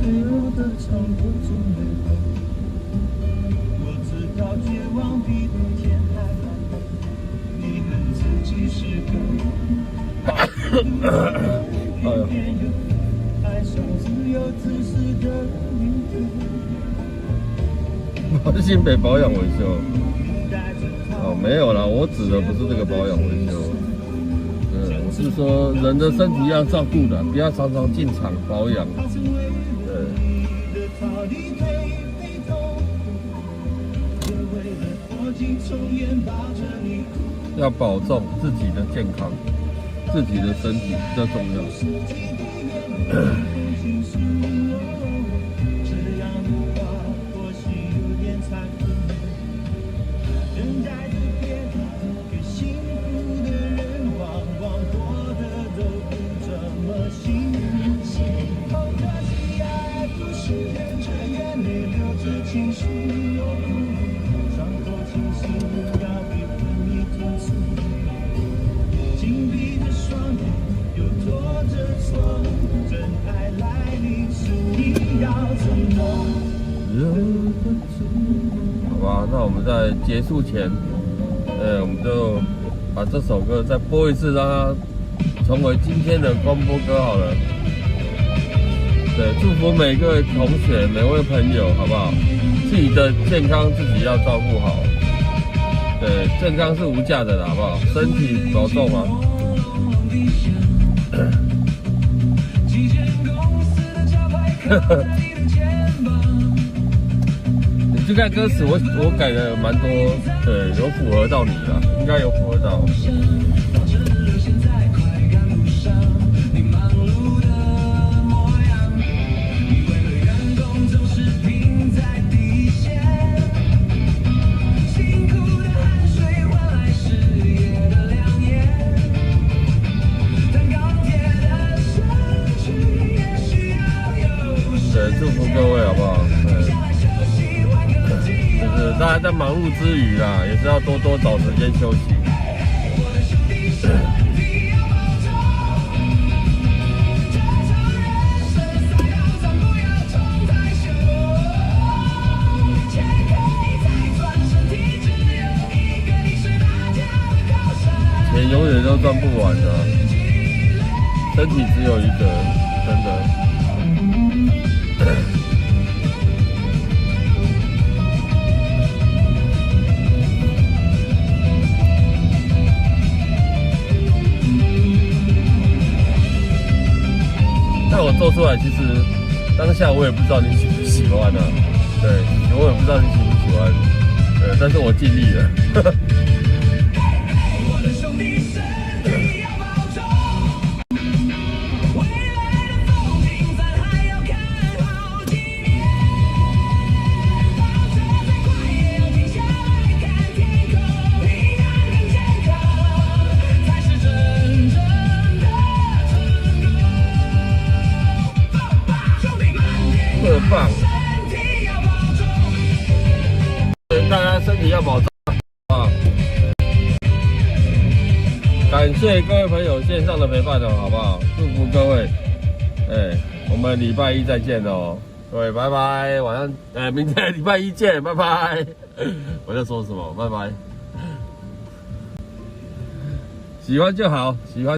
[SPEAKER 3] 脆弱的唱不出美好。我知道绝望比冬天还冷，你恨自己是个边缘，爱上自由自私的灵魂。
[SPEAKER 1] 新北保养维修。哦，没有啦，我指的不是这个保养维修。我是说人的身体要照顾的，不要常常进厂保养。对。要保重自己的健康，自己的身体比较重要。好吧，那我们在结束前，我们就把这首歌再播一次，让它成为今天的公播歌好了。对，祝福每个位同学、每位朋友，好不好？自己的健康自己要照顾好。对，健康是无价的，好不好？身体保重啊！你去看歌词，我改的蛮多，对，有符合到你啦，应该有符合到。对，祝福各位好不好？就是大家在忙碌之余啦，也是要多多找时间休息。钱永远都赚不完的，身体只有一个，真的。但我做出来，其实当下我也不知道你喜不喜欢啊。对，我也不知道你喜不喜欢。对，但是我尽力了。特棒！大家身体要保重啊！感谢各位朋友线上的陪伴哦，好不好？祝福各位，我们礼拜一再见哦，各位拜拜，晚上明天礼拜一见，拜拜。我在说什么？拜拜。喜欢就好，喜欢。